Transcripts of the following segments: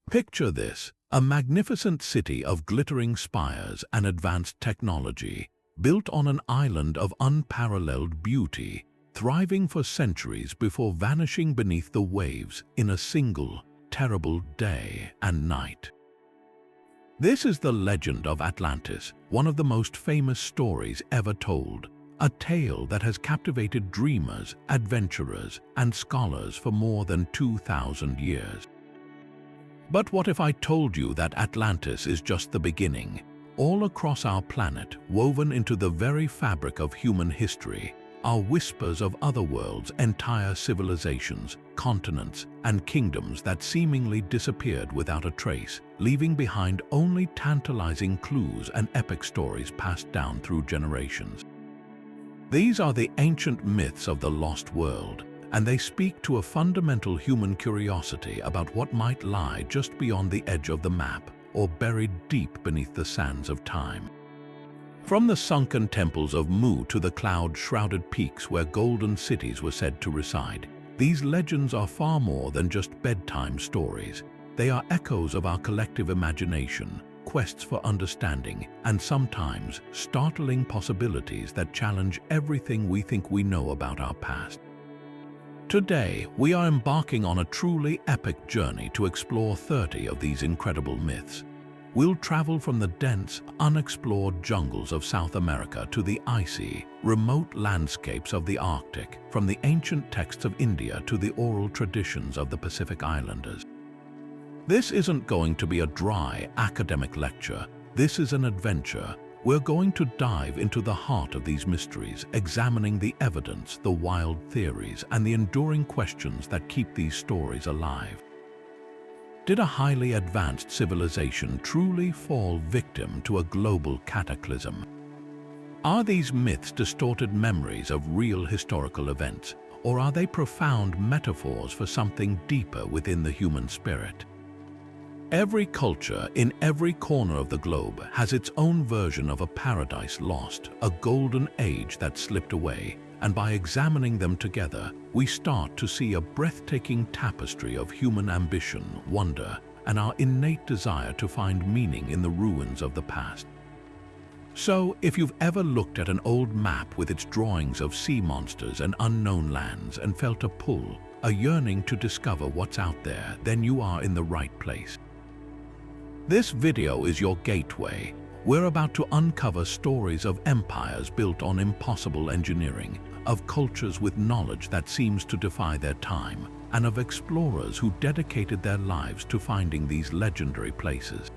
Picture this, a magnificent city of glittering spires and advanced technology, built on an island of unparalleled beauty, thriving for centuries before vanishing beneath the waves in a single, terrible day and night. This is the legend of Atlantis, one of the most famous stories ever told, a tale that has captivated dreamers, adventurers, and scholars for more than 2,000 years. But what if I told you that Atlantis is just the beginning? All across our planet, woven into the very fabric of human history, are whispers of other worlds, entire civilizations, continents, and kingdoms that seemingly disappeared without a trace, leaving behind only tantalizing clues and epic stories passed down through generations. These are the ancient myths of the lost world, and they speak to a fundamental human curiosity about what might lie just beyond the edge of the map or buried deep beneath the sands of time. From the sunken temples of Mu to the cloud-shrouded peaks where golden cities were said to reside, these legends are far more than just bedtime stories. They are echoes of our collective imagination, quests for understanding, and sometimes startling possibilities that challenge everything we think we know about our past. Today, we are embarking on a truly epic journey to explore 30 of these incredible myths. We'll travel from the dense, unexplored jungles of South America to the icy, remote landscapes of the Arctic, from the ancient texts of India to the oral traditions of the Pacific Islanders. This isn't going to be a dry, academic lecture. This is an adventure. We're going to dive into the heart of these mysteries, examining the evidence, the wild theories, and the enduring questions that keep these stories alive. Did a highly advanced civilization truly fall victim to a global cataclysm? Are these myths distorted memories of real historical events, or are they profound metaphors for something deeper within the human spirit? Every culture in every corner of the globe has its own version of a paradise lost, a golden age that slipped away, and by examining them together, we start to see a breathtaking tapestry of human ambition, wonder, and our innate desire to find meaning in the ruins of the past. So, if you've ever looked at an old map with its drawings of sea monsters and unknown lands and felt a pull, a yearning to discover what's out there, then you are in the right place. This video is your gateway. We're about to uncover stories of empires built on impossible engineering, of cultures with knowledge that seems to defy their time, and of explorers who dedicated their lives to finding these legendary places.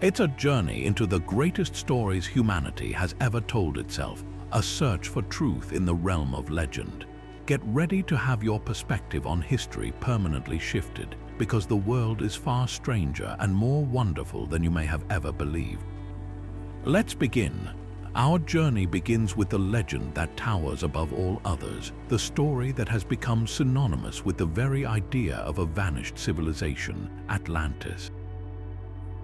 It's a journey into the greatest stories humanity has ever told itself, a search for truth in the realm of legend. Get ready to have your perspective on history permanently shifted, because the world is far stranger and more wonderful than you may have ever believed. Let's begin. Our journey begins with the legend that towers above all others, the story that has become synonymous with the very idea of a vanished civilization, Atlantis.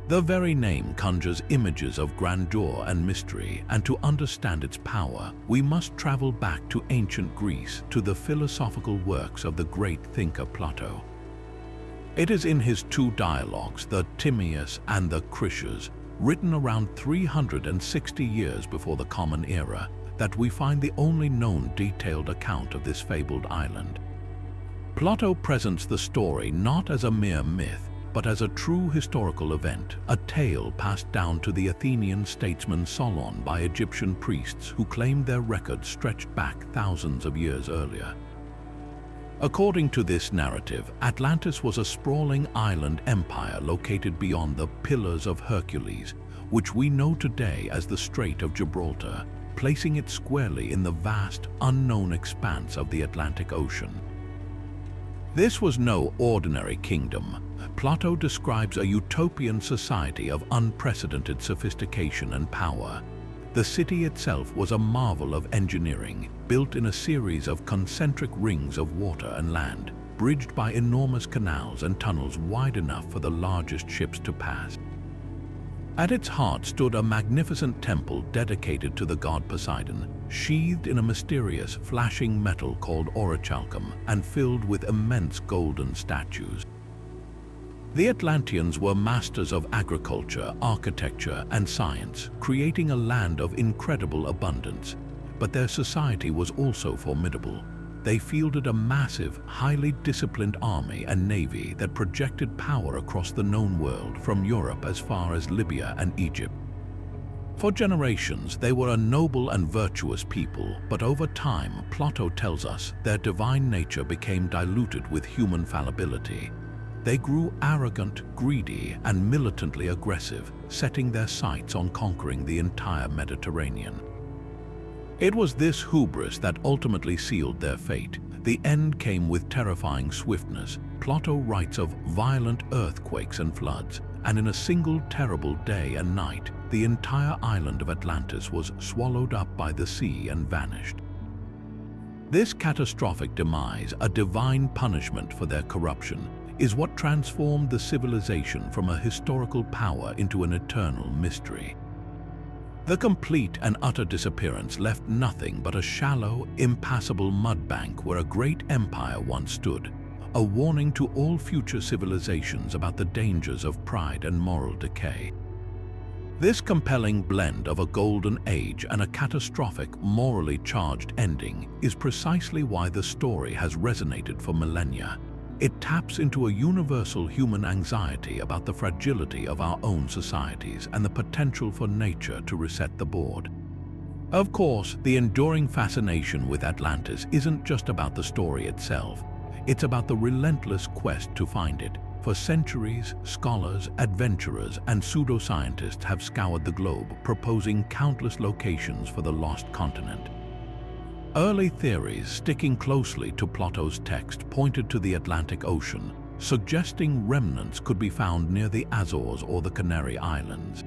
The very name conjures images of grandeur and mystery, and to understand its power, we must travel back to ancient Greece, to the philosophical works of the great thinker Plato. It is in his two dialogues, the Timaeus and the Critias, written around 360 years before the Common Era, that we find the only known detailed account of this fabled island. Plato presents the story not as a mere myth, but as a true historical event, a tale passed down to the Athenian statesman Solon by Egyptian priests who claimed their records stretched back thousands of years earlier. According to this narrative, Atlantis was a sprawling island empire located beyond the Pillars of Hercules, which we know today as the Strait of Gibraltar, placing it squarely in the vast, unknown expanse of the Atlantic Ocean. This was no ordinary kingdom. Plato describes a utopian society of unprecedented sophistication and power. The city itself was a marvel of engineering, built in a series of concentric rings of water and land, bridged by enormous canals and tunnels wide enough for the largest ships to pass. At its heart stood a magnificent temple dedicated to the god Poseidon, sheathed in a mysterious, flashing metal called orichalcum and filled with immense golden statues. The Atlanteans were masters of agriculture, architecture, and science, creating a land of incredible abundance. But their society was also formidable. They fielded a massive, highly disciplined army and navy that projected power across the known world from Europe as far as Libya and Egypt. For generations, they were a noble and virtuous people, but over time, Plato tells us, their divine nature became diluted with human fallibility. They grew arrogant, greedy, and militantly aggressive, setting their sights on conquering the entire Mediterranean. It was this hubris that ultimately sealed their fate. The end came with terrifying swiftness. Plato writes of violent earthquakes and floods, and in a single terrible day and night, the entire island of Atlantis was swallowed up by the sea and vanished. This catastrophic demise, a divine punishment for their corruption, is what transformed the civilization from a historical power into an eternal mystery. The complete and utter disappearance left nothing but a shallow, impassable mudbank where a great empire once stood, a warning to all future civilizations about the dangers of pride and moral decay. This compelling blend of a golden age and a catastrophic, morally charged ending is precisely why the story has resonated for millennia. It taps into a universal human anxiety about the fragility of our own societies and the potential for nature to reset the board. Of course, the enduring fascination with Atlantis isn't just about the story itself. It's about the relentless quest to find it. For centuries, scholars, adventurers, and pseudoscientists have scoured the globe, proposing countless locations for the lost continent. Early theories, sticking closely to Plato's text, pointed to the Atlantic Ocean, suggesting remnants could be found near the Azores or the Canary Islands.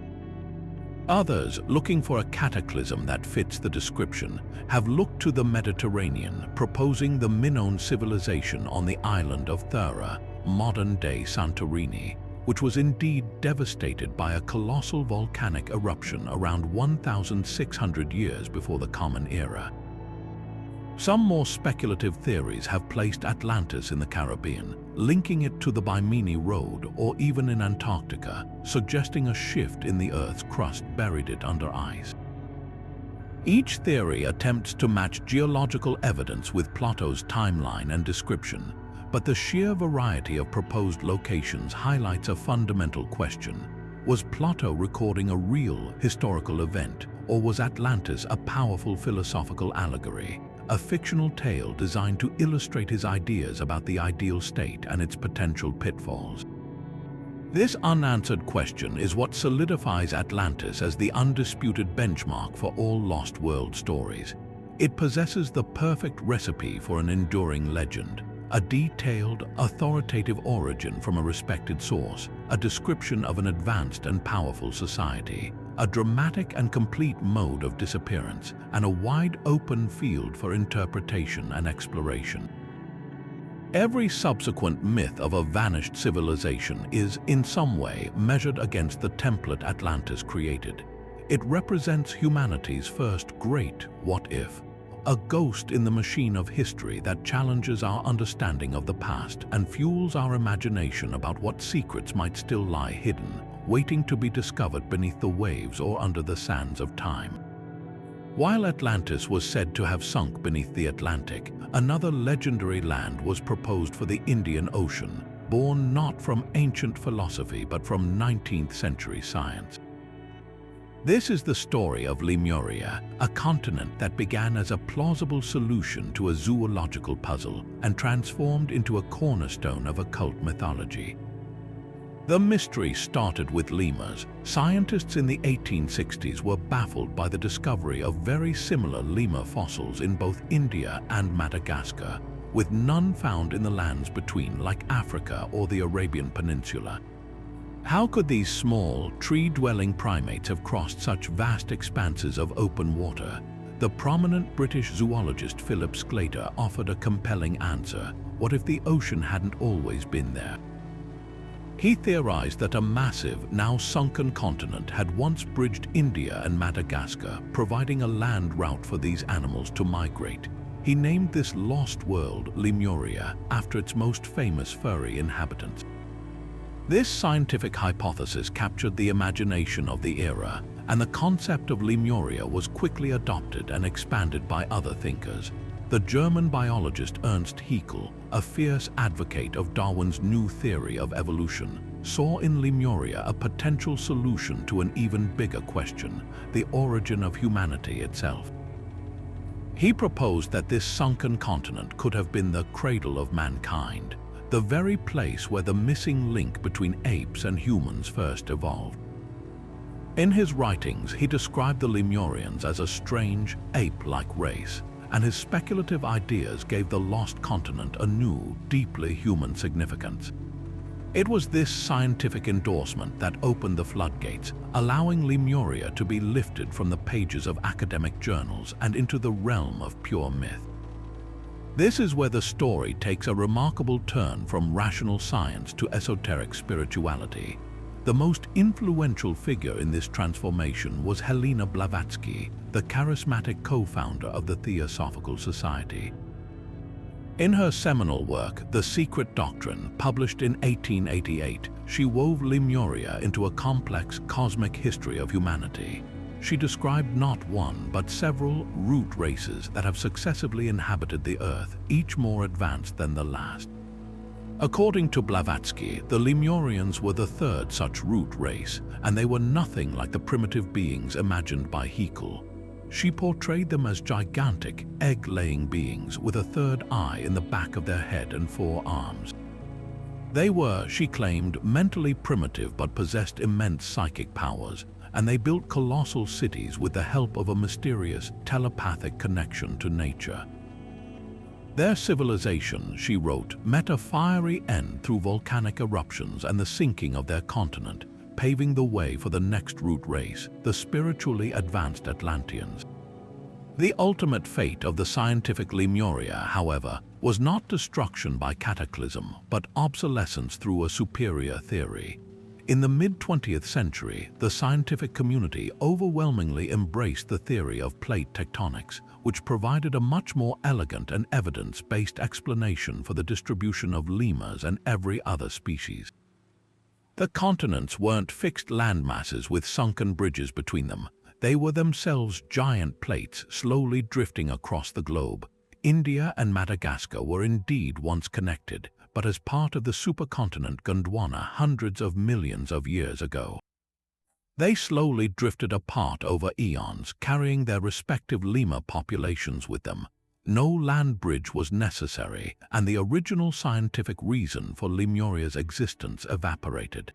Others, looking for a cataclysm that fits the description, have looked to the Mediterranean, proposing the Minoan civilization on the island of Thera, modern-day Santorini, which was indeed devastated by a colossal volcanic eruption around 1,600 years before the Common Era. Some more speculative theories have placed Atlantis in the Caribbean, linking it to the Bimini Road or even in Antarctica, suggesting a shift in the Earth's crust buried it under ice. Each theory attempts to match geological evidence with Plato's timeline and description, but the sheer variety of proposed locations highlights a fundamental question. Was Plato recording a real historical event, or was Atlantis a powerful philosophical allegory? A fictional tale designed to illustrate his ideas about the ideal state and its potential pitfalls. This unanswered question is what solidifies Atlantis as the undisputed benchmark for all lost world stories. It possesses the perfect recipe for an enduring legend: a detailed, authoritative origin from a respected source, a description of an advanced and powerful society, a dramatic and complete mode of disappearance, and a wide open field for interpretation and exploration. Every subsequent myth of a vanished civilization is, in some way, measured against the template Atlantis created. It represents humanity's first great what-if, a ghost in the machine of history that challenges our understanding of the past and fuels our imagination about what secrets might still lie hidden, waiting to be discovered beneath the waves or under the sands of time. While Atlantis was said to have sunk beneath the Atlantic, another legendary land was proposed for the Indian Ocean, born not from ancient philosophy but from 19th century science. This is the story of Lemuria, a continent that began as a plausible solution to a zoological puzzle and transformed into a cornerstone of occult mythology. The mystery started with lemurs. Scientists in the 1860s were baffled by the discovery of very similar lemur fossils in both India and Madagascar, with none found in the lands between, like Africa or the Arabian Peninsula. How could these small, tree-dwelling primates have crossed such vast expanses of open water? The prominent British zoologist Philip Sclater offered a compelling answer. What if the ocean hadn't always been there? He theorized that a massive, now sunken continent had once bridged India and Madagascar, providing a land route for these animals to migrate. He named this lost world Lemuria, after its most famous furry inhabitants. This scientific hypothesis captured the imagination of the era, and the concept of Lemuria was quickly adopted and expanded by other thinkers. The German biologist Ernst Haeckel, a fierce advocate of Darwin's new theory of evolution, saw in Lemuria a potential solution to an even bigger question, the origin of humanity itself. He proposed that this sunken continent could have been the cradle of mankind, the very place where the missing link between apes and humans first evolved. In his writings, he described the Lemurians as a strange, ape-like race, and his speculative ideas gave the lost continent a new, deeply human significance. It was this scientific endorsement that opened the floodgates, allowing Lemuria to be lifted from the pages of academic journals and into the realm of pure myth. This is where the story takes a remarkable turn from rational science to esoteric spirituality. The most influential figure in this transformation was Helena Blavatsky, the charismatic co-founder of the Theosophical Society. In her seminal work, The Secret Doctrine, published in 1888, she wove Lemuria into a complex cosmic history of humanity. She described not one, but several root races that have successively inhabited the Earth, each more advanced than the last. According to Blavatsky, the Lemurians were the third such root race, and they were nothing like the primitive beings imagined by Haeckel. She portrayed them as gigantic, egg-laying beings with a third eye in the back of their head and 4 arms. They were, she claimed, mentally primitive but possessed immense psychic powers, and they built colossal cities with the help of a mysterious, telepathic connection to nature. Their civilization, she wrote, met a fiery end through volcanic eruptions and the sinking of their continent, paving the way for the next root race, the spiritually advanced Atlanteans. The ultimate fate of the scientific Lemuria, however, was not destruction by cataclysm, but obsolescence through a superior theory. In the mid-20th century, the scientific community overwhelmingly embraced the theory of plate tectonics, which provided a much more elegant and evidence-based explanation for the distribution of lemurs and every other species. The continents weren't fixed landmasses with sunken bridges between them. They were themselves giant plates slowly drifting across the globe. India and Madagascar were indeed once connected, but as part of the supercontinent Gondwana hundreds of millions of years ago. They slowly drifted apart over eons, carrying their respective lemur populations with them. No land bridge was necessary, and the original scientific reason for Lemuria's existence evaporated.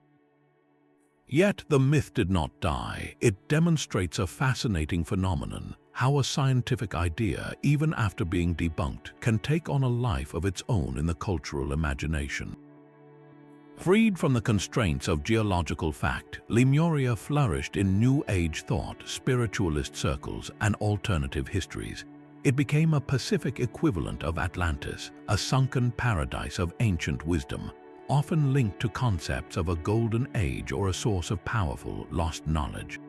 Yet the myth did not die. It demonstrates a fascinating phenomenon: how a scientific idea, even after being debunked, can take on a life of its own in the cultural imagination. Freed from the constraints of geological fact, Lemuria flourished in New Age thought, spiritualist circles, and alternative histories. It became a Pacific equivalent of Atlantis, a sunken paradise of ancient wisdom, often linked to concepts of a golden age or a source of powerful, lost knowledge.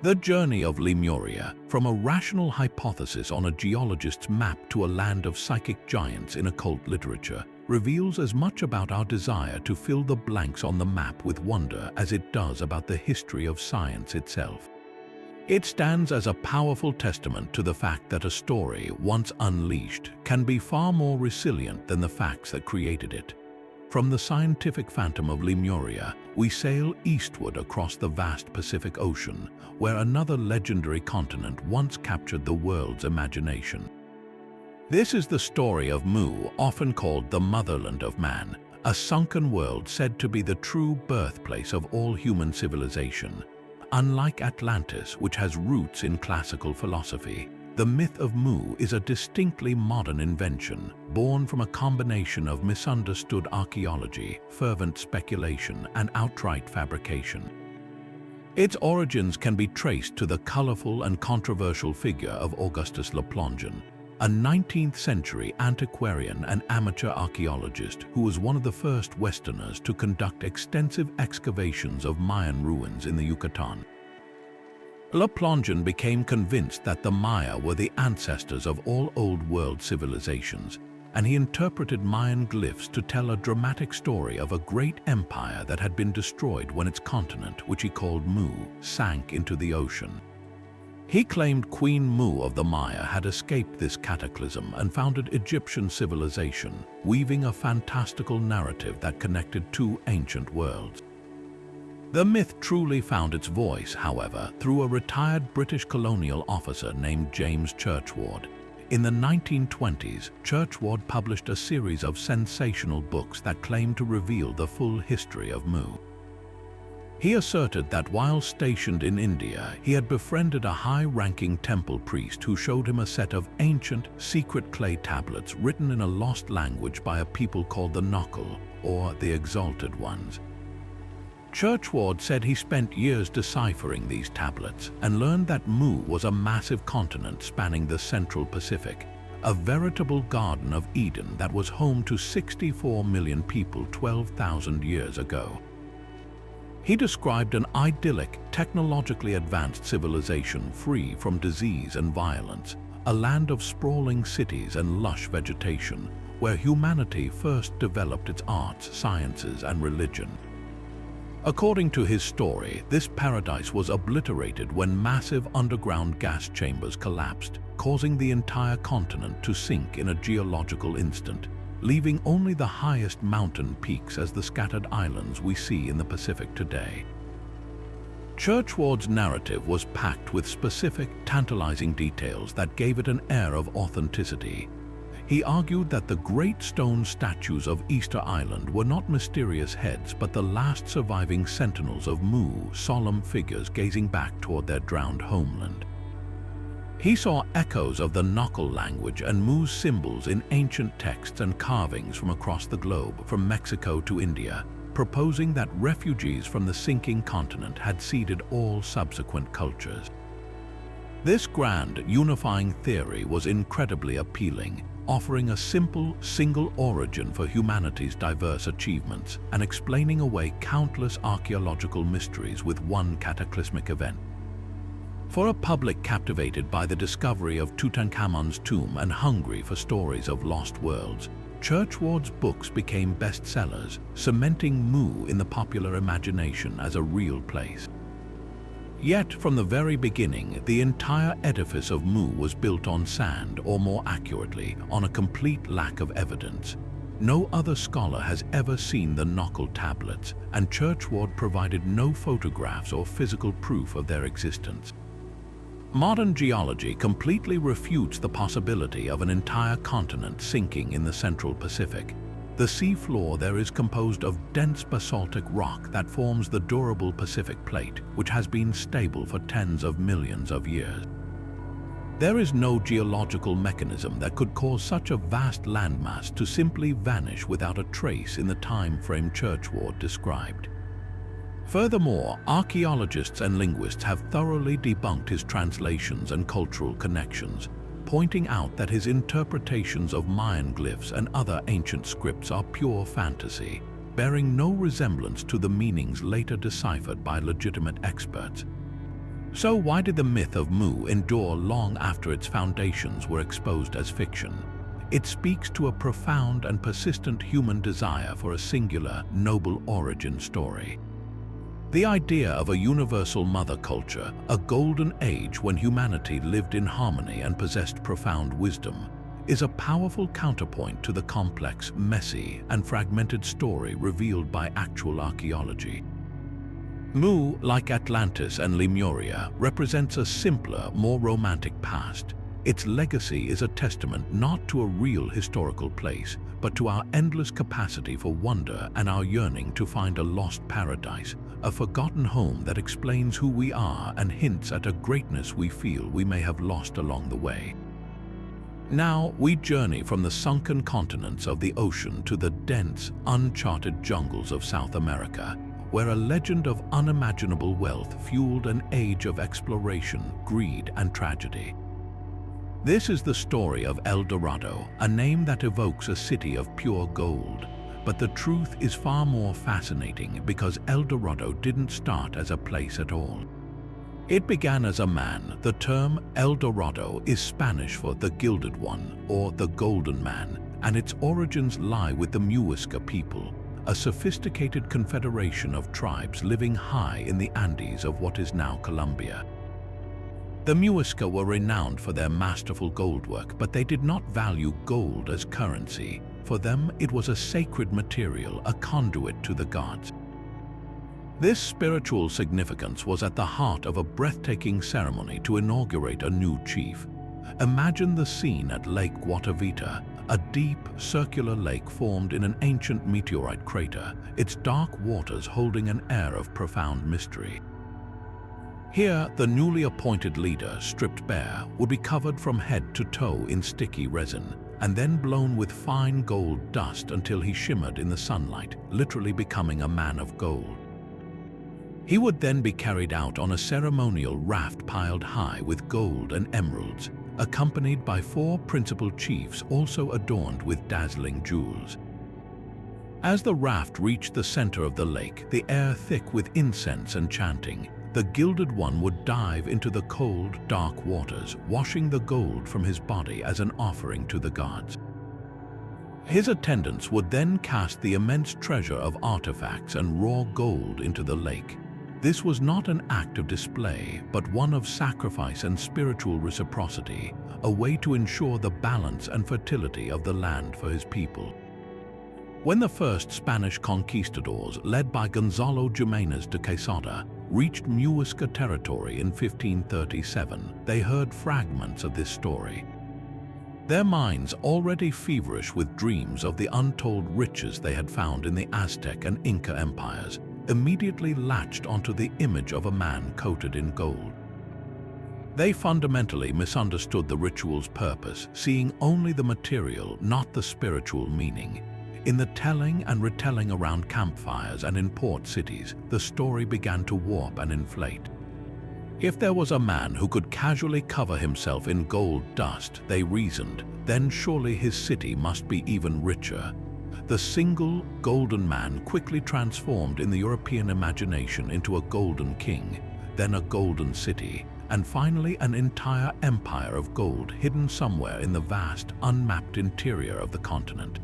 The journey of Lemuria, from a rational hypothesis on a geologist's map to a land of psychic giants in occult literature, reveals as much about our desire to fill the blanks on the map with wonder as it does about the history of science itself. It stands as a powerful testament to the fact that a story, once unleashed, can be far more resilient than the facts that created it. From the scientific phantom of Lemuria, we sail eastward across the vast Pacific Ocean, where another legendary continent once captured the world's imagination. This is the story of Mu, often called the motherland of man, a sunken world said to be the true birthplace of all human civilization. Unlike Atlantis, which has roots in classical philosophy, the myth of Mu is a distinctly modern invention, born from a combination of misunderstood archaeology, fervent speculation, and outright fabrication. Its origins can be traced to the colorful and controversial figure of Augustus Le Plongeon, a 19th-century antiquarian and amateur archaeologist who was one of the first Westerners to conduct extensive excavations of Mayan ruins in the Yucatan. Le Plongeon became convinced that the Maya were the ancestors of all Old World civilizations, and he interpreted Mayan glyphs to tell a dramatic story of a great empire that had been destroyed when its continent, which he called Mu, sank into the ocean. He claimed Queen Mu of the Maya had escaped this cataclysm and founded Egyptian civilization, weaving a fantastical narrative that connected two ancient worlds. The myth truly found its voice, however, through a retired British colonial officer named James Churchward. In the 1920s, Churchward published a series of sensational books that claimed to reveal the full history of Mu. He asserted that while stationed in India, he had befriended a high-ranking temple priest who showed him a set of ancient, secret clay tablets written in a lost language by a people called the Nokal, or the Exalted Ones. Churchward said he spent years deciphering these tablets and learned that Mu was a massive continent spanning the Central Pacific, a veritable Garden of Eden that was home to 64 million people 12,000 years ago. He described an idyllic, technologically advanced civilization free from disease and violence, a land of sprawling cities and lush vegetation, where humanity first developed its arts, sciences, and religion. According to his story, this paradise was obliterated when massive underground gas chambers collapsed, causing the entire continent to sink in a geological instant, leaving only the highest mountain peaks as the scattered islands we see in the Pacific today. Churchward's narrative was packed with specific, tantalizing details that gave it an air of authenticity. He argued that the great stone statues of Easter Island were not mysterious heads but the last surviving sentinels of Mu, solemn figures gazing back toward their drowned homeland. He saw echoes of the Nokal language and Mu's symbols in ancient texts and carvings from across the globe, from Mexico to India, proposing that refugees from the sinking continent had seeded all subsequent cultures. This grand, unifying theory was incredibly appealing, offering a simple, single origin for humanity's diverse achievements and explaining away countless archaeological mysteries with one cataclysmic event. For a public captivated by the discovery of Tutankhamun's tomb and hungry for stories of lost worlds, Churchward's books became bestsellers, cementing Mu in the popular imagination as a real place. Yet, from the very beginning, the entire edifice of Mu was built on sand, or more accurately, on a complete lack of evidence. No other scholar has ever seen the Nokal tablets, and Churchward provided no photographs or physical proof of their existence. Modern geology completely refutes the possibility of an entire continent sinking in the Central Pacific. The seafloor there is composed of dense basaltic rock that forms the durable Pacific Plate, which has been stable for tens of millions of years. There is no geological mechanism that could cause such a vast landmass to simply vanish without a trace in the time frame Churchward described. Furthermore, archaeologists and linguists have thoroughly debunked his translations and cultural connections, pointing out that his interpretations of Mayan glyphs and other ancient scripts are pure fantasy, bearing no resemblance to the meanings later deciphered by legitimate experts. So why did the myth of Mu endure long after its foundations were exposed as fiction? It speaks to a profound and persistent human desire for a singular, noble origin story. The idea of a universal mother culture, a golden age when humanity lived in harmony and possessed profound wisdom, is a powerful counterpoint to the complex, messy, and fragmented story revealed by actual archaeology. Mu, like Atlantis and Lemuria, represents a simpler, more romantic past. Its legacy is a testament not to a real historical place, but to our endless capacity for wonder and our yearning to find a lost paradise, a forgotten home that explains who we are and hints at a greatness we feel we may have lost along the way. Now we journey from the sunken continents of the ocean to the dense, uncharted jungles of South America, where a legend of unimaginable wealth fueled an age of exploration, greed, and tragedy. This is the story of El Dorado, a name that evokes a city of pure gold. But the truth is far more fascinating because El Dorado didn't start as a place at all. It began as a man. The term El Dorado is Spanish for the Gilded One or the Golden Man, and its origins lie with the Muisca people, a sophisticated confederation of tribes living high in the Andes of what is now Colombia. The Muisca were renowned for their masterful goldwork, but they did not value gold as currency. For them, it was a sacred material, a conduit to the gods. This spiritual significance was at the heart of a breathtaking ceremony to inaugurate a new chief. Imagine the scene at Lake Guatavita, a deep, circular lake formed in an ancient meteorite crater, its dark waters holding an air of profound mystery. Here, the newly appointed leader, stripped bare, would be covered from head to toe in sticky resin, and then blown with fine gold dust until he shimmered in the sunlight, literally becoming a man of gold. He would then be carried out on a ceremonial raft piled high with gold and emeralds, accompanied by 4 principal chiefs also adorned with dazzling jewels. As the raft reached the center of the lake, the air thick with incense and chanting, the Gilded One would dive into the cold, dark waters, washing the gold from his body as an offering to the gods. His attendants would then cast the immense treasure of artifacts and raw gold into the lake. This was not an act of display, but one of sacrifice and spiritual reciprocity, a way to ensure the balance and fertility of the land for his people. When the first Spanish conquistadors, led by Gonzalo Jimenez de Quesada, reached Muisca territory in 1537, they heard fragments of this story. Their minds, already feverish with dreams of the untold riches they had found in the Aztec and Inca empires, immediately latched onto the image of a man coated in gold. They fundamentally misunderstood the ritual's purpose, seeing only the material, not the spiritual meaning. In the telling and retelling around campfires and in port cities, the story began to warp and inflate. If there was a man who could casually cover himself in gold dust, they reasoned, then surely his city must be even richer. The single golden man quickly transformed in the European imagination into a golden king, then a golden city, and finally an entire empire of gold hidden somewhere in the vast, unmapped interior of the continent.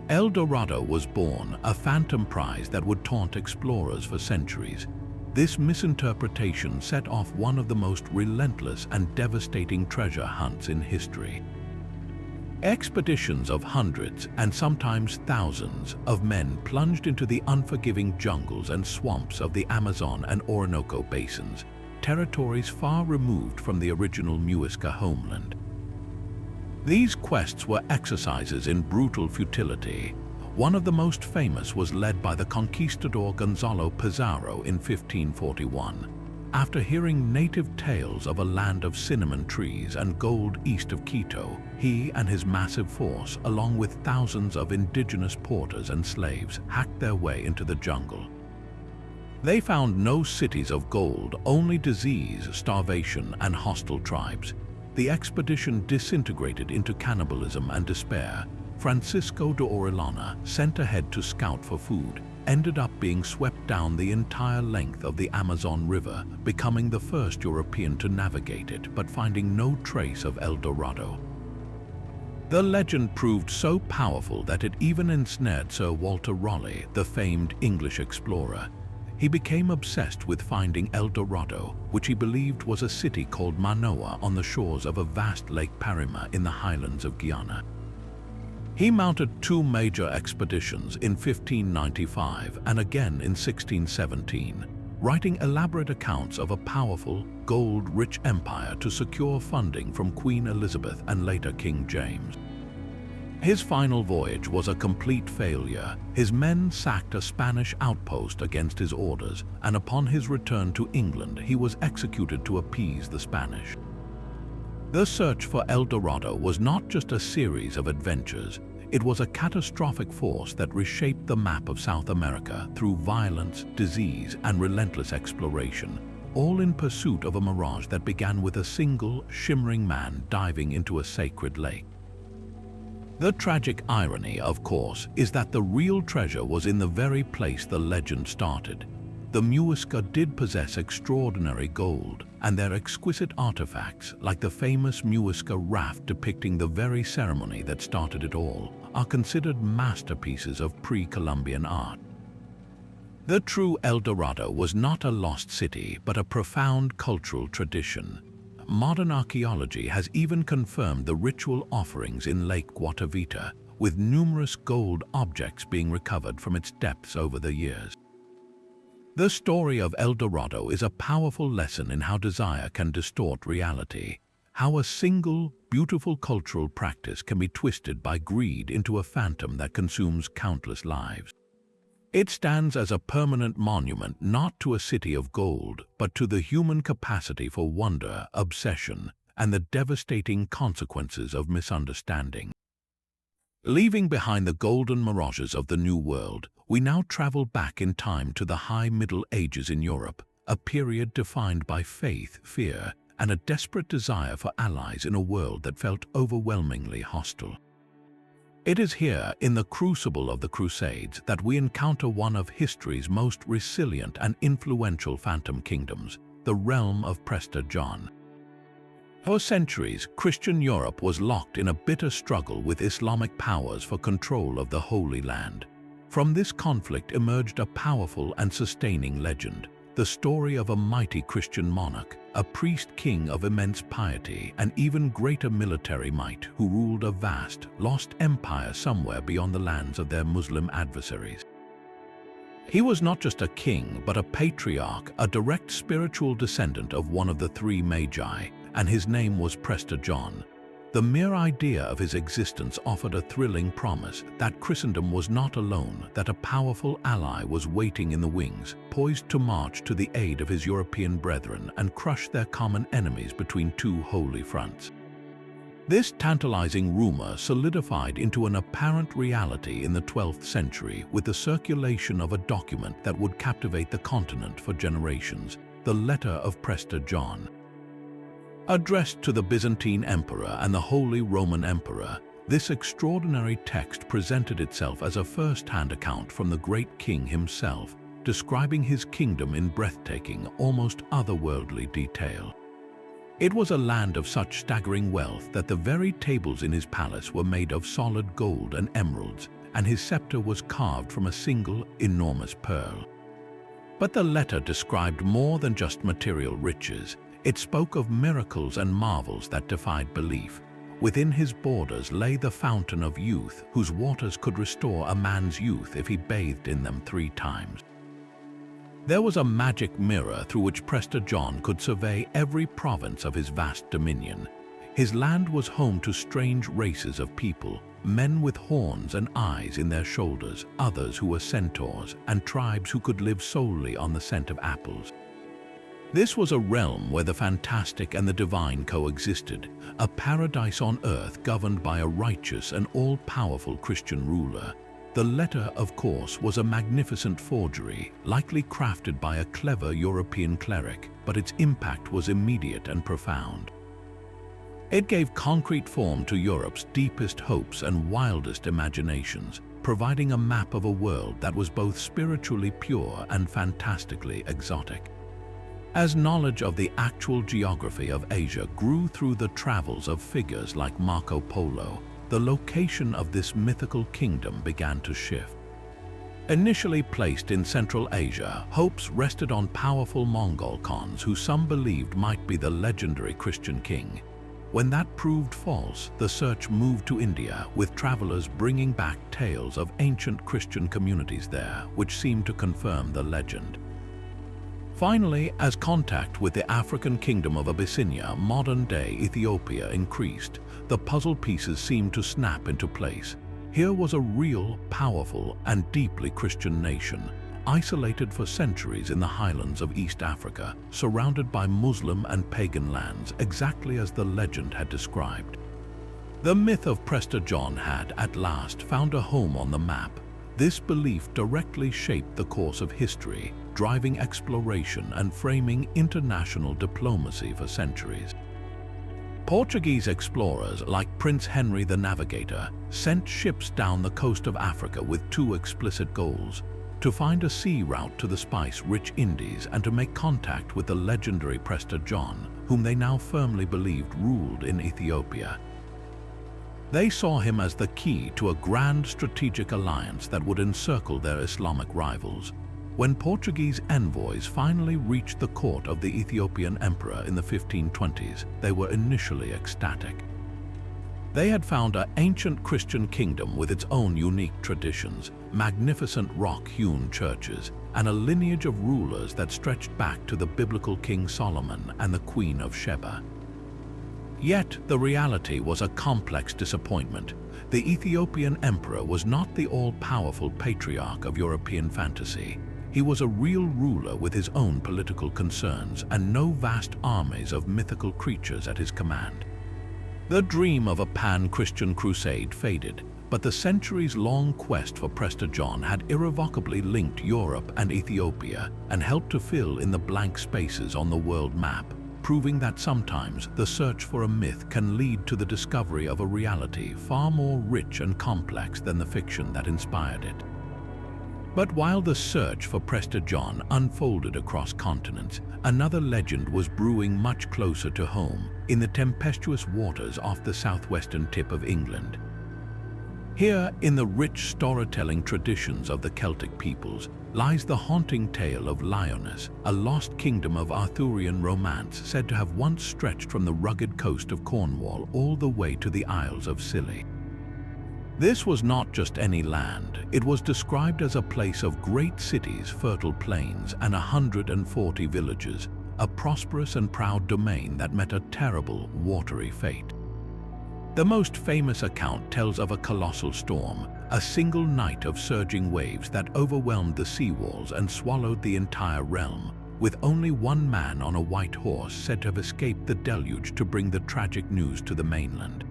El Dorado was born, a phantom prize that would taunt explorers for centuries. This misinterpretation set off one of the most relentless and devastating treasure hunts in history. Expeditions of hundreds and sometimes thousands of men plunged into the unforgiving jungles and swamps of the Amazon and Orinoco basins, territories far removed from the original Muisca homeland. These quests were exercises in brutal futility. One of the most famous was led by the conquistador Gonzalo Pizarro in 1541. After hearing native tales of a land of cinnamon trees and gold east of Quito, he and his massive force, along with thousands of indigenous porters and slaves, hacked their way into the jungle. They found no cities of gold, only disease, starvation, and hostile tribes. The expedition disintegrated into cannibalism and despair. Francisco de Orellana, sent ahead to scout for food, ended up being swept down the entire length of the Amazon River, becoming the first European to navigate it, but finding no trace of El Dorado. The legend proved so powerful that it even ensnared Sir Walter Raleigh, the famed English explorer. He became obsessed with finding El Dorado, which he believed was a city called Manoa on the shores of a vast Lake Parima in the highlands of Guyana. He mounted 2 major expeditions in 1595 and again in 1617, writing elaborate accounts of a powerful, gold-rich empire to secure funding from Queen Elizabeth and later King James. His final voyage was a complete failure. His men sacked a Spanish outpost against his orders, and upon his return to England, he was executed to appease the Spanish. The search for El Dorado was not just a series of adventures. It was a catastrophic force that reshaped the map of South America through violence, disease, and relentless exploration, all in pursuit of a mirage that began with a single, shimmering man diving into a sacred lake. The tragic irony, of course, is that the real treasure was in the very place the legend started. the Muisca did possess extraordinary gold, and their exquisite artifacts, like the famous Muisca raft depicting the very ceremony that started it all, are considered masterpieces of pre-Columbian art. The true El Dorado was not a lost city, but a profound cultural tradition. Modern archaeology has even confirmed the ritual offerings in Lake Guatavita, with numerous gold objects being recovered from its depths over the years. The story of El Dorado is a powerful lesson in how desire can distort reality, how a single, beautiful cultural practice can be twisted by greed into a phantom that consumes countless lives. It stands as a permanent monument not to a city of gold, but to the human capacity for wonder, obsession, and the devastating consequences of misunderstanding. Leaving behind the golden mirages of the New World, we now travel back in time to the High Middle Ages in Europe, a period defined by faith, fear, and a desperate desire for allies in a world that felt overwhelmingly hostile. It is here, in the crucible of the Crusades, that we encounter one of history's most resilient and influential phantom kingdoms, the realm of Prester John. For centuries, Christian Europe was locked in a bitter struggle with Islamic powers for control of the Holy Land. From this conflict emerged a powerful and sustaining legend, the story of a mighty Christian monarch, a priest-king of immense piety and even greater military might, who ruled a vast, lost empire somewhere beyond the lands of their Muslim adversaries. He was not just a king, but a patriarch, a direct spiritual descendant of one of the three magi, and his name was Prester John. The mere idea of his existence offered a thrilling promise that Christendom was not alone, that a powerful ally was waiting in the wings, poised to march to the aid of his European brethren and crush their common enemies between two holy fronts. This tantalizing rumor solidified into an apparent reality in the 12th century with the circulation of a document that would captivate the continent for generations, the Letter of Prester John. Addressed to the Byzantine Emperor and the Holy Roman Emperor, this extraordinary text presented itself as a first-hand account from the great king himself, describing his kingdom in breathtaking, almost otherworldly detail. It was a land of such staggering wealth that the very tables in his palace were made of solid gold and emeralds, and his scepter was carved from a single, enormous pearl. But the letter described more than just material riches. It spoke of miracles and marvels that defied belief. Within his borders lay the fountain of youth, whose waters could restore a man's youth if he bathed in them 3 times. There was a magic mirror through which Prester John could survey every province of his vast dominion. His land was home to strange races of people, men with horns and eyes in their shoulders, others who were centaurs, and tribes who could live solely on the scent of apples. This was a realm where the fantastic and the divine coexisted, a paradise on earth governed by a righteous and all-powerful Christian ruler. The letter, of course, was a magnificent forgery, likely crafted by a clever European cleric, but its impact was immediate and profound. It gave concrete form to Europe's deepest hopes and wildest imaginations, providing a map of a world that was both spiritually pure and fantastically exotic. As knowledge of the actual geography of Asia grew through the travels of figures like Marco Polo, the location of this mythical kingdom began to shift. Initially placed in Central Asia, hopes rested on powerful Mongol Khans who some believed might be the legendary Christian king. When that proved false, the search moved to India, with travelers bringing back tales of ancient Christian communities there, which seemed to confirm the legend. Finally, as contact with the African kingdom of Abyssinia, modern-day Ethiopia, increased, the puzzle pieces seemed to snap into place. Here was a real, powerful, and deeply Christian nation, isolated for centuries in the highlands of East Africa, surrounded by Muslim and pagan lands, exactly as the legend had described. The myth of Prester John had, at last, found a home on the map. This belief directly shaped the course of history, driving exploration and framing international diplomacy for centuries. Portuguese explorers like Prince Henry the Navigator sent ships down the coast of Africa with 2 explicit goals: to find a sea route to the spice-rich Indies and to make contact with the legendary Prester John, whom they now firmly believed ruled in Ethiopia. They saw him as the key to a grand strategic alliance that would encircle their Islamic rivals. When Portuguese envoys finally reached the court of the Ethiopian emperor in the 1520s, they were initially ecstatic. They had found an ancient Christian kingdom with its own unique traditions, magnificent rock-hewn churches, and a lineage of rulers that stretched back to the biblical King Solomon and the Queen of Sheba. Yet the reality was a complex disappointment. The Ethiopian emperor was not the all-powerful patriarch of European fantasy. He was a real ruler with his own political concerns and no vast armies of mythical creatures at his command. The dream of a pan-Christian crusade faded, but the centuries-long quest for Prester John had irrevocably linked Europe and Ethiopia and helped to fill in the blank spaces on the world map, proving that sometimes the search for a myth can lead to the discovery of a reality far more rich and complex than the fiction that inspired it. But while the search for Prester John unfolded across continents, another legend was brewing much closer to home, in the tempestuous waters off the southwestern tip of England. Here, in the rich storytelling traditions of the Celtic peoples, lies the haunting tale of Lyonesse, a lost kingdom of Arthurian romance said to have once stretched from the rugged coast of Cornwall all the way to the Isles of Scilly. This was not just any land. It was described as a place of great cities, fertile plains, and 140 villages, a prosperous and proud domain that met a terrible, watery fate. The most famous account tells of a colossal storm, a single night of surging waves that overwhelmed the seawalls and swallowed the entire realm, with only one man on a white horse said to have escaped the deluge to bring the tragic news to the mainland.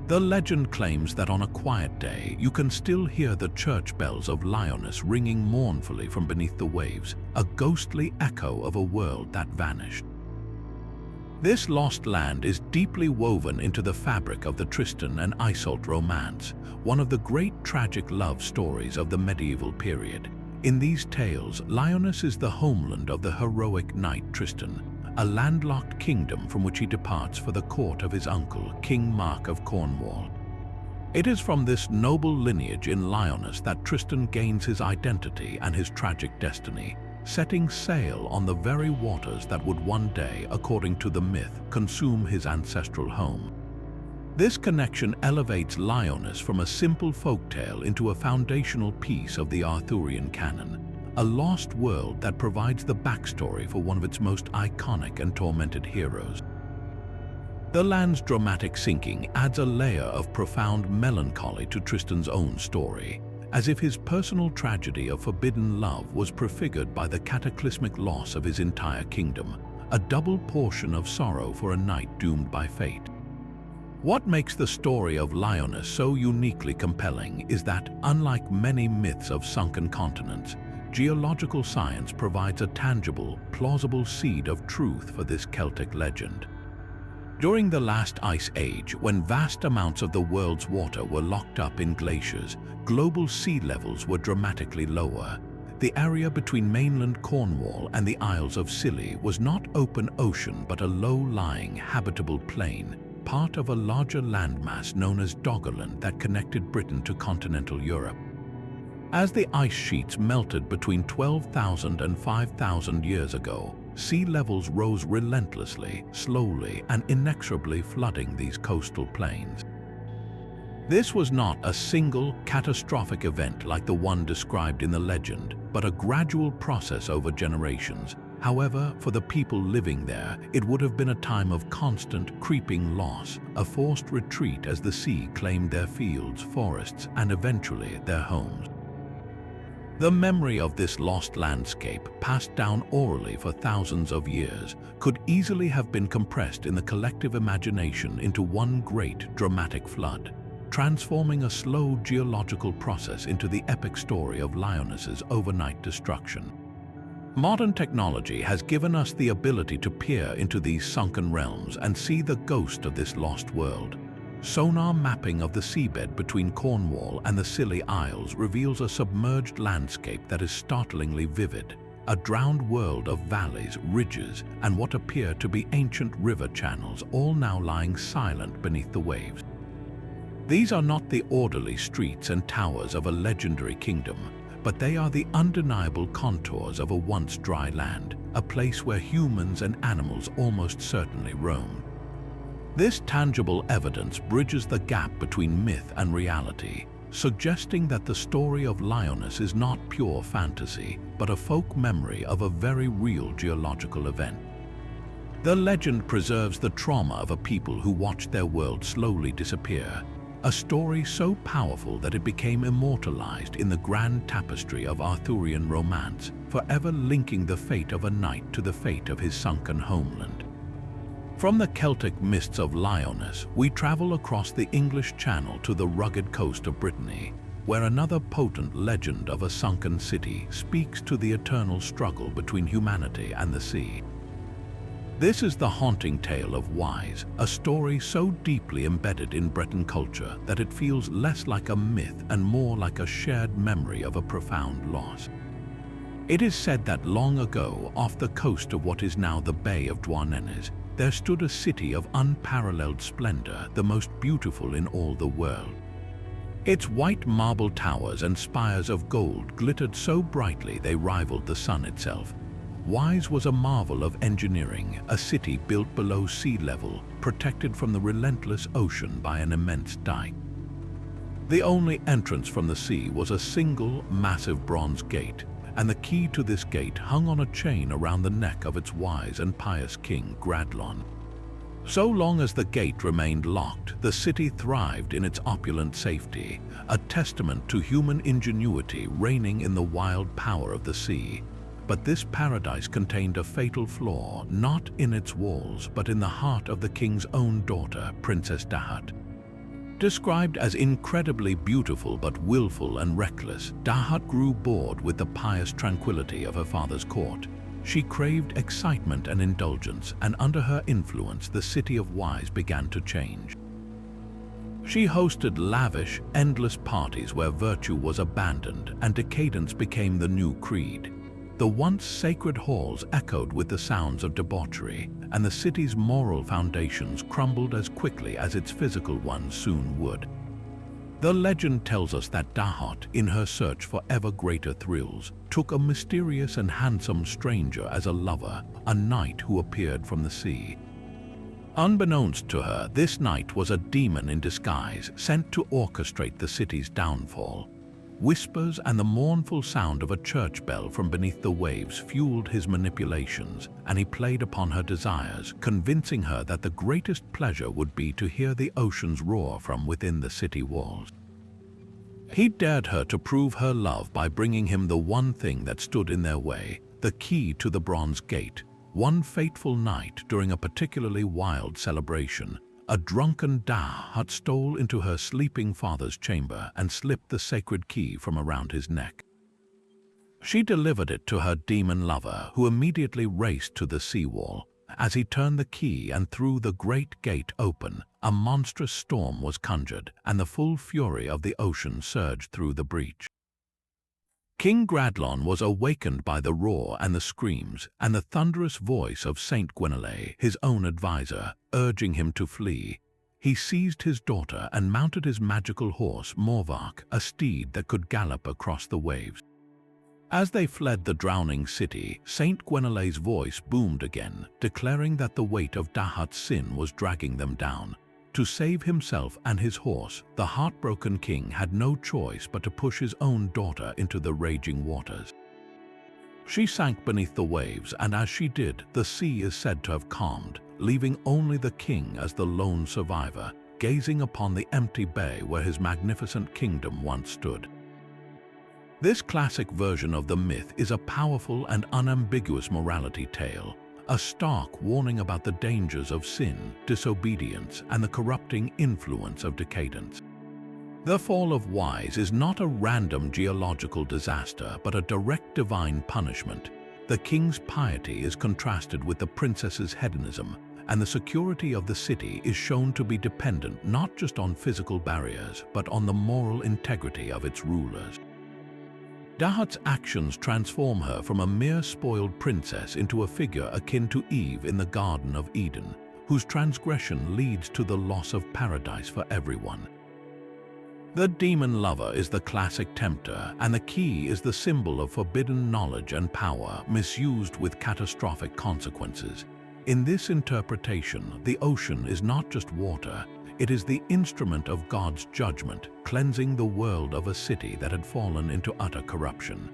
The legend claims that on a quiet day, you can still hear the church bells of Lyonesse ringing mournfully from beneath the waves, a ghostly echo of a world that vanished. This lost land is deeply woven into the fabric of the Tristan and Isolde romance, one of the great tragic love stories of the medieval period. In these tales, Lyonesse is the homeland of the heroic knight Tristan, a landlocked kingdom from which he departs for the court of his uncle, King Mark of Cornwall. It is from this noble lineage in Lyonesse that Tristan gains his identity and his tragic destiny, setting sail on the very waters that would one day, according to the myth, consume his ancestral home. This connection elevates Lyonesse from a simple folktale into a foundational piece of the Arthurian canon, a lost world that provides the backstory for one of its most iconic and tormented heroes. The land's dramatic sinking adds a layer of profound melancholy to Tristan's own story, as if his personal tragedy of forbidden love was prefigured by the cataclysmic loss of his entire kingdom, a double portion of sorrow for a knight doomed by fate. What makes the story of Lyonesse so uniquely compelling is that, unlike many myths of sunken continents, geological science provides a tangible, plausible seed of truth for this Celtic legend. During the last ice age, when vast amounts of the world's water were locked up in glaciers, global sea levels were dramatically lower. The area between mainland Cornwall and the Isles of Scilly was not open ocean but a low-lying, habitable plain, part of a larger landmass known as Doggerland that connected Britain to continental Europe. As the ice sheets melted between 12,000 and 5,000 years ago, sea levels rose relentlessly, slowly, and inexorably flooding these coastal plains. This was not a single, catastrophic event like the one described in the legend, but a gradual process over generations. However, for the people living there, it would have been a time of constant, creeping loss, a forced retreat as the sea claimed their fields, forests, and eventually their homes. The memory of this lost landscape, passed down orally for thousands of years, could easily have been compressed in the collective imagination into one great, dramatic flood, transforming a slow geological process into the epic story of Lyonesse's overnight destruction. Modern technology has given us the ability to peer into these sunken realms and see the ghost of this lost world. Sonar mapping of the seabed between Cornwall and the Scilly Isles reveals a submerged landscape that is startlingly vivid, a drowned world of valleys, ridges, and what appear to be ancient river channels, all now lying silent beneath the waves. These are not the orderly streets and towers of a legendary kingdom, but they are the undeniable contours of a once dry land, a place where humans and animals almost certainly roamed. This tangible evidence bridges the gap between myth and reality, suggesting that the story of Lyonesse is not pure fantasy, but a folk memory of a very real geological event. The legend preserves the trauma of a people who watched their world slowly disappear, a story so powerful that it became immortalized in the grand tapestry of Arthurian romance, forever linking the fate of a knight to the fate of his sunken homeland. From the Celtic mists of Lyonesse, we travel across the English Channel to the rugged coast of Brittany, where another potent legend of a sunken city speaks to the eternal struggle between humanity and the sea. This is the haunting tale of Wise, a story so deeply embedded in Breton culture that it feels less like a myth and more like a shared memory of a profound loss. It is said that long ago, off the coast of what is now the Bay of Douarnenez, there stood a city of unparalleled splendor, the most beautiful in all the world. Its white marble towers and spires of gold glittered so brightly they rivaled the sun itself. Wise was a marvel of engineering, a city built below sea level, protected from the relentless ocean by an immense dike. The only entrance from the sea was a single, massive bronze gate, and the key to this gate hung on a chain around the neck of its wise and pious king, Gradlon. So long as the gate remained locked, the city thrived in its opulent safety, a testament to human ingenuity reigning in the wild power of the sea. But this paradise contained a fatal flaw, not in its walls, but in the heart of the king's own daughter, Princess Dahat. Described as incredibly beautiful but willful and reckless, Dahat grew bored with the pious tranquility of her father's court. She craved excitement and indulgence, and under her influence the city of Wise began to change. She hosted lavish, endless parties where virtue was abandoned and decadence became the new creed. The once sacred halls echoed with the sounds of debauchery, and the city's moral foundations crumbled as quickly as its physical ones soon would. The legend tells us that Dahat, in her search for ever greater thrills, took a mysterious and handsome stranger as a lover, a knight who appeared from the sea. Unbeknownst to her, this knight was a demon in disguise, sent to orchestrate the city's downfall. Whispers and the mournful sound of a church bell from beneath the waves fueled his manipulations, and he played upon her desires, convincing her that the greatest pleasure would be to hear the ocean's roar from within the city walls. He dared her to prove her love by bringing him the one thing that stood in their way, the key to the bronze gate. One fateful night, during a particularly wild celebration, a drunken Dahat stole into her sleeping father's chamber and slipped the sacred key from around his neck. She delivered it to her demon lover, who immediately raced to the seawall. As he turned the key and threw the great gate open, a monstrous storm was conjured, and the full fury of the ocean surged through the breach. King Gradlon was awakened by the roar and the screams, and the thunderous voice of Saint Gwynplaine, his own advisor, urging him to flee. He seized his daughter and mounted his magical horse, Morvark, a steed that could gallop across the waves. As they fled the drowning city, Saint Gwynplaine's voice boomed again, declaring that the weight of Dahat's sin was dragging them down. To save himself and his horse, the heartbroken king had no choice but to push his own daughter into the raging waters. She sank beneath the waves, and as she did, the sea is said to have calmed, leaving only the king as the lone survivor, gazing upon the empty bay where his magnificent kingdom once stood. This classic version of the myth is a powerful and unambiguous morality tale, a stark warning about the dangers of sin, disobedience, and the corrupting influence of decadence. The fall of Wise is not a random geological disaster, but a direct divine punishment. The king's piety is contrasted with the princess's hedonism, and the security of the city is shown to be dependent not just on physical barriers, but on the moral integrity of its rulers. Dahut's actions transform her from a mere spoiled princess into a figure akin to Eve in the Garden of Eden, whose transgression leads to the loss of paradise for everyone. The demon lover is the classic tempter, and the key is the symbol of forbidden knowledge and power misused with catastrophic consequences. In this interpretation, the ocean is not just water, it is the instrument of God's judgment, cleansing the world of a city that had fallen into utter corruption.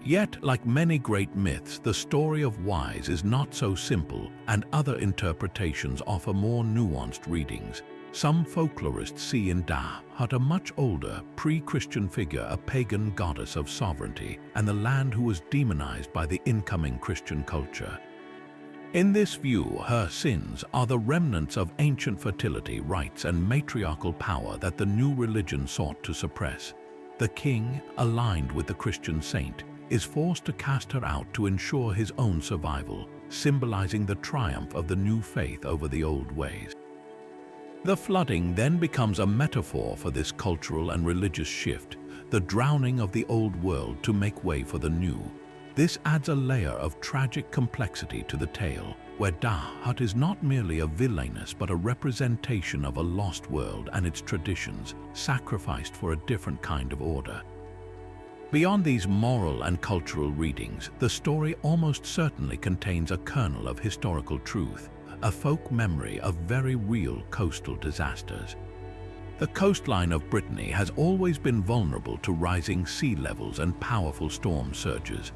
Yet, like many great myths, the story of Wise is not so simple, and other interpretations offer more nuanced readings. Some folklorists see in Dahut a much older, pre-Christian figure, a pagan goddess of sovereignty, and the land who was demonized by the incoming Christian culture. In this view, her sins are the remnants of ancient fertility rites and matriarchal power that the new religion sought to suppress. The king, aligned with the Christian saint, is forced to cast her out to ensure his own survival, symbolizing the triumph of the new faith over the old ways. The flooding then becomes a metaphor for this cultural and religious shift, the drowning of the old world to make way for the new. This adds a layer of tragic complexity to the tale, where Dahut is not merely a villainess but a representation of a lost world and its traditions, sacrificed for a different kind of order. Beyond these moral and cultural readings, the story almost certainly contains a kernel of historical truth, a folk memory of very real coastal disasters. The coastline of Brittany has always been vulnerable to rising sea levels and powerful storm surges.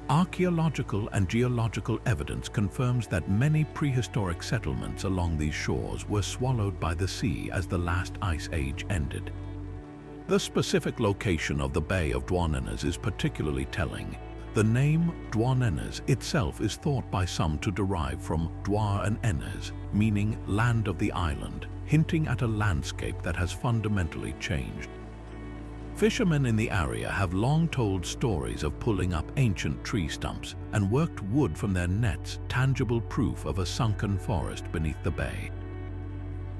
Archaeological and geological evidence confirms that many prehistoric settlements along these shores were swallowed by the sea as the last ice age ended. The specific location of the Bay of Douarnenez is particularly telling. The name Douarnenez itself is thought by some to derive from Douar and Enez, meaning land of the island, hinting at a landscape that has fundamentally changed. Fishermen in the area have long told stories of pulling up ancient tree stumps and worked wood from their nets, tangible proof of a sunken forest beneath the bay.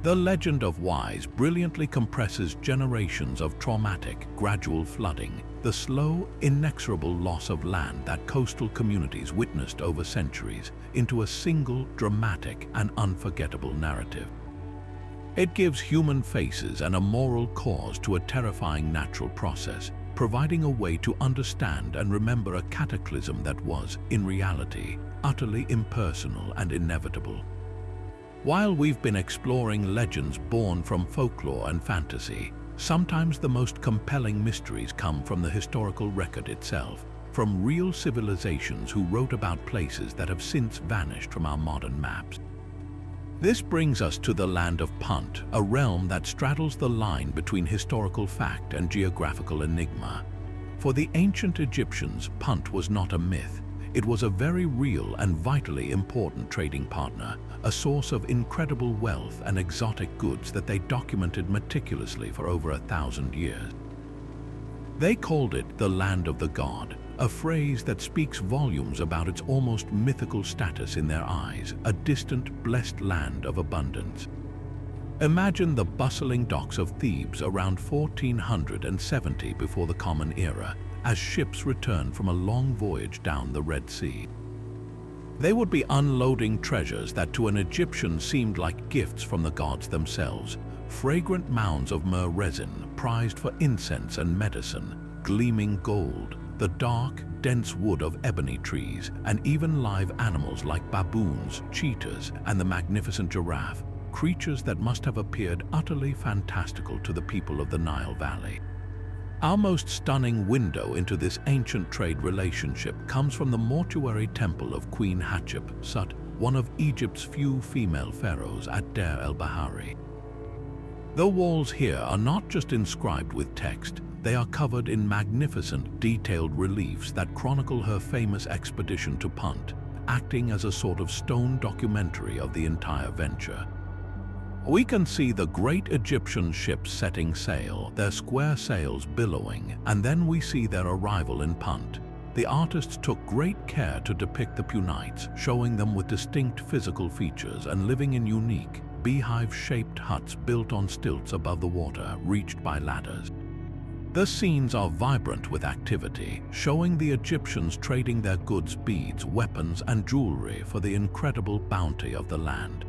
The legend of Wise brilliantly compresses generations of traumatic, gradual flooding, the slow, inexorable loss of land that coastal communities witnessed over centuries, into a single, dramatic, and unforgettable narrative. It gives human faces and a moral cause to a terrifying natural process, providing a way to understand and remember a cataclysm that was, in reality, utterly impersonal and inevitable. While we've been exploring legends born from folklore and fantasy, sometimes the most compelling mysteries come from the historical record itself, from real civilizations who wrote about places that have since vanished from our modern maps. This brings us to the land of Punt, a realm that straddles the line between historical fact and geographical enigma. For the ancient Egyptians, Punt was not a myth. It was a very real and vitally important trading partner, a source of incredible wealth and exotic goods that they documented meticulously for over 1,000 years. They called it the Land of the God, a phrase that speaks volumes about its almost mythical status in their eyes, a distant, blessed land of abundance. Imagine the bustling docks of Thebes around 1470 before the Common Era, as ships returned from a long voyage down the Red Sea. They would be unloading treasures that to an Egyptian seemed like gifts from the gods themselves, fragrant mounds of myrrh resin prized for incense and medicine, gleaming gold, the dark, dense wood of ebony trees, and even live animals like baboons, cheetahs, and the magnificent giraffe, creatures that must have appeared utterly fantastical to the people of the Nile Valley. Our most stunning window into this ancient trade relationship comes from the mortuary temple of Queen Hatshepsut, one of Egypt's few female pharaohs at Deir el-Bahari. The walls here are not just inscribed with text, they are covered in magnificent, detailed reliefs that chronicle her famous expedition to Punt, acting as a sort of stone documentary of the entire venture. We can see the great Egyptian ships setting sail, their square sails billowing, and then we see their arrival in Punt. the artists took great care to depict the Punites, showing them with distinct physical features and living in unique, beehive-shaped huts built on stilts above the water, reached by ladders. The scenes are vibrant with activity, showing the Egyptians trading their goods, beads, weapons, and jewelry for the incredible bounty of the land.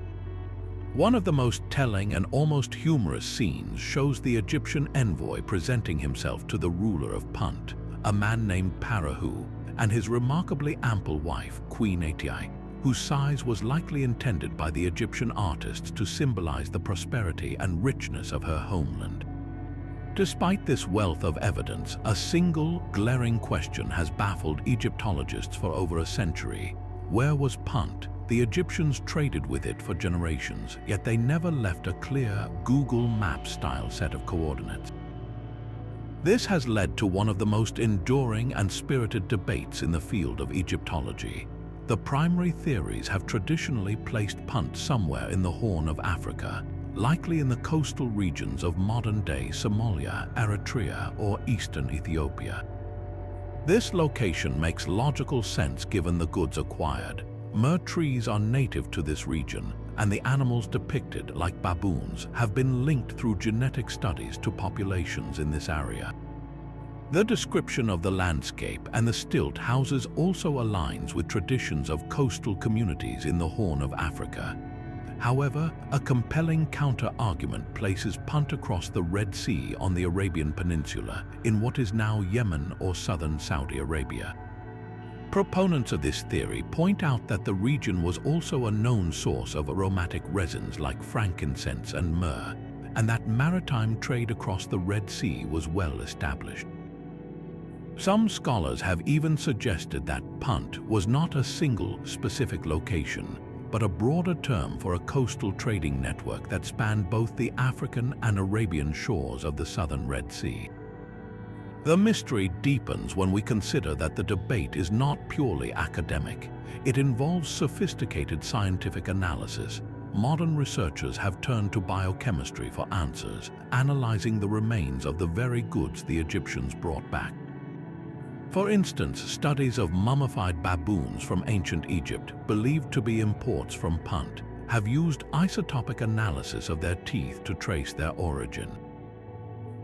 One of the most telling and almost humorous scenes shows the Egyptian envoy presenting himself to the ruler of Punt, a man named Parahu, and his remarkably ample wife, Queen Atii, whose size was likely intended by the Egyptian artists to symbolize the prosperity and richness of her homeland. Despite this wealth of evidence, a single, glaring question has baffled Egyptologists for over a century. Where was Punt? The Egyptians traded with it for generations, yet they never left a clear, Google Maps-style set of coordinates. This has led to one of the most enduring and spirited debates in the field of Egyptology. The primary theories have traditionally placed Punt somewhere in the Horn of Africa, likely in the coastal regions of modern-day Somalia, Eritrea, or eastern Ethiopia. This location makes logical sense given the goods acquired. Myrrh trees are native to this region, and the animals depicted, like baboons, have been linked through genetic studies to populations in this area. The description of the landscape and the stilt houses also aligns with traditions of coastal communities in the Horn of Africa. However, a compelling counter-argument places Punt across the Red Sea on the Arabian Peninsula, in what is now Yemen or southern Saudi Arabia. Proponents of this theory point out that the region was also a known source of aromatic resins like frankincense and myrrh, and that maritime trade across the Red Sea was well established. Some scholars have even suggested that Punt was not a single, specific location, but a broader term for a coastal trading network that spanned both the African and Arabian shores of the southern Red Sea. The mystery deepens when we consider that the debate is not purely academic. It involves sophisticated scientific analysis. Modern researchers have turned to biochemistry for answers, analyzing the remains of the very goods the Egyptians brought back. For instance, studies of mummified baboons from ancient Egypt, believed to be imports from Punt, have used isotopic analysis of their teeth to trace their origin.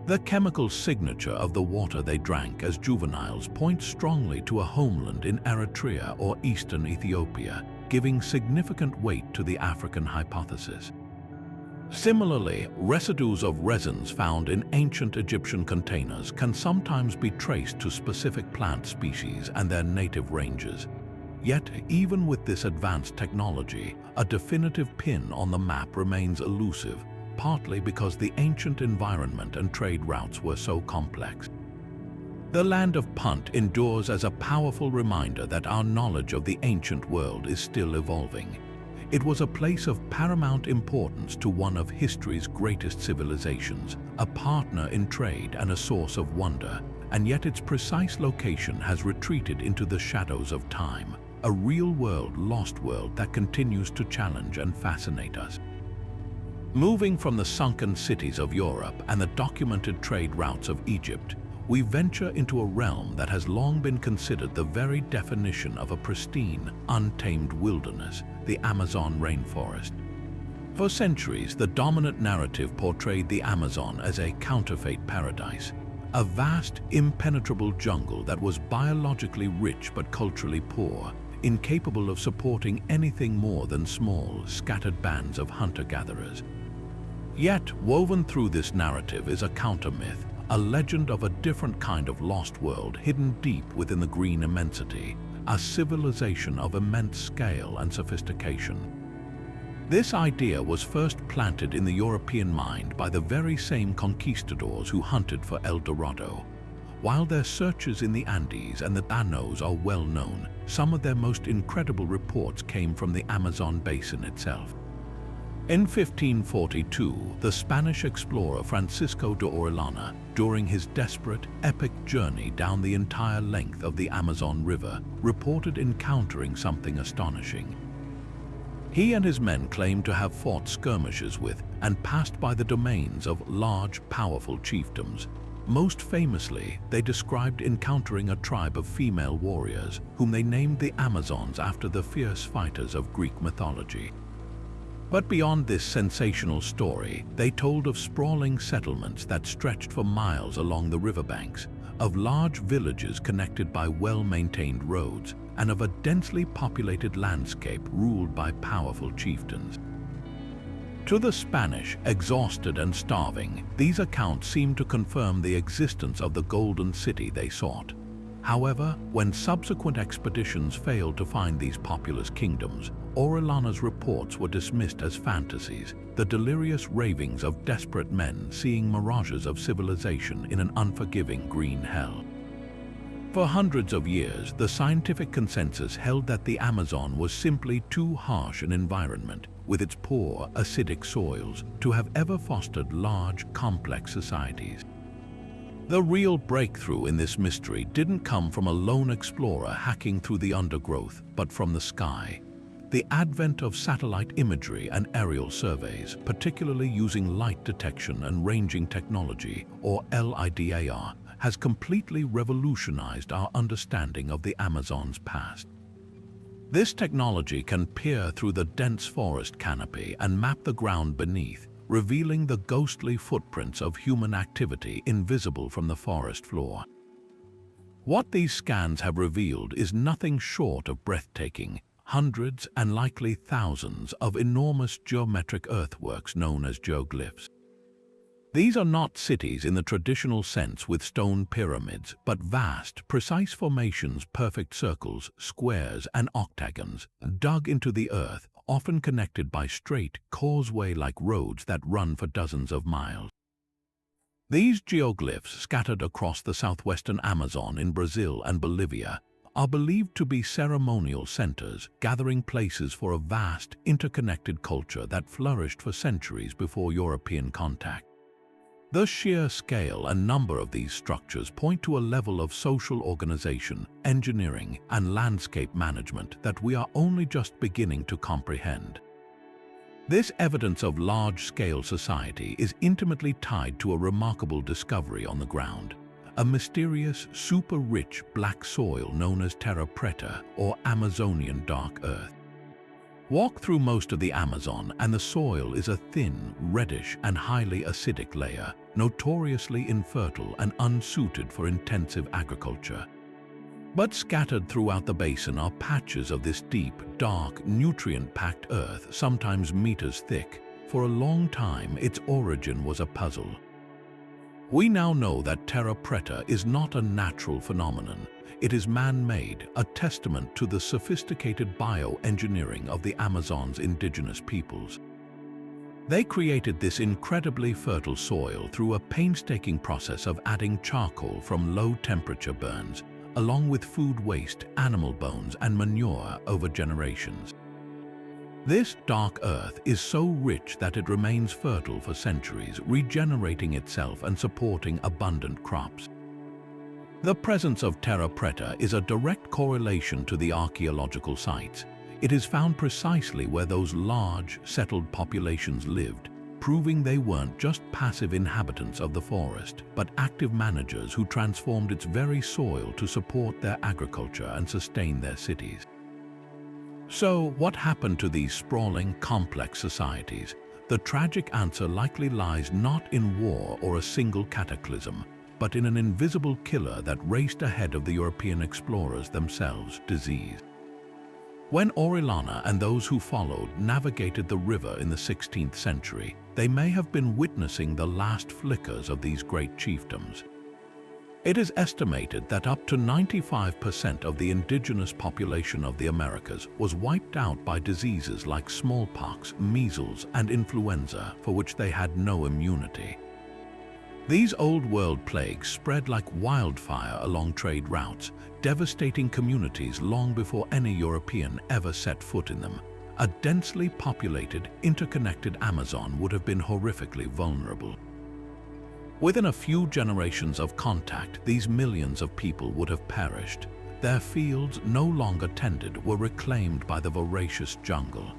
The chemical signature of the water they drank as juveniles points strongly to a homeland in Eritrea or eastern Ethiopia, giving significant weight to the African hypothesis. Similarly, residues of resins found in ancient Egyptian containers can sometimes be traced to specific plant species and their native ranges. Yet, even with this advanced technology, a definitive pin on the map remains elusive, partly because the ancient environment and trade routes were so complex. The land of Punt endures as a powerful reminder that our knowledge of the ancient world is still evolving. It was a place of paramount importance to one of history's greatest civilizations, a partner in trade and a source of wonder, and yet its precise location has retreated into the shadows of time, a real-world lost world that continues to challenge and fascinate us. Moving from the sunken cities of Europe and the documented trade routes of Egypt, we venture into a realm that has long been considered the very definition of a pristine, untamed wilderness, the Amazon rainforest. For centuries, the dominant narrative portrayed the Amazon as a counterfeit paradise, a vast, impenetrable jungle that was biologically rich but culturally poor, incapable of supporting anything more than small, scattered bands of hunter-gatherers. Yet, woven through this narrative is a counter-myth, a legend of a different kind of lost world hidden deep within the green immensity, a civilization of immense scale and sophistication. This idea was first planted in the European mind by the very same conquistadors who hunted for El Dorado. While their searches in the Andes and the Llanos are well known, some of their most incredible reports came from the Amazon basin itself. In 1542, the Spanish explorer Francisco de Orellana, during his desperate, epic journey down the entire length of the Amazon River, reported encountering something astonishing. He and his men claimed to have fought skirmishes with and passed by the domains of large, powerful chiefdoms. Most famously, they described encountering a tribe of female warriors, whom they named the Amazons after the fierce fighters of Greek mythology. But beyond this sensational story, they told of sprawling settlements that stretched for miles along the riverbanks, of large villages connected by well-maintained roads, and of a densely populated landscape ruled by powerful chieftains. To the Spanish, exhausted and starving, these accounts seem to confirm the existence of the Golden City they sought. However, when subsequent expeditions failed to find these populous kingdoms, Orellana's reports were dismissed as fantasies, the delirious ravings of desperate men seeing mirages of civilization in an unforgiving green hell. For hundreds of years, the scientific consensus held that the Amazon was simply too harsh an environment, with its poor, acidic soils, to have ever fostered large, complex societies. The real breakthrough in this mystery didn't come from a lone explorer hacking through the undergrowth, but from the sky. The advent of satellite imagery and aerial surveys, particularly using light detection and ranging technology, or LIDAR, has completely revolutionized our understanding of the Amazon's past. This technology can peer through the dense forest canopy and map the ground beneath, revealing the ghostly footprints of human activity invisible from the forest floor. What these scans have revealed is nothing short of breathtaking: hundreds and likely thousands of enormous geometric earthworks known as geoglyphs. These are not cities in the traditional sense with stone pyramids, but vast, precise formations, perfect circles, squares, and octagons, dug into the earth, often connected by straight, causeway-like roads that run for dozens of miles. These geoglyphs, scattered across the southwestern Amazon in Brazil and Bolivia, are believed to be ceremonial centers, gathering places for a vast, interconnected culture that flourished for centuries before European contact. The sheer scale and number of these structures point to a level of social organization, engineering, and landscape management that we are only just beginning to comprehend. This evidence of large-scale society is intimately tied to a remarkable discovery on the ground: a mysterious, super-rich black soil known as terra preta, or Amazonian dark earth. Walk through most of the Amazon and the soil is a thin, reddish, and highly acidic layer, notoriously infertile and unsuited for intensive agriculture. But scattered throughout the basin are patches of this deep, dark, nutrient-packed earth, sometimes meters thick. For a long time, its origin was a puzzle. We now know that terra preta is not a natural phenomenon. It is man-made, a testament to the sophisticated bioengineering of the Amazon's indigenous peoples. They created this incredibly fertile soil through a painstaking process of adding charcoal from low-temperature burns, along with food waste, animal bones, and manure over generations. This dark earth is so rich that it remains fertile for centuries, regenerating itself and supporting abundant crops. The presence of terra preta is a direct correlation to the archaeological sites. It is found precisely where those large, settled populations lived, proving they weren't just passive inhabitants of the forest, but active managers who transformed its very soil to support their agriculture and sustain their cities. So, what happened to these sprawling, complex societies? The tragic answer likely lies not in war or a single cataclysm, but in an invisible killer that raced ahead of the European explorers themselves: disease. When Orellana and those who followed navigated the river in the 16th century, they may have been witnessing the last flickers of these great chiefdoms. It is estimated that up to 95% of the indigenous population of the Americas was wiped out by diseases like smallpox, measles, and influenza, for which they had no immunity. These old-world plagues spread like wildfire along trade routes, devastating communities long before any European ever set foot in them. A densely populated, interconnected Amazon would have been horrifically vulnerable. Within a few generations of contact, these millions of people would have perished. Their fields, no longer tended, were reclaimed by the voracious jungle.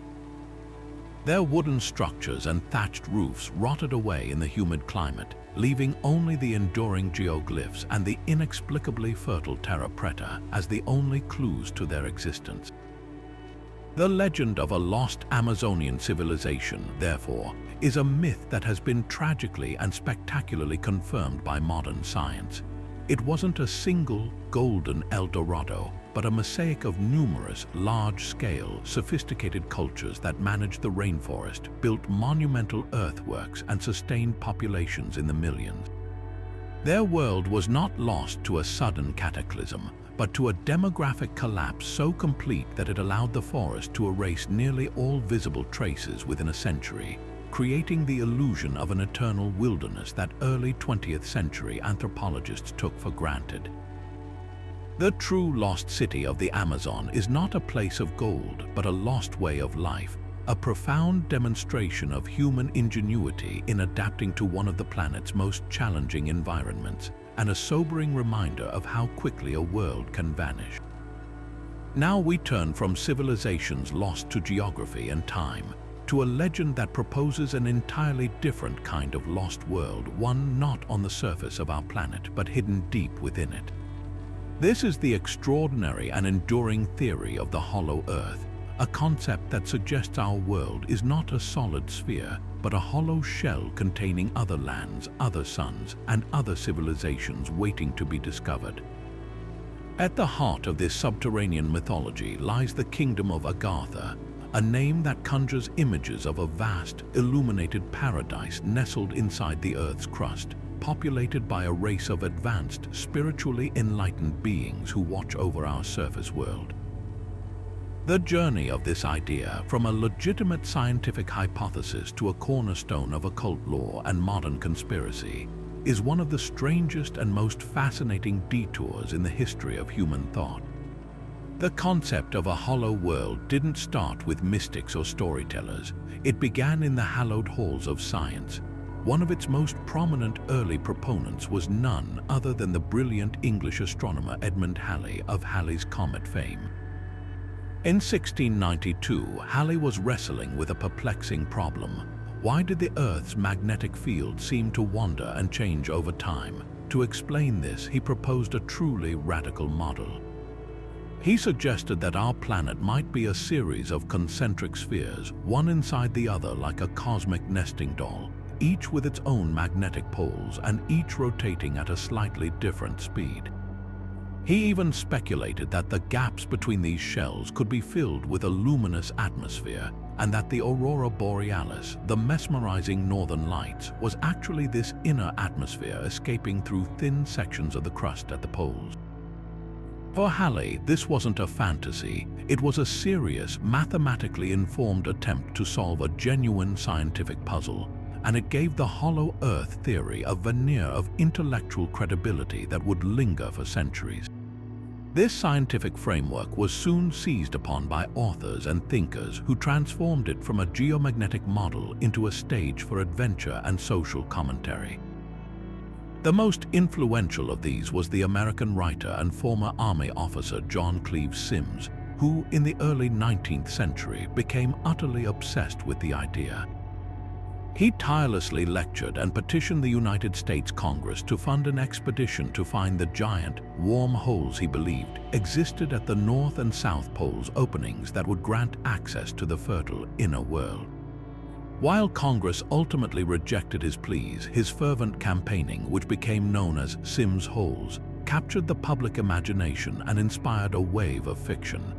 Their wooden structures and thatched roofs rotted away in the humid climate, leaving only the enduring geoglyphs and the inexplicably fertile terra preta as the only clues to their existence. The legend of a lost Amazonian civilization, therefore, is a myth that has been tragically and spectacularly confirmed by modern science. It wasn't a single golden El Dorado, but a mosaic of numerous large-scale, sophisticated cultures that managed the rainforest, built monumental earthworks, and sustained populations in the millions. Their world was not lost to a sudden cataclysm, but to a demographic collapse so complete that it allowed the forest to erase nearly all visible traces within a century, creating the illusion of an eternal wilderness that early 20th century anthropologists took for granted. The true lost city of the Amazon is not a place of gold, but a lost way of life, a profound demonstration of human ingenuity in adapting to one of the planet's most challenging environments, and a sobering reminder of how quickly a world can vanish. Now we turn from civilizations lost to geography and time, to a legend that proposes an entirely different kind of lost world, one not on the surface of our planet, but hidden deep within it. This is the extraordinary and enduring theory of the hollow Earth, a concept that suggests our world is not a solid sphere, but a hollow shell containing other lands, other suns, and other civilizations waiting to be discovered. At the heart of this subterranean mythology lies the kingdom of Agartha, a name that conjures images of a vast, illuminated paradise nestled inside the Earth's crust, populated by a race of advanced, spiritually enlightened beings who watch over our surface world. The journey of this idea, from a legitimate scientific hypothesis to a cornerstone of occult lore and modern conspiracy, is one of the strangest and most fascinating detours in the history of human thought. The concept of a hollow world didn't start with mystics or storytellers. It began in the hallowed halls of science. One of its most prominent early proponents was none other than the brilliant English astronomer Edmund Halley of Halley's Comet fame. In 1692, Halley was wrestling with a perplexing problem. Why did the Earth's magnetic field seem to wander and change over time? To explain this, he proposed a truly radical model. He suggested that our planet might be a series of concentric spheres, one inside the other like a cosmic nesting doll, each with its own magnetic poles and each rotating at a slightly different speed. He even speculated that the gaps between these shells could be filled with a luminous atmosphere, and that the aurora borealis, the mesmerizing northern lights, was actually this inner atmosphere escaping through thin sections of the crust at the poles. For Halley, this wasn't a fantasy, it was a serious, mathematically informed attempt to solve a genuine scientific puzzle, and it gave the hollow Earth theory a veneer of intellectual credibility that would linger for centuries. This scientific framework was soon seized upon by authors and thinkers who transformed it from a geomagnetic model into a stage for adventure and social commentary. The most influential of these was the American writer and former Army officer John Cleves Symmes, who in the early 19th century became utterly obsessed with the idea. He tirelessly lectured and petitioned the United States Congress to fund an expedition to find the giant, warm holes he believed existed at the North and South Poles openings that would grant access to the fertile inner world. While Congress ultimately rejected his pleas, his fervent campaigning, which became known as Symmes' Holes, captured the public imagination and inspired a wave of fiction.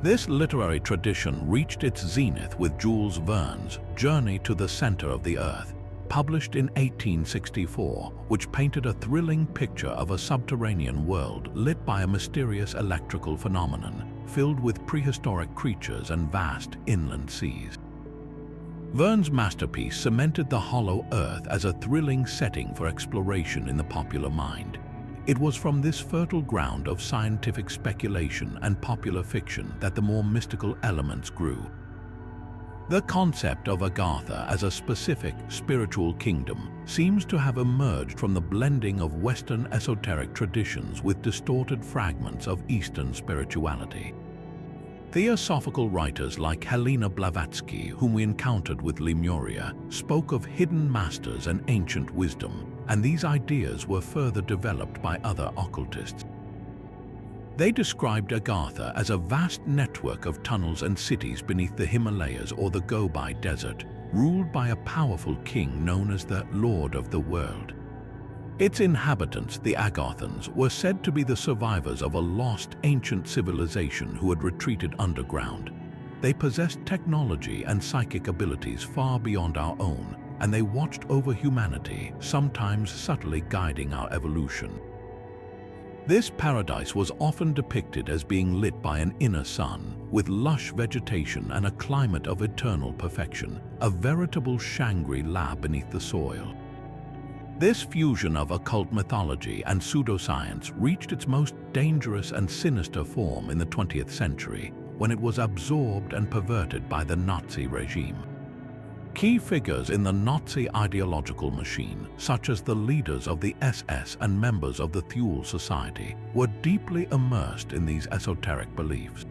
This literary tradition reached its zenith with Jules Verne's Journey to the Center of the Earth, published in 1864, which painted a thrilling picture of a subterranean world lit by a mysterious electrical phenomenon, filled with prehistoric creatures and vast inland seas. Verne's masterpiece cemented the hollow Earth as a thrilling setting for exploration in the popular mind. It was from this fertile ground of scientific speculation and popular fiction that the more mystical elements grew. The concept of Agartha as a specific spiritual kingdom seems to have emerged from the blending of Western esoteric traditions with distorted fragments of Eastern spirituality. Theosophical writers like Helena Blavatsky, whom we encountered with Lemuria, spoke of hidden masters and ancient wisdom, and these ideas were further developed by other occultists. They described Agartha as a vast network of tunnels and cities beneath the Himalayas or the Gobi Desert, ruled by a powerful king known as the Lord of the World. Its inhabitants, the Agarthans, were said to be the survivors of a lost ancient civilization who had retreated underground. They possessed technology and psychic abilities far beyond our own, and they watched over humanity, sometimes subtly guiding our evolution. This paradise was often depicted as being lit by an inner sun, with lush vegetation and a climate of eternal perfection, a veritable Shangri-La beneath the soil. This fusion of occult mythology and pseudoscience reached its most dangerous and sinister form in the 20th century, when it was absorbed and perverted by the Nazi regime. Key figures in the Nazi ideological machine, such as the leaders of the SS and members of the Thule Society, were deeply immersed in these esoteric beliefs.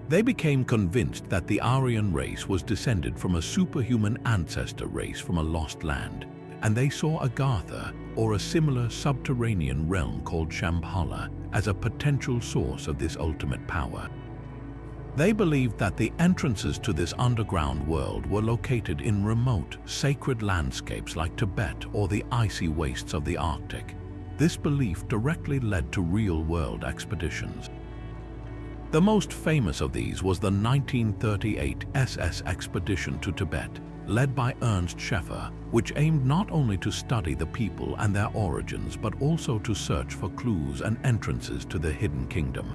They became convinced that the Aryan race was descended from a superhuman ancestor race from a lost land, and they saw Agartha, or a similar subterranean realm called Shambhala, as a potential source of this ultimate power. They believed that the entrances to this underground world were located in remote, sacred landscapes like Tibet or the icy wastes of the Arctic. This belief directly led to real-world expeditions. The most famous of these was the 1938 SS expedition to Tibet, led by Ernst Scheffer, which aimed not only to study the people and their origins, but also to search for clues and entrances to the hidden kingdom.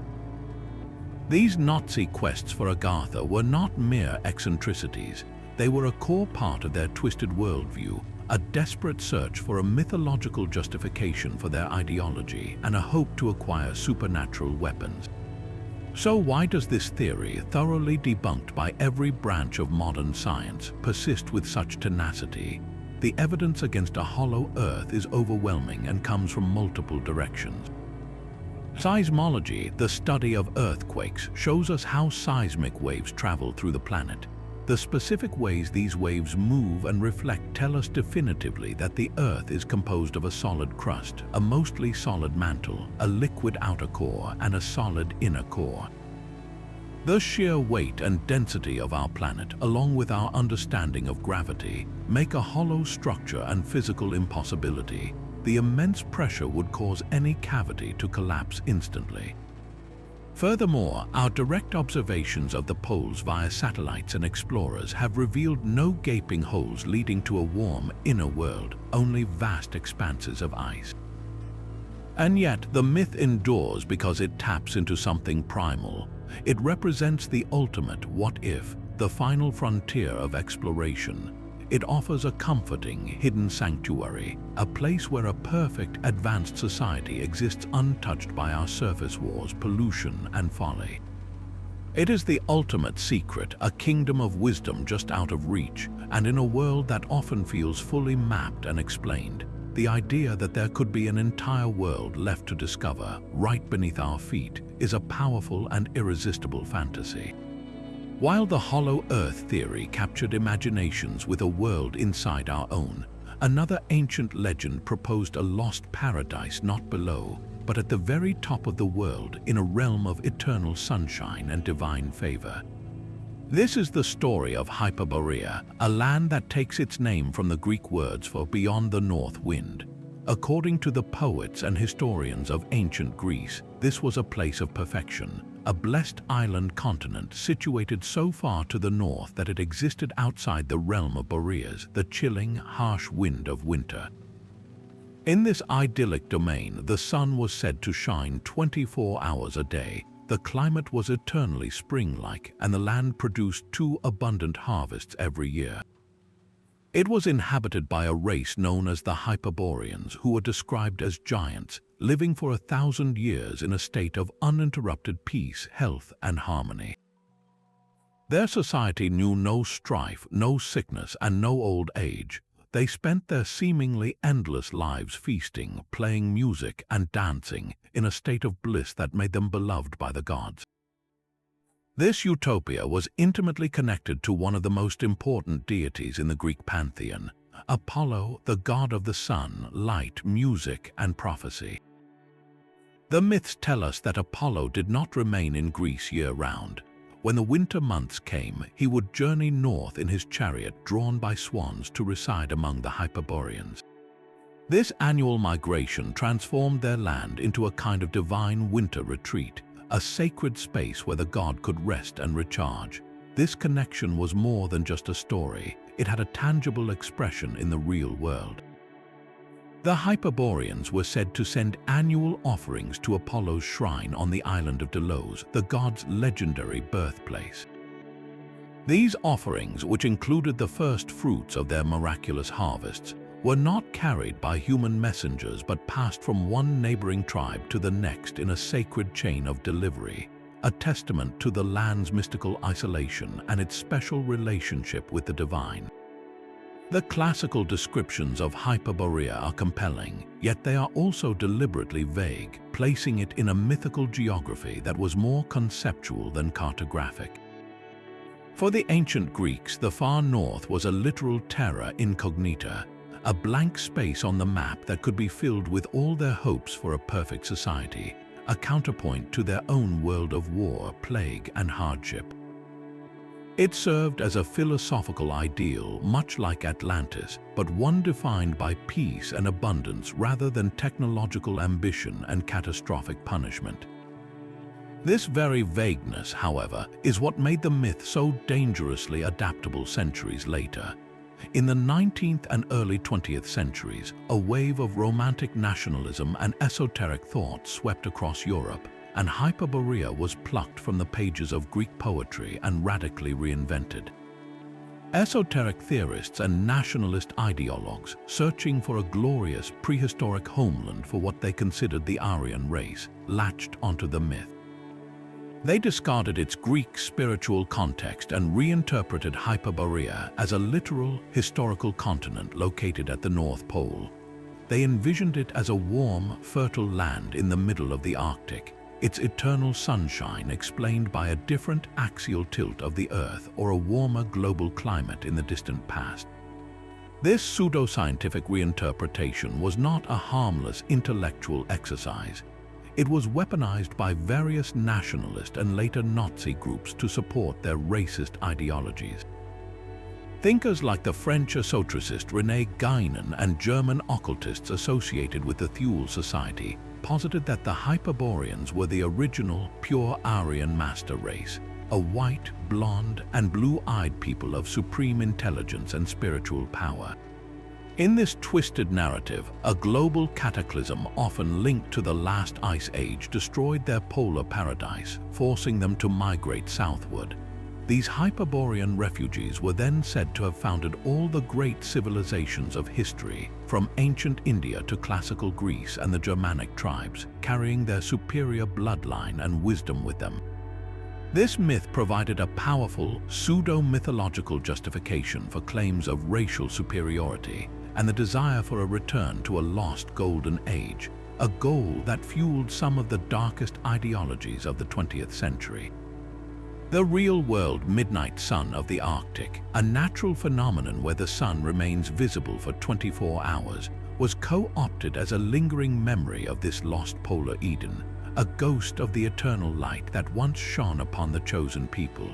These Nazi quests for Agartha were not mere eccentricities. They were a core part of their twisted worldview, a desperate search for a mythological justification for their ideology and a hope to acquire supernatural weapons. So why does this theory, thoroughly debunked by every branch of modern science, persist with such tenacity? The evidence against a hollow Earth is overwhelming and comes from multiple directions. Seismology, the study of earthquakes, shows us how seismic waves travel through the planet. The specific ways these waves move and reflect tell us definitively that the Earth is composed of a solid crust, a mostly solid mantle, a liquid outer core, and a solid inner core. The sheer weight and density of our planet, along with our understanding of gravity, make a hollow structure and physical impossibility. The immense pressure would cause any cavity to collapse instantly. Furthermore, our direct observations of the poles via satellites and explorers have revealed no gaping holes leading to a warm inner world, only vast expanses of ice. And yet, the myth endures because it taps into something primal. It represents the ultimate what-if, the final frontier of exploration. It offers a comforting, hidden sanctuary, a place where a perfect, advanced society exists untouched by our surface wars, pollution, and folly. It is the ultimate secret, a kingdom of wisdom just out of reach, and in a world that often feels fully mapped and explained. The idea that there could be an entire world left to discover, right beneath our feet, is a powerful and irresistible fantasy. While the hollow Earth theory captured imaginations with a world inside our own, another ancient legend proposed a lost paradise not below, but at the very top of the world, in a realm of eternal sunshine and divine favor. This is the story of Hyperborea, a land that takes its name from the Greek words for beyond the north wind. According to the poets and historians of ancient Greece, this was a place of perfection, a blessed island continent situated so far to the north that it existed outside the realm of Boreas, the chilling, harsh wind of winter. In this idyllic domain, the sun was said to shine 24 hours a day, the climate was eternally spring-like, and the land produced 2 abundant harvests every year. It was inhabited by a race known as the Hyperboreans, who were described as giants, living for 1,000 years in a state of uninterrupted peace, health, and harmony. Their society knew no strife, no sickness, and no old age. They spent their seemingly endless lives feasting, playing music, and dancing, in a state of bliss that made them beloved by the gods. This utopia was intimately connected to one of the most important deities in the Greek pantheon, Apollo, the god of the sun, light, music, and prophecy. The myths tell us that Apollo did not remain in Greece year-round. When the winter months came, he would journey north in his chariot drawn by swans to reside among the Hyperboreans. This annual migration transformed their land into a kind of divine winter retreat, a sacred space where the god could rest and recharge. This connection was more than just a story. It had a tangible expression in the real world. The Hyperboreans were said to send annual offerings to Apollo's shrine on the island of Delos, the god's legendary birthplace. These offerings, which included the first fruits of their miraculous harvests, were not carried by human messengers but passed from one neighboring tribe to the next in a sacred chain of delivery, a testament to the land's mystical isolation and its special relationship with the divine. The classical descriptions of Hyperborea are compelling, yet they are also deliberately vague, placing it in a mythical geography that was more conceptual than cartographic. For the ancient Greeks, the far north was a literal terra incognita, a blank space on the map that could be filled with all their hopes for a perfect society, a counterpoint to their own world of war, plague, and hardship. It served as a philosophical ideal, much like Atlantis, but one defined by peace and abundance rather than technological ambition and catastrophic punishment. This very vagueness, however, is what made the myth so dangerously adaptable centuries later. In the 19th and early 20th centuries, a wave of romantic nationalism and esoteric thought swept across Europe, and Hyperborea was plucked from the pages of Greek poetry and radically reinvented. Esoteric theorists and nationalist ideologues, searching for a glorious prehistoric homeland for what they considered the Aryan race, latched onto the myth. They discarded its Greek spiritual context and reinterpreted Hyperborea as a literal, historical continent located at the North Pole. They envisioned it as a warm, fertile land in the middle of the Arctic, its eternal sunshine explained by a different axial tilt of the Earth or a warmer global climate in the distant past. This pseudoscientific reinterpretation was not a harmless intellectual exercise. It was weaponized by various nationalist and later Nazi groups to support their racist ideologies. Thinkers like the French esotericist René Guénon and German occultists associated with the Thule Society posited that the Hyperboreans were the original, pure Aryan master race, a white, blonde, and blue-eyed people of supreme intelligence and spiritual power. In this twisted narrative, a global cataclysm often linked to the last ice age destroyed their polar paradise, forcing them to migrate southward. These Hyperborean refugees were then said to have founded all the great civilizations of history, from ancient India to classical Greece and the Germanic tribes, carrying their superior bloodline and wisdom with them. This myth provided a powerful, pseudo-mythological justification for claims of racial superiority and the desire for a return to a lost golden age, a goal that fueled some of the darkest ideologies of the 20th century. The real-world midnight sun of the Arctic, a natural phenomenon where the sun remains visible for 24 hours, was co-opted as a lingering memory of this lost polar Eden, a ghost of the eternal light that once shone upon the chosen people.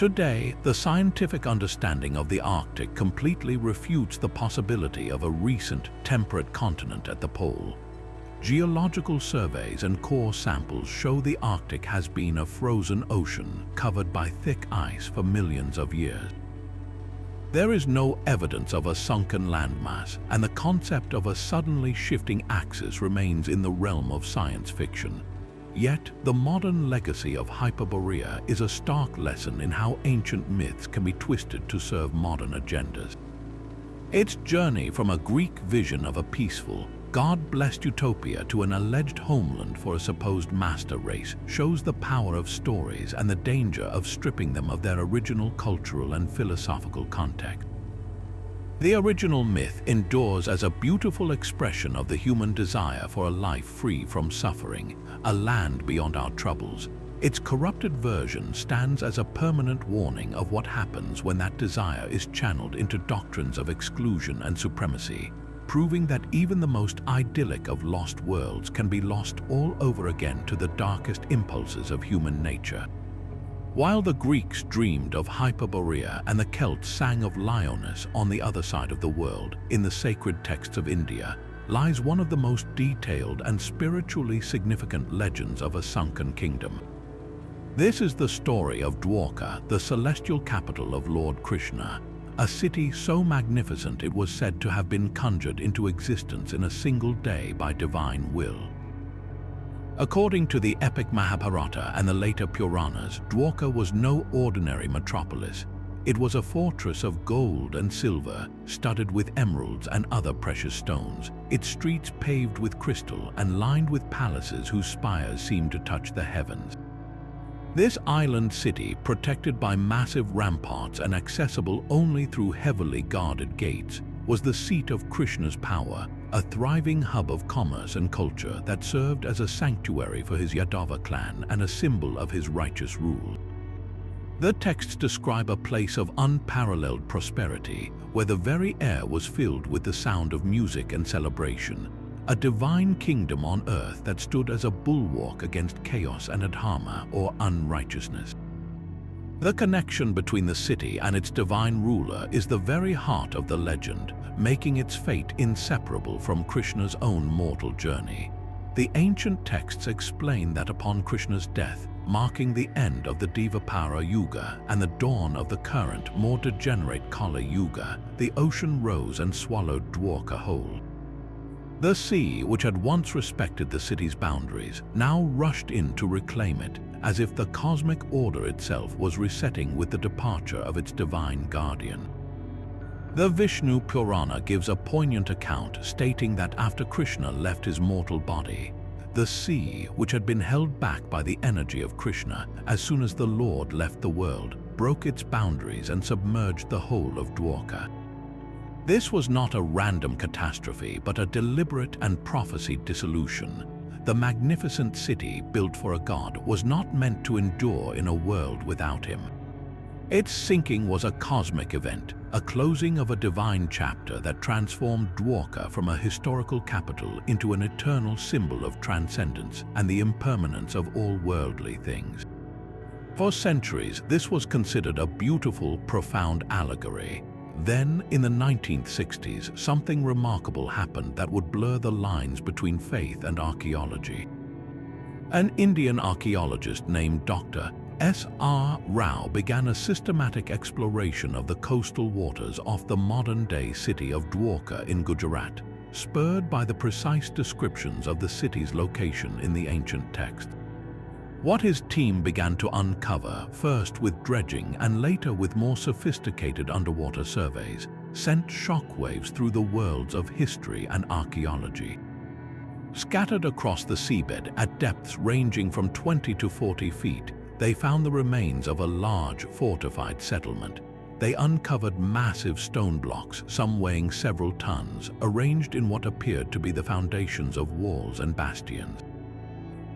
Today, the scientific understanding of the Arctic completely refutes the possibility of a recent temperate continent at the pole. Geological surveys and core samples show the Arctic has been a frozen ocean covered by thick ice for millions of years. There is no evidence of a sunken landmass, and the concept of a suddenly shifting axis remains in the realm of science fiction. Yet, the modern legacy of Hyperborea is a stark lesson in how ancient myths can be twisted to serve modern agendas. Its journey from a Greek vision of a peaceful, God-blessed utopia to an alleged homeland for a supposed master race shows the power of stories and the danger of stripping them of their original cultural and philosophical context. The original myth endures as a beautiful expression of the human desire for a life free from suffering, a land beyond our troubles. Its corrupted version stands as a permanent warning of what happens when that desire is channeled into doctrines of exclusion and supremacy, proving that even the most idyllic of lost worlds can be lost all over again to the darkest impulses of human nature. While the Greeks dreamed of Hyperborea and the Celts sang of Lyonesse on the other side of the world, in the sacred texts of India lies one of the most detailed and spiritually significant legends of a sunken kingdom. This is the story of Dwarka, the celestial capital of Lord Krishna, a city so magnificent it was said to have been conjured into existence in a single day by divine will. According to the epic Mahabharata and the later Puranas, Dwarka was no ordinary metropolis. It was a fortress of gold and silver, studded with emeralds and other precious stones, its streets paved with crystal and lined with palaces whose spires seemed to touch the heavens. This island city, protected by massive ramparts and accessible only through heavily guarded gates, was the seat of Krishna's power, a thriving hub of commerce and culture that served as a sanctuary for his Yadava clan and a symbol of his righteous rule. The texts describe a place of unparalleled prosperity, where the very air was filled with the sound of music and celebration, a divine kingdom on earth that stood as a bulwark against chaos and adharma, or unrighteousness. The connection between the city and its divine ruler is the very heart of the legend, making its fate inseparable from Krishna's own mortal journey. The ancient texts explain that upon Krishna's death, marking the end of the Dvapara Yuga and the dawn of the current, more degenerate Kali Yuga, the ocean rose and swallowed Dwarka whole. The sea, which had once respected the city's boundaries, now rushed in to reclaim it, as if the cosmic order itself was resetting with the departure of its divine guardian. The Vishnu Purana gives a poignant account stating that after Krishna left his mortal body, the sea, which had been held back by the energy of Krishna as soon as the Lord left the world, broke its boundaries and submerged the whole of Dwarka. This was not a random catastrophe, but a deliberate and prophesied dissolution. The magnificent city, built for a god, was not meant to endure in a world without him. Its sinking was a cosmic event, a closing of a divine chapter that transformed Dwarka from a historical capital into an eternal symbol of transcendence and the impermanence of all worldly things. For centuries, this was considered a beautiful, profound allegory. Then, in the 1960s, something remarkable happened that would blur the lines between faith and archaeology. An Indian archaeologist named Dr. S.R. Rao began a systematic exploration of the coastal waters off the modern-day city of Dwarka in Gujarat, spurred by the precise descriptions of the city's location in the ancient text. What his team began to uncover, first with dredging and later with more sophisticated underwater surveys, sent shockwaves through the worlds of history and archaeology. Scattered across the seabed at depths ranging from 20 to 40 feet, they found the remains of a large, fortified settlement. They uncovered massive stone blocks, some weighing several tons, arranged in what appeared to be the foundations of walls and bastions.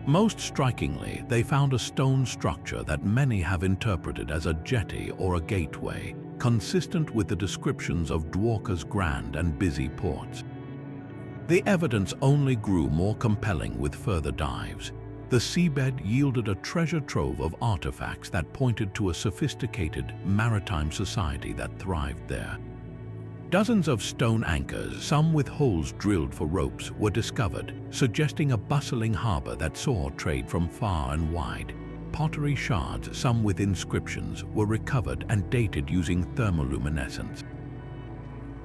Most strikingly, they found a stone structure that many have interpreted as a jetty or a gateway, consistent with the descriptions of Dwarka's grand and busy ports. The evidence only grew more compelling with further dives. The seabed yielded a treasure trove of artifacts that pointed to a sophisticated maritime society that thrived there. Dozens of stone anchors, some with holes drilled for ropes, were discovered, suggesting a bustling harbor that saw trade from far and wide. Pottery shards, some with inscriptions, were recovered and dated using thermoluminescence.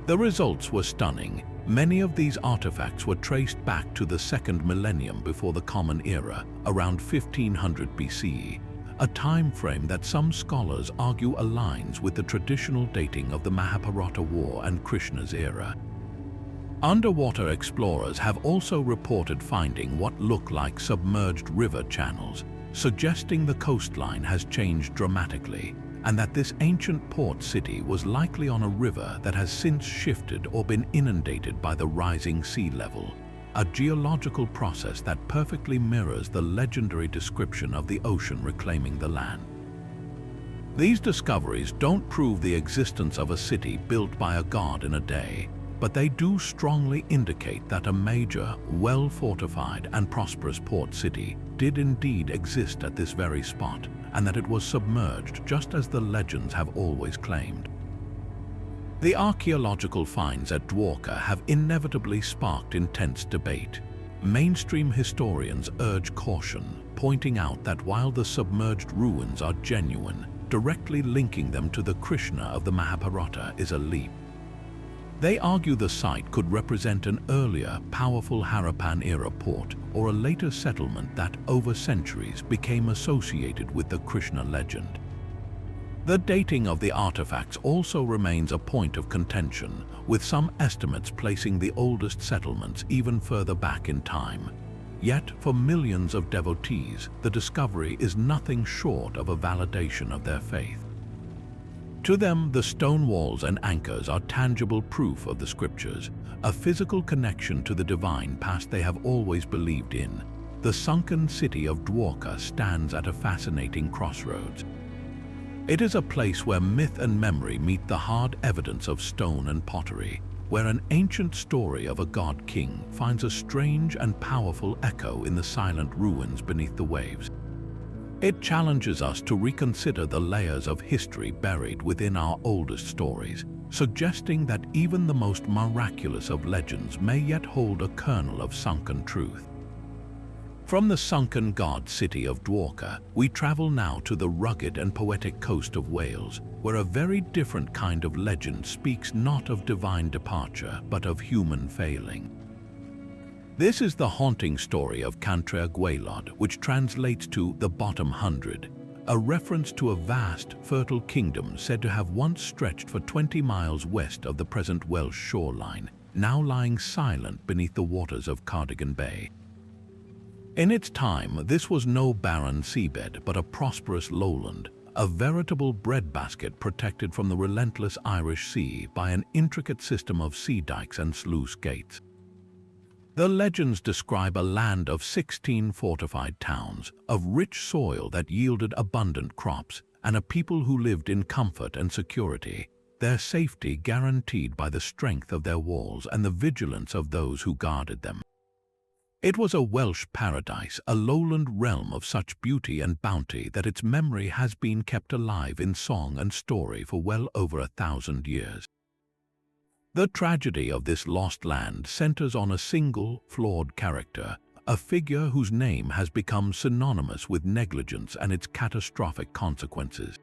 The results were stunning. Many of these artifacts were traced back to the second millennium before the Common Era, around 1500 BCE, a time frame that some scholars argue aligns with the traditional dating of the Mahabharata War and Krishna's era. Underwater explorers have also reported finding what look like submerged river channels, suggesting the coastline has changed dramatically, and that this ancient port city was likely on a river that has since shifted or been inundated by the rising sea level. a geological process that perfectly mirrors the legendary description of the ocean reclaiming the land. These discoveries don't prove the existence of a city built by a god in a day, but they do strongly indicate that a major, well-fortified and prosperous port city did indeed exist at this very spot, and that it was submerged just as the legends have always claimed. The archaeological finds at Dwarka have inevitably sparked intense debate. Mainstream historians urge caution, pointing out that while the submerged ruins are genuine, directly linking them to the Krishna of the Mahabharata is a leap. They argue the site could represent an earlier, powerful Harappan-era port or a later settlement that, over centuries, became associated with the Krishna legend. The dating of the artifacts also remains a point of contention, with some estimates placing the oldest settlements even further back in time. Yet, for millions of devotees, the discovery is nothing short of a validation of their faith. To them, the stone walls and anchors are tangible proof of the scriptures, a physical connection to the divine past they have always believed in. The sunken city of Dwarka stands at a fascinating crossroads. It is a place where myth and memory meet the hard evidence of stone and pottery, where an ancient story of a god-king finds a strange and powerful echo in the silent ruins beneath the waves. It challenges us to reconsider the layers of history buried within our oldest stories, suggesting that even the most miraculous of legends may yet hold a kernel of sunken truth. From the sunken god city of Dwarka, we travel now to the rugged and poetic coast of Wales, where a very different kind of legend speaks not of divine departure, but of human failing. This is the haunting story of Cantref Gwaelod, which translates to the Bottom 100, a reference to a vast, fertile kingdom said to have once stretched for 20 miles west of the present Welsh shoreline, now lying silent beneath the waters of Cardigan Bay. In its time, this was no barren seabed, but a prosperous lowland, a veritable breadbasket protected from the relentless Irish Sea by an intricate system of sea dikes and sluice gates. The legends describe a land of 16 fortified towns, of rich soil that yielded abundant crops, and a people who lived in comfort and security, their safety guaranteed by the strength of their walls and the vigilance of those who guarded them. It was a Welsh paradise, a lowland realm of such beauty and bounty that its memory has been kept alive in song and story for well over 1,000 years. The tragedy of this lost land centers on a single, flawed character, a figure whose name has become synonymous with negligence and its catastrophic consequences.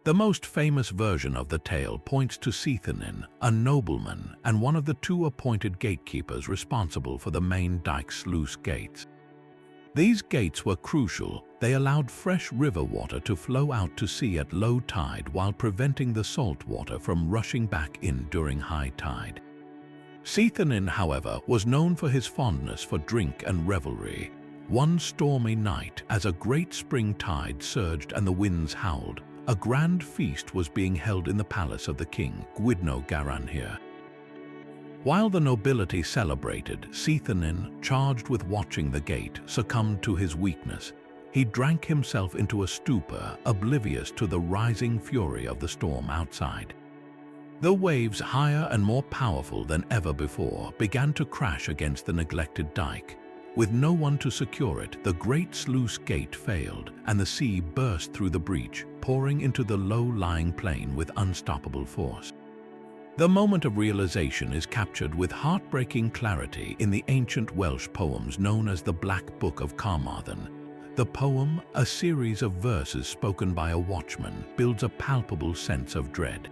The most famous version of the tale points to Sethanin, a nobleman and one of the two appointed gatekeepers responsible for the main dike sluice gates. These gates were crucial. They allowed fresh river water to flow out to sea at low tide while preventing the salt water from rushing back in during high tide. Sethanin, however, was known for his fondness for drink and revelry. One stormy night, as a great spring tide surged and the winds howled, a grand feast was being held in the palace of the king, Gwydno Garanhir. While the nobility celebrated, Sethanin, charged with watching the gate, succumbed to his weakness. He drank himself into a stupor, oblivious to the rising fury of the storm outside. The waves, higher and more powerful than ever before, began to crash against the neglected dike. With no one to secure it, the great sluice gate failed, and the sea burst through the breach, pouring into the low-lying plain with unstoppable force. The moment of realization is captured with heartbreaking clarity in the ancient Welsh poems known as the Black Book of Carmarthen. The poem, a series of verses spoken by a watchman, builds a palpable sense of dread.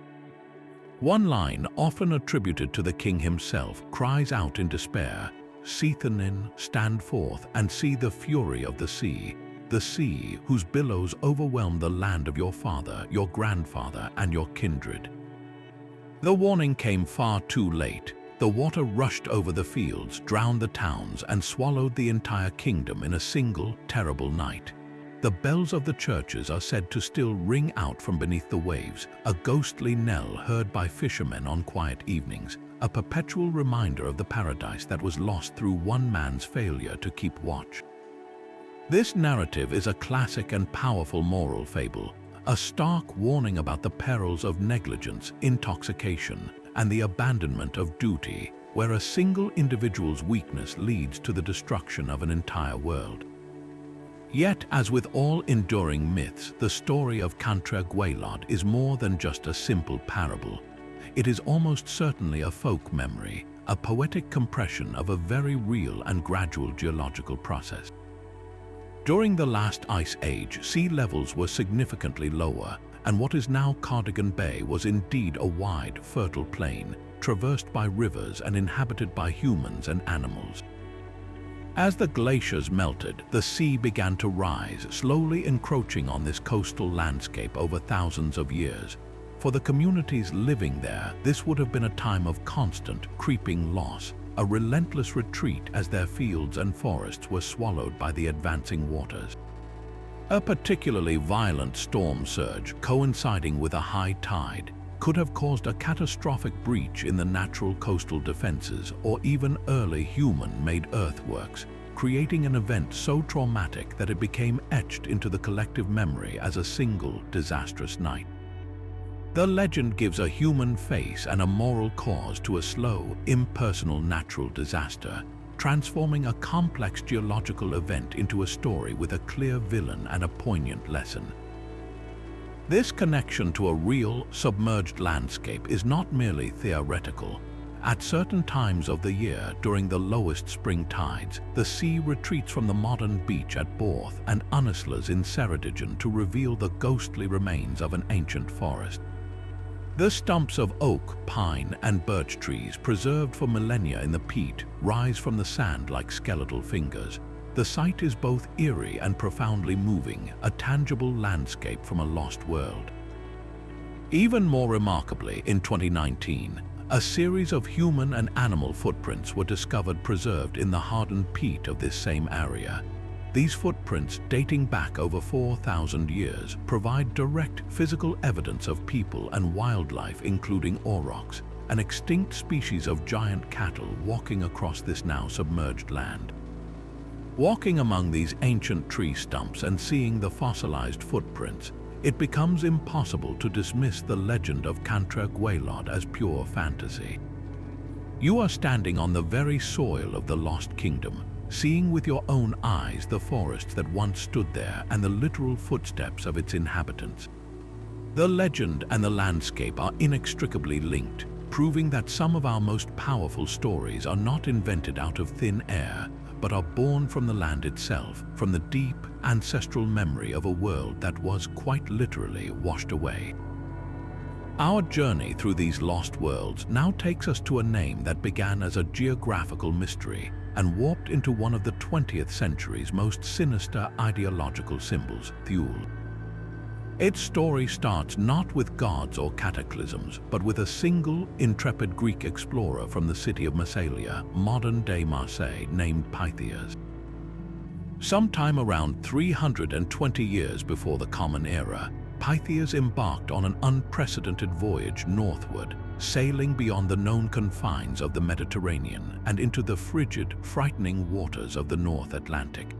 One line, often attributed to the king himself, cries out in despair, "Sethanin, stand forth and see the fury of the sea whose billows overwhelm the land of your father, your grandfather, and your kindred." The warning came far too late. The water rushed over the fields, drowned the towns, and swallowed the entire kingdom in a single, terrible night. The bells of the churches are said to still ring out from beneath the waves, a ghostly knell heard by fishermen on quiet evenings, a perpetual reminder of the paradise that was lost through one man's failure to keep watch. This narrative is a classic and powerful moral fable, a stark warning about the perils of negligence, intoxication, and the abandonment of duty, where a single individual's weakness leads to the destruction of an entire world. Yet, as with all enduring myths, the story of Cantre Gwaelod is more than just a simple parable. It is almost certainly a folk memory, a poetic compression of a very real and gradual geological process. During the last ice age, sea levels were significantly lower, and what is now Cardigan Bay was indeed a wide, fertile plain, traversed by rivers and inhabited by humans and animals. As the glaciers melted, the sea began to rise, slowly encroaching on this coastal landscape over thousands of years. For the communities living there, this would have been a time of constant, creeping loss, a relentless retreat as their fields and forests were swallowed by the advancing waters. A particularly violent storm surge, coinciding with a high tide, could have caused a catastrophic breach in the natural coastal defenses or even early human-made earthworks, creating an event so traumatic that it became etched into the collective memory as a single disastrous night. The legend gives a human face and a moral cause to a slow, impersonal natural disaster, transforming a complex geological event into a story with a clear villain and a poignant lesson. This connection to a real, submerged landscape is not merely theoretical. At certain times of the year, during the lowest spring tides, the sea retreats from the modern beach at Borth and Unislas in Ceredigion to reveal the ghostly remains of an ancient forest. The stumps of oak, pine, and birch trees, preserved for millennia in the peat, rise from the sand like skeletal fingers. The sight is both eerie and profoundly moving, a tangible landscape from a lost world. Even more remarkably, in 2019, a series of human and animal footprints were discovered preserved in the hardened peat of this same area. These footprints, dating back over 4,000 years, provide direct physical evidence of people and wildlife, including aurochs, an extinct species of giant cattle walking across this now submerged land. Walking among these ancient tree stumps and seeing the fossilized footprints, it becomes impossible to dismiss the legend of Cantre Gwaelod as pure fantasy. You are standing on the very soil of the Lost Kingdom, seeing with your own eyes the forests that once stood there and the literal footsteps of its inhabitants. The legend and the landscape are inextricably linked, proving that some of our most powerful stories are not invented out of thin air, but are born from the land itself, from the deep, ancestral memory of a world that was quite literally washed away. Our journey through these lost worlds now takes us to a name that began as a geographical mystery and warped into one of the 20th century's most sinister ideological symbols, Thule. Its story starts not with gods or cataclysms, but with a single, intrepid Greek explorer from the city of Massalia, modern-day Marseille, named Pytheas. Sometime around 320 years before the Common Era, Pytheas embarked on an unprecedented voyage northward, sailing beyond the known confines of the Mediterranean and into the frigid, frightening waters of the North Atlantic.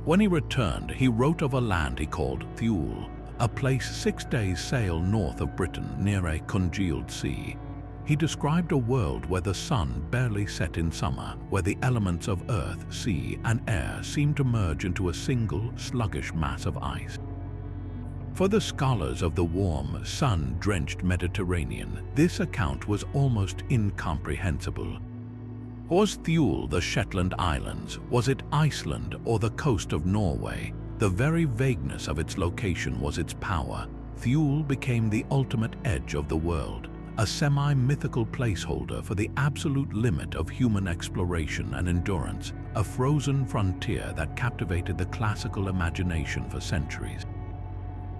When he returned, he wrote of a land he called Thule, a place 6 days' sail north of Britain near a congealed sea. He described a world where the sun barely set in summer, where the elements of earth, sea, and air seemed to merge into a single, sluggish mass of ice. For the scholars of the warm, sun-drenched Mediterranean, this account was almost incomprehensible. Was Thule the Shetland Islands? Was it Iceland or the coast of Norway? The very vagueness of its location was its power. Thule became the ultimate edge of the world, a semi-mythical placeholder for the absolute limit of human exploration and endurance, a frozen frontier that captivated the classical imagination for centuries.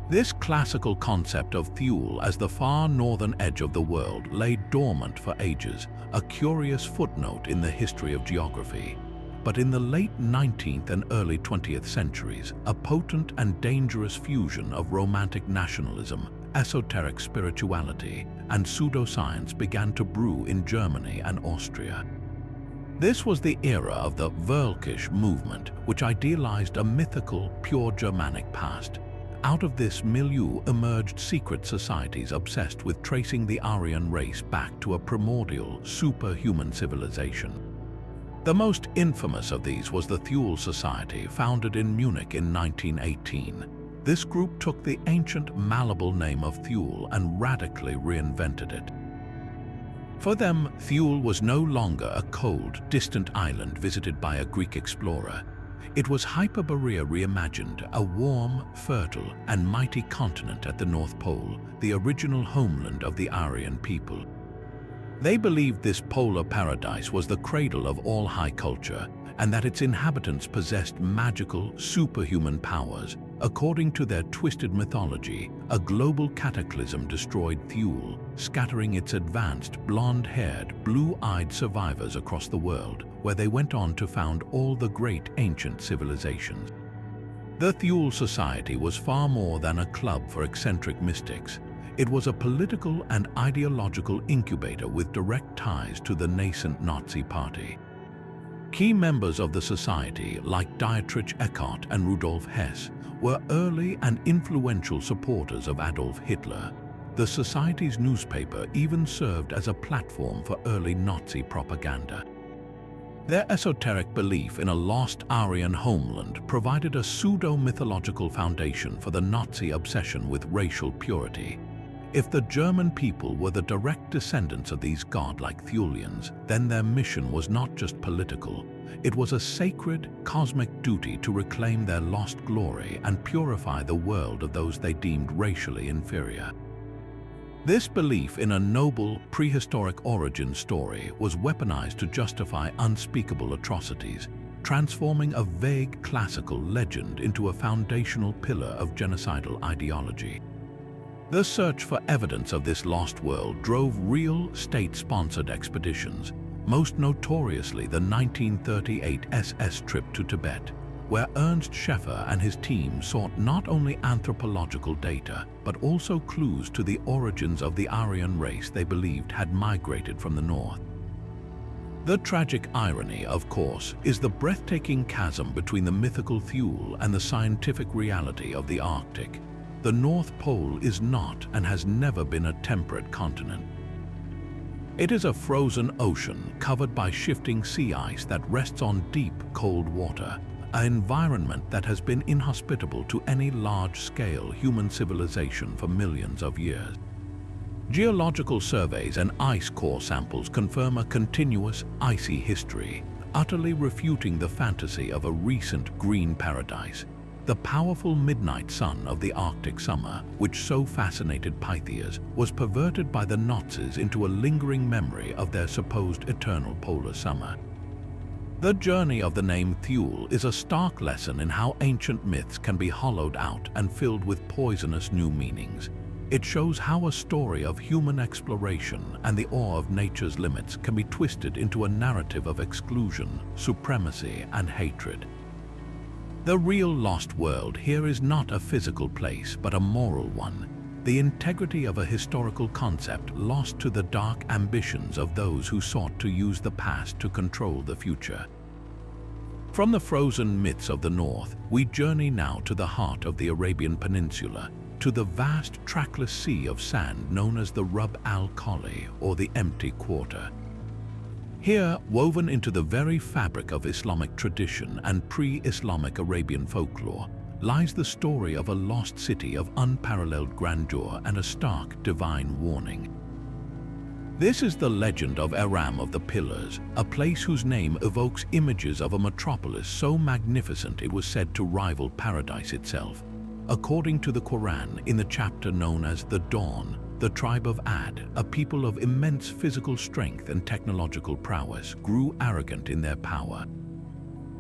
This classical concept of Thule as the far northern edge of the world lay dormant for ages, a curious footnote in the history of geography. but in the late 19th and early 20th centuries, a potent and dangerous fusion of romantic nationalism, esoteric spirituality, and pseudoscience began to brew in Germany and Austria. This was the era of the Völkisch movement, which idealized a mythical, pure Germanic past. Out of this milieu emerged secret societies obsessed with tracing the Aryan race back to a primordial, superhuman civilization. The most infamous of these was the Thule Society, founded in Munich in 1918. This group took the ancient, malleable name of Thule and radically reinvented it. For them, Thule was no longer a cold, distant island visited by a Greek explorer. It was Hyperborea reimagined, a warm, fertile, and mighty continent at the North Pole, the original homeland of the Aryan people. They believed this polar paradise was the cradle of all high culture, and that its inhabitants possessed magical, superhuman powers. According to their twisted mythology, a global cataclysm destroyed Thule, scattering its advanced, blonde-haired, blue-eyed survivors across the world, where they went on to found all the great ancient civilizations. The Thule Society was far more than a club for eccentric mystics. It was a political and ideological incubator with direct ties to the nascent Nazi Party. Key members of the society, like Dietrich Eckart and Rudolf Hess, were early and influential supporters of Adolf Hitler. The society's newspaper even served as a platform for early Nazi propaganda. Their esoteric belief in a lost Aryan homeland provided a pseudo-mythological foundation for the Nazi obsession with racial purity. If the German people were the direct descendants of these godlike Thulians, then their mission was not just political. It was a sacred, cosmic duty to reclaim their lost glory and purify the world of those they deemed racially inferior. This belief in a noble, prehistoric origin story was weaponized to justify unspeakable atrocities, transforming a vague classical legend into a foundational pillar of genocidal ideology. The search for evidence of this lost world drove real, state-sponsored expeditions, most notoriously the 1938 SS trip to Tibet, where Ernst Scheffer and his team sought not only anthropological data, but also clues to the origins of the Aryan race they believed had migrated from the north. The tragic irony, of course, is the breathtaking chasm between the mythical Thule and the scientific reality of the Arctic. The North Pole is not and has never been a temperate continent. It is a frozen ocean covered by shifting sea ice that rests on deep, cold water, an environment that has been inhospitable to any large-scale human civilization for millions of years. Geological surveys and ice core samples confirm a continuous, icy history, utterly refuting the fantasy of a recent green paradise. The powerful midnight sun of the Arctic summer, which so fascinated Pythias, was perverted by the Nazis into a lingering memory of their supposed eternal polar summer. The journey of the name Thule is a stark lesson in how ancient myths can be hollowed out and filled with poisonous new meanings. It shows how a story of human exploration and the awe of nature's limits can be twisted into a narrative of exclusion, supremacy, and hatred. The real lost world here is not a physical place, but a moral one, the integrity of a historical concept lost to the dark ambitions of those who sought to use the past to control the future. From the frozen myths of the north, we journey now to the heart of the Arabian Peninsula, to the vast trackless sea of sand known as the Rub al-Khali, or the Empty Quarter. Here, woven into the very fabric of Islamic tradition and pre-Islamic Arabian folklore, lies the story of a lost city of unparalleled grandeur and a stark divine warning. This is the legend of Aram of the Pillars, a place whose name evokes images of a metropolis so magnificent it was said to rival paradise itself. According to the Quran, in the chapter known as the Dawn, the tribe of Ad, a people of immense physical strength and technological prowess, grew arrogant in their power.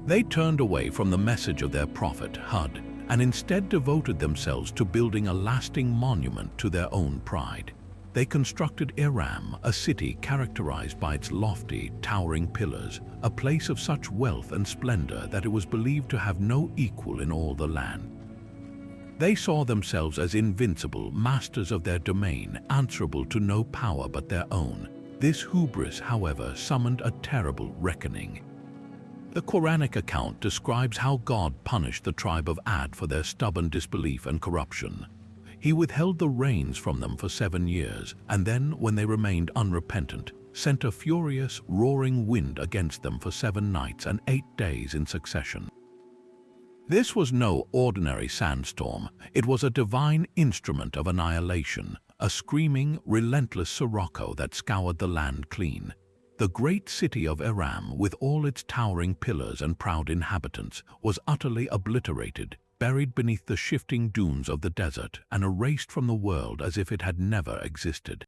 They turned away from the message of their prophet, Hud, and instead devoted themselves to building a lasting monument to their own pride. they constructed Iram, a city characterized by its lofty, towering pillars, a place of such wealth and splendor that it was believed to have no equal in all the land. They saw themselves as invincible, masters of their domain, answerable to no power but their own. This hubris, however, summoned a terrible reckoning. The Quranic account describes how God punished the tribe of Ad for their stubborn disbelief and corruption. He withheld the rains from them for 7 years, and then, when they remained unrepentant, sent a furious, roaring wind against them for 7 nights and 8 days in succession. This was no ordinary sandstorm. It was a divine instrument of annihilation, a screaming, relentless sirocco that scoured the land clean. The great city of Iram, with all its towering pillars and proud inhabitants, was utterly obliterated, buried beneath the shifting dunes of the desert and erased from the world as if it had never existed.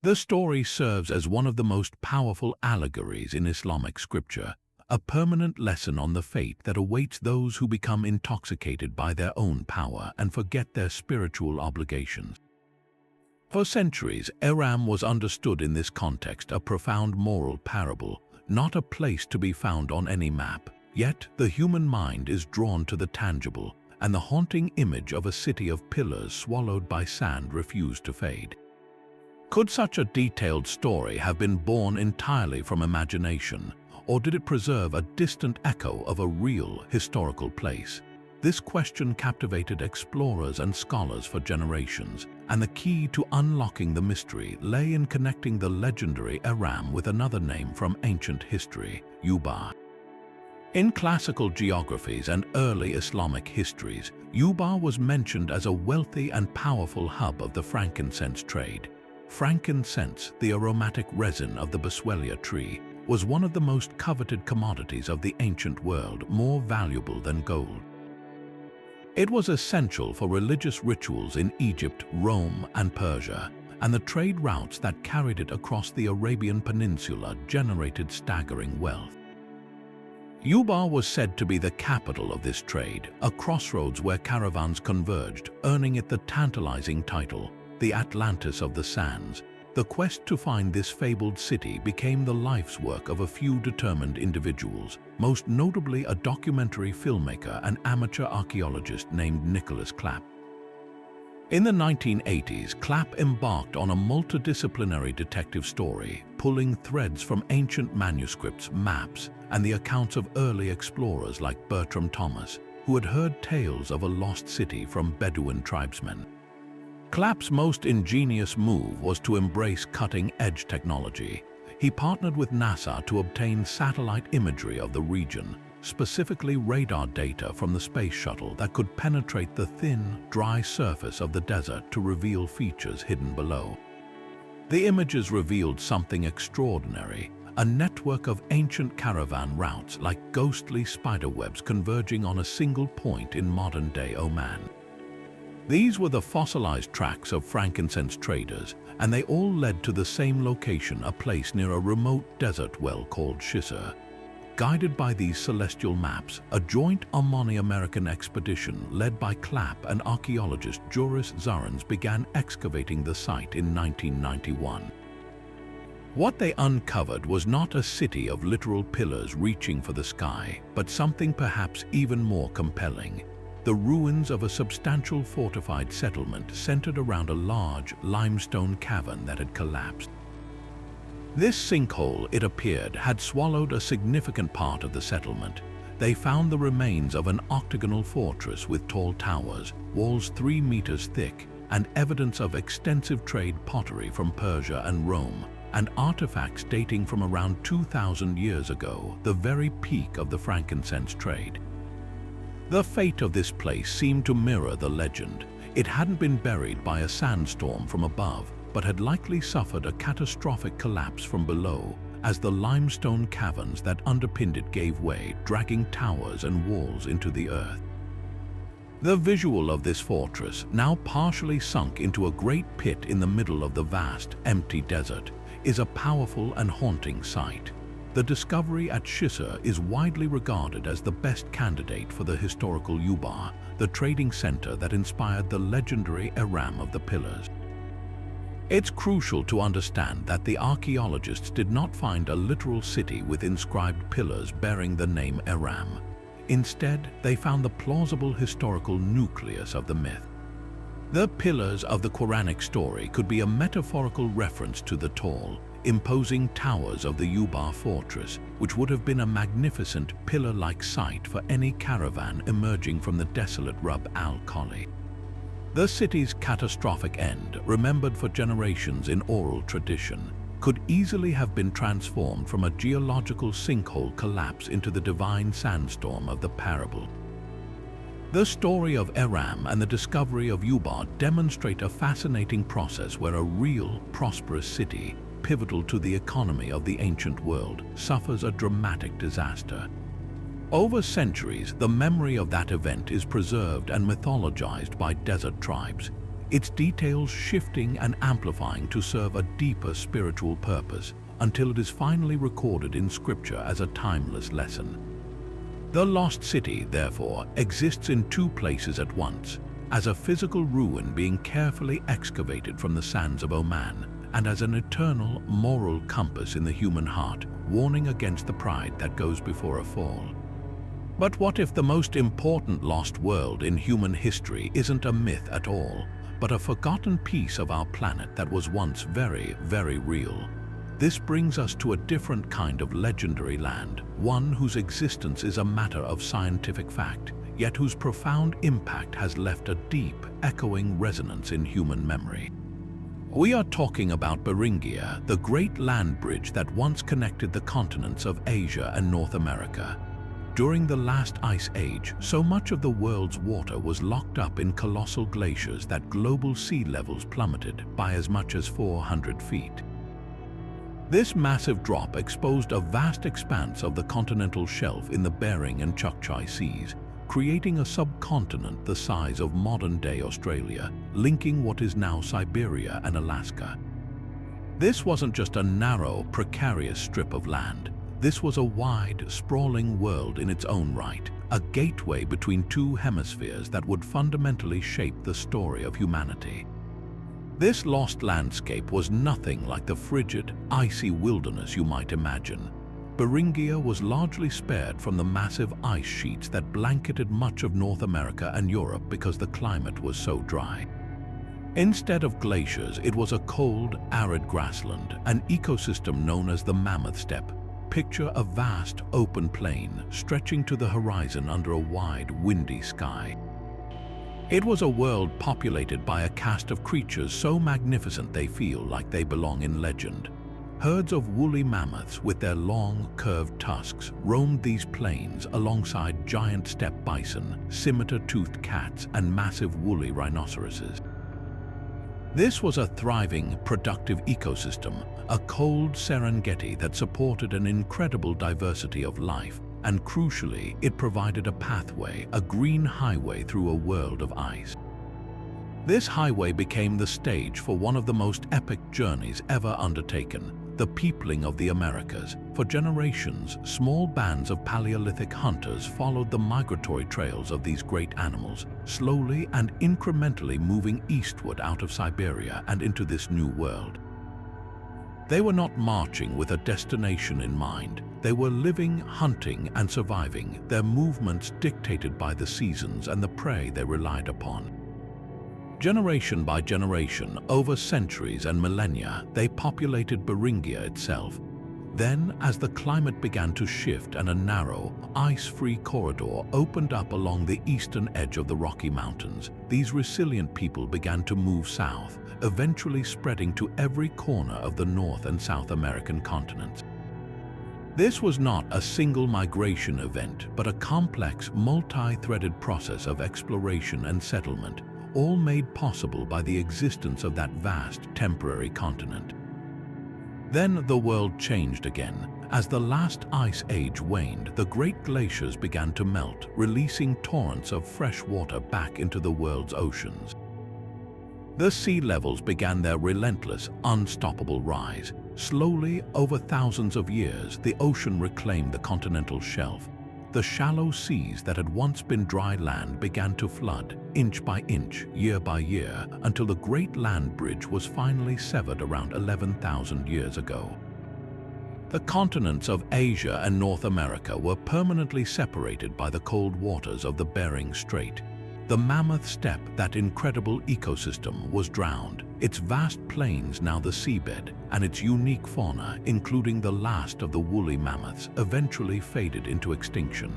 The story serves as one of the most powerful allegories in Islamic scripture, a permanent lesson on the fate that awaits those who become intoxicated by their own power and forget their spiritual obligations. For centuries, Iram was understood in this context a profound moral parable, not a place to be found on any map. Yet the human mind is drawn to the tangible, and the haunting image of a city of pillars swallowed by sand refused to fade. Could such a detailed story have been born entirely from imagination, or did it preserve a distant echo of a real historical place? This question captivated explorers and scholars for generations, and the key to unlocking the mystery lay in connecting the legendary Iram with another name from ancient history, Yuba. In classical geographies and early Islamic histories, Yuba was mentioned as a wealthy and powerful hub of the frankincense trade. Frankincense, the aromatic resin of the boswellia tree, was one of the most coveted commodities of the ancient world, more valuable than gold. It was essential for religious rituals in Egypt, Rome, and Persia, and the trade routes that carried it across the Arabian Peninsula generated staggering wealth. Yuba was said to be the capital of this trade, a crossroads where caravans converged, earning it the tantalizing title, the Atlantis of the Sands. The quest to find this fabled city became the life's work of a few determined individuals, most notably a documentary filmmaker and amateur archaeologist named Nicholas Clapp. In the 1980s, Clapp embarked on a multidisciplinary detective story, pulling threads from ancient manuscripts, maps, and the accounts of early explorers like Bertram Thomas, who had heard tales of a lost city from Bedouin tribesmen. Clapp's most ingenious move was to embrace cutting-edge technology. He partnered with NASA to obtain satellite imagery of the region, specifically radar data from the space shuttle that could penetrate the thin, dry surface of the desert to reveal features hidden below. The images revealed something extraordinary, a network of ancient caravan routes like ghostly spiderwebs converging on a single point in modern-day Oman. These were the fossilized tracks of frankincense traders, and they all led to the same location, a place near a remote desert well called Shisar. Guided by these celestial maps, a joint Omani-American expedition led by Clapp and archaeologist Juris Zurans began excavating the site in 1991. What they uncovered was not a city of literal pillars reaching for the sky, but something perhaps even more compelling: the ruins of a substantial fortified settlement centered around a large limestone cavern that had collapsed. This sinkhole, it appeared, had swallowed a significant part of the settlement. They found the remains of an octagonal fortress with tall towers, walls 3 meters thick, and evidence of extensive trade pottery from Persia and Rome, and artifacts dating from around 2,000 years ago, the very peak of the frankincense trade. The fate of this place seemed to mirror the legend. It hadn't been buried by a sandstorm from above, but had likely suffered a catastrophic collapse from below, as the limestone caverns that underpinned it gave way, dragging towers and walls into the earth. The visual of this fortress, now partially sunk into a great pit in the middle of the vast, empty desert, is a powerful and haunting sight. The discovery at Shisar is widely regarded as the best candidate for the historical Yuba, the trading center that inspired the legendary Iram of the Pillars. It's crucial to understand that the archaeologists did not find a literal city with inscribed pillars bearing the name Eram. Instead, they found the plausible historical nucleus of the myth. The pillars of the Quranic story could be a metaphorical reference to the tall, imposing towers of the Ubar fortress, which would have been a magnificent pillar-like sight for any caravan emerging from the desolate Rub al-Khali. The city's catastrophic end, remembered for generations in oral tradition, could easily have been transformed from a geological sinkhole collapse into the divine sandstorm of the parable. The story of Eram and the discovery of Ubar demonstrate a fascinating process where a real, prosperous city, pivotal to the economy of the ancient world, suffers a dramatic disaster. Over centuries, the memory of that event is preserved and mythologized by desert tribes, its details shifting and amplifying to serve a deeper spiritual purpose until it is finally recorded in scripture as a timeless lesson. The lost city, therefore, exists in two places at once, as a physical ruin being carefully excavated from the sands of Oman, and as an eternal moral compass in the human heart, warning against the pride that goes before a fall. But what if the most important lost world in human history isn't a myth at all, but a forgotten piece of our planet that was once very, very real? This brings us to a different kind of legendary land, one whose existence is a matter of scientific fact, yet whose profound impact has left a deep, echoing resonance in human memory. We are talking about Beringia, the great land bridge that once connected the continents of Asia and North America. During the last ice age, so much of the world's water was locked up in colossal glaciers that global sea levels plummeted by as much as 400 feet. This massive drop exposed a vast expanse of the continental shelf in the Bering and Chukchi Seas, creating a subcontinent the size of modern-day Australia, linking what is now Siberia and Alaska. This wasn't just a narrow, precarious strip of land. This was a wide, sprawling world in its own right, a gateway between two hemispheres that would fundamentally shape the story of humanity. This lost landscape was nothing like the frigid, icy wilderness you might imagine. Beringia was largely spared from the massive ice sheets that blanketed much of North America and Europe because the climate was so dry. Instead of glaciers, it was a cold, arid grassland, an ecosystem known as the Mammoth Steppe. Picture a vast, open plain stretching to the horizon under a wide, windy sky. It was a world populated by a caste of creatures so magnificent they feel like they belong in legend. Herds of woolly mammoths with their long, curved tusks roamed these plains alongside giant steppe bison, scimitar-toothed cats, and massive woolly rhinoceroses. This was a thriving, productive ecosystem, a cold Serengeti that supported an incredible diversity of life, and crucially, it provided a pathway, a green highway through a world of ice. This highway became the stage for one of the most epic journeys ever undertaken, the peopling of the Americas. For generations, small bands of Paleolithic hunters followed the migratory trails of these great animals, slowly and incrementally moving eastward out of Siberia and into this new world. They were not marching with a destination in mind. They were living, hunting, and surviving, their movements dictated by the seasons and the prey they relied upon. Generation by generation, over centuries and millennia, they populated Beringia itself. Then, as the climate began to shift and a narrow, ice-free corridor opened up along the eastern edge of the Rocky Mountains, these resilient people began to move south, eventually spreading to every corner of the North and South American continents. This was not a single migration event, but a complex, multi-threaded process of exploration and settlement, all made possible by the existence of that vast, temporary continent. Then the world changed again. As the last ice age waned, the great glaciers began to melt, releasing torrents of fresh water back into the world's oceans. The sea levels began their relentless, unstoppable rise. Slowly, over thousands of years, the ocean reclaimed the continental shelf. the shallow seas that had once been dry land began to flood, inch by inch, year by year, until the Great Land Bridge was finally severed around 11,000 years ago. The continents of Asia and North America were permanently separated by the cold waters of the Bering Strait. The mammoth steppe, that incredible ecosystem, was drowned, its vast plains now the seabed, and its unique fauna, including the last of the woolly mammoths, eventually faded into extinction.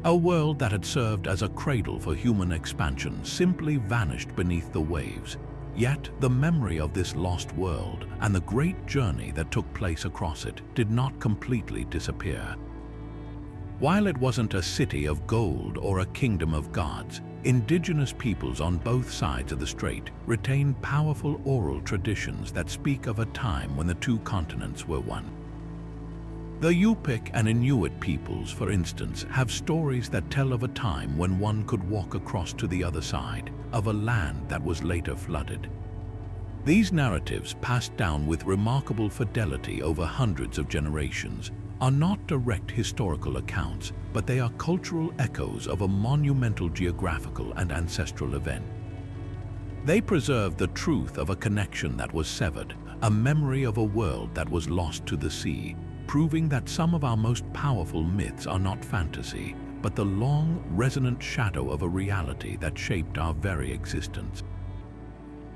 A world that had served as a cradle for human expansion simply vanished beneath the waves. Yet the memory of this lost world and the great journey that took place across it did not completely disappear. While it wasn't a city of gold or a kingdom of gods, indigenous peoples on both sides of the strait retained powerful oral traditions that speak of a time when the two continents were one. The Yupik and Inuit peoples, for instance, have stories that tell of a time when one could walk across to the other side of a land that was later flooded. These narratives, passed down with remarkable fidelity over hundreds of generations, are not direct historical accounts, but they are cultural echoes of a monumental geographical and ancestral event. They preserve the truth of a connection that was severed, a memory of a world that was lost to the sea, proving that some of our most powerful myths are not fantasy, but the long, resonant shadow of a reality that shaped our very existence.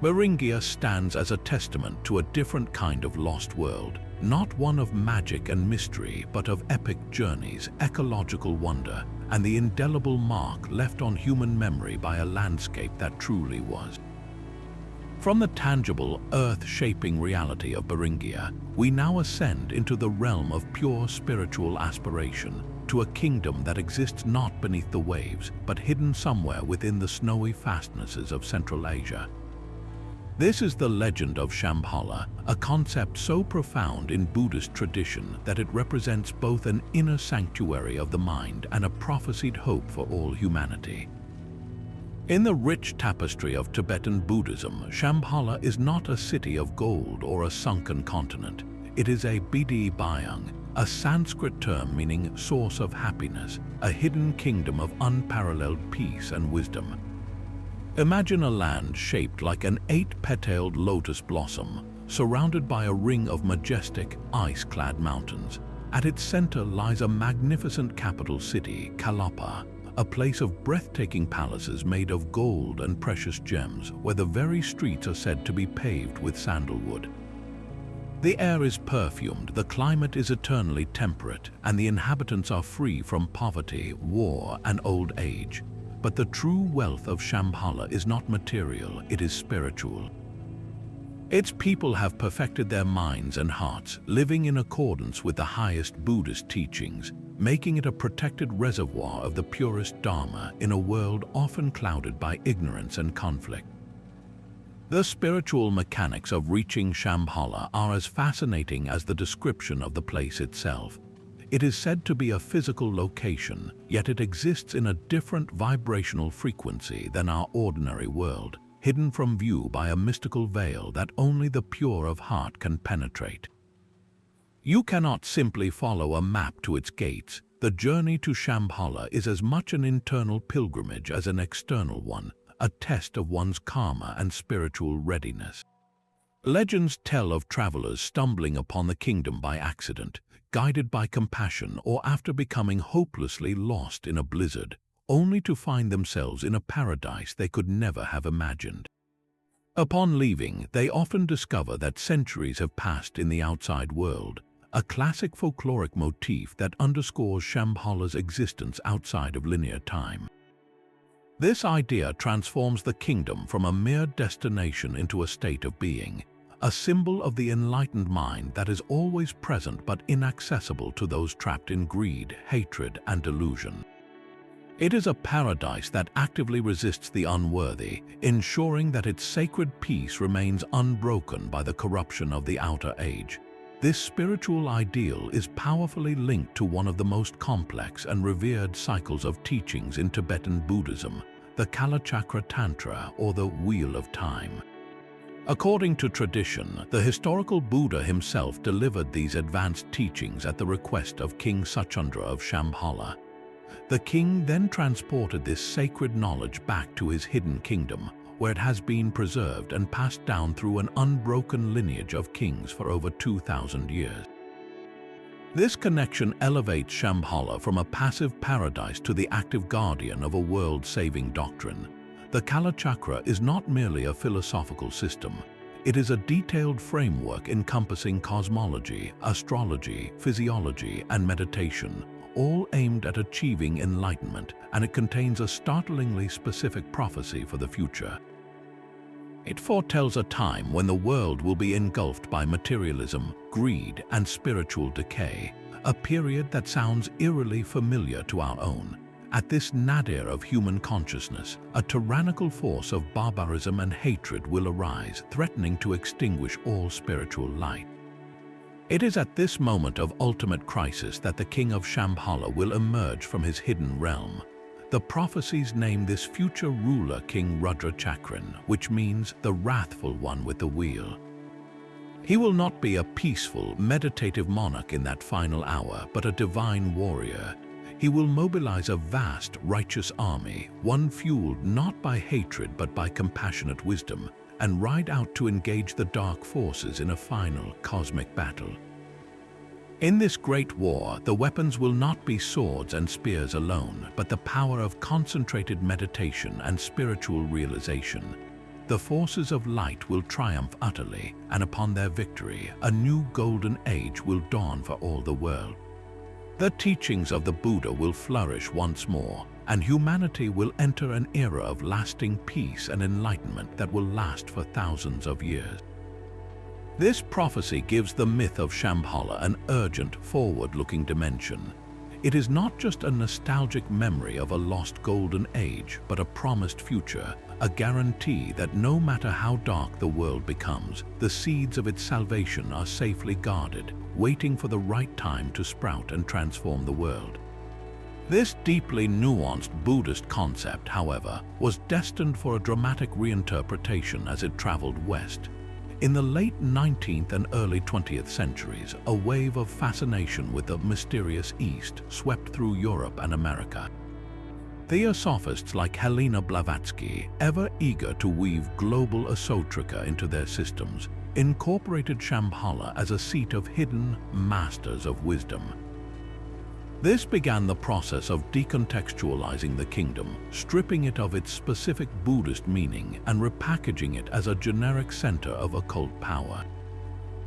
Beringia stands as a testament to a different kind of lost world, not one of magic and mystery, but of epic journeys, ecological wonder, and the indelible mark left on human memory by a landscape that truly was. From the tangible, earth-shaping reality of Beringia, we now ascend into the realm of pure spiritual aspiration, to a kingdom that exists not beneath the waves, but hidden somewhere within the snowy fastnesses of Central Asia. This is the legend of Shambhala, a concept so profound in Buddhist tradition that it represents both an inner sanctuary of the mind and a prophesied hope for all humanity. In the rich tapestry of Tibetan Buddhism, Shambhala is not a city of gold or a sunken continent. It is a Bidi Bayang, a Sanskrit term meaning source of happiness, a hidden kingdom of unparalleled peace and wisdom. Imagine a land shaped like an 8-petaled lotus blossom, surrounded by a ring of majestic, ice-clad mountains. At its center lies a magnificent capital city, Kalapa, a place of breathtaking palaces made of gold and precious gems, where the very streets are said to be paved with sandalwood. The air is perfumed, the climate is eternally temperate, and the inhabitants are free from poverty, war, and old age. But the true wealth of Shambhala is not material, it is spiritual. Its people have perfected their minds and hearts, living in accordance with the highest Buddhist teachings, making it a protected reservoir of the purest Dharma in a world often clouded by ignorance and conflict. The spiritual mechanics of reaching Shambhala are as fascinating as the description of the place itself. It is said to be a physical location, yet it exists in a different vibrational frequency than our ordinary world, hidden from view by a mystical veil that only the pure of heart can penetrate. You cannot simply follow a map to its gates. The journey to Shambhala is as much an internal pilgrimage as an external one, a test of one's karma and spiritual readiness. Legends tell of travelers stumbling upon the kingdom by accident, guided by compassion, or after becoming hopelessly lost in a blizzard, only to find themselves in a paradise they could never have imagined. Upon leaving, they often discover that centuries have passed in the outside world, a classic folkloric motif that underscores Shambhala's existence outside of linear time. This idea transforms the kingdom from a mere destination into a state of being, a symbol of the enlightened mind that is always present but inaccessible to those trapped in greed, hatred, and delusion. It is a paradise that actively resists the unworthy, ensuring that its sacred peace remains unbroken by the corruption of the outer age. This spiritual ideal is powerfully linked to one of the most complex and revered cycles of teachings in Tibetan Buddhism, the Kalachakra Tantra, or the Wheel of Time. According to tradition, the historical Buddha himself delivered these advanced teachings at the request of King Suchandra of Shambhala. The king then transported this sacred knowledge back to his hidden kingdom, where it has been preserved and passed down through an unbroken lineage of kings for over 2,000 years. This connection elevates Shambhala from a passive paradise to the active guardian of a world-saving doctrine. The Kalachakra is not merely a philosophical system. It is a detailed framework encompassing cosmology, astrology, physiology, and meditation, all aimed at achieving enlightenment, and it contains a startlingly specific prophecy for the future. It foretells a time when the world will be engulfed by materialism, greed, and spiritual decay, a period that sounds eerily familiar to our own. At this nadir of human consciousness, a tyrannical force of barbarism and hatred will arise, threatening to extinguish all spiritual light. It is at this moment of ultimate crisis that the king of Shambhala will emerge from his hidden realm. The prophecies name this future ruler King Rudra Chakran, which means the wrathful one with the wheel. He will not be a peaceful, meditative monarch in that final hour, but a divine warrior. He will mobilize a vast, righteous army, one fueled not by hatred but by compassionate wisdom, and ride out to engage the dark forces in a final cosmic battle. In this great war, the weapons will not be swords and spears alone, but the power of concentrated meditation and spiritual realization. The forces of light will triumph utterly, and upon their victory, a new golden age will dawn for all the world. The teachings of the Buddha will flourish once more, and humanity will enter an era of lasting peace and enlightenment that will last for thousands of years. This prophecy gives the myth of Shambhala an urgent, forward-looking dimension. It is not just a nostalgic memory of a lost golden age, but a promised future, a guarantee that no matter how dark the world becomes, the seeds of its salvation are safely guarded, waiting for the right time to sprout and transform the world. This deeply nuanced Buddhist concept, however, was destined for a dramatic reinterpretation as it traveled west. In the late 19th and early 20th centuries, a wave of fascination with the mysterious East swept through Europe and America. Theosophists like Helena Blavatsky, ever eager to weave global esoterica into their systems, incorporated Shambhala as a seat of hidden masters of wisdom. This began the process of decontextualizing the kingdom, stripping it of its specific Buddhist meaning and repackaging it as a generic center of occult power.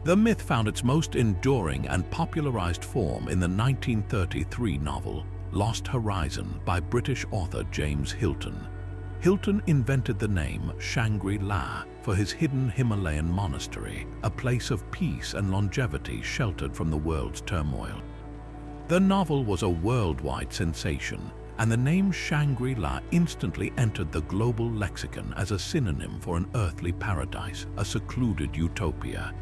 The myth found its most enduring and popularized form in the 1933 novel, Lost Horizon by British author James Hilton. Hilton invented the name Shangri-La for his hidden Himalayan monastery, a place of peace and longevity sheltered from the world's turmoil. The novel was a worldwide sensation, and the name Shangri-La instantly entered the global lexicon as a synonym for an earthly paradise, a secluded utopia.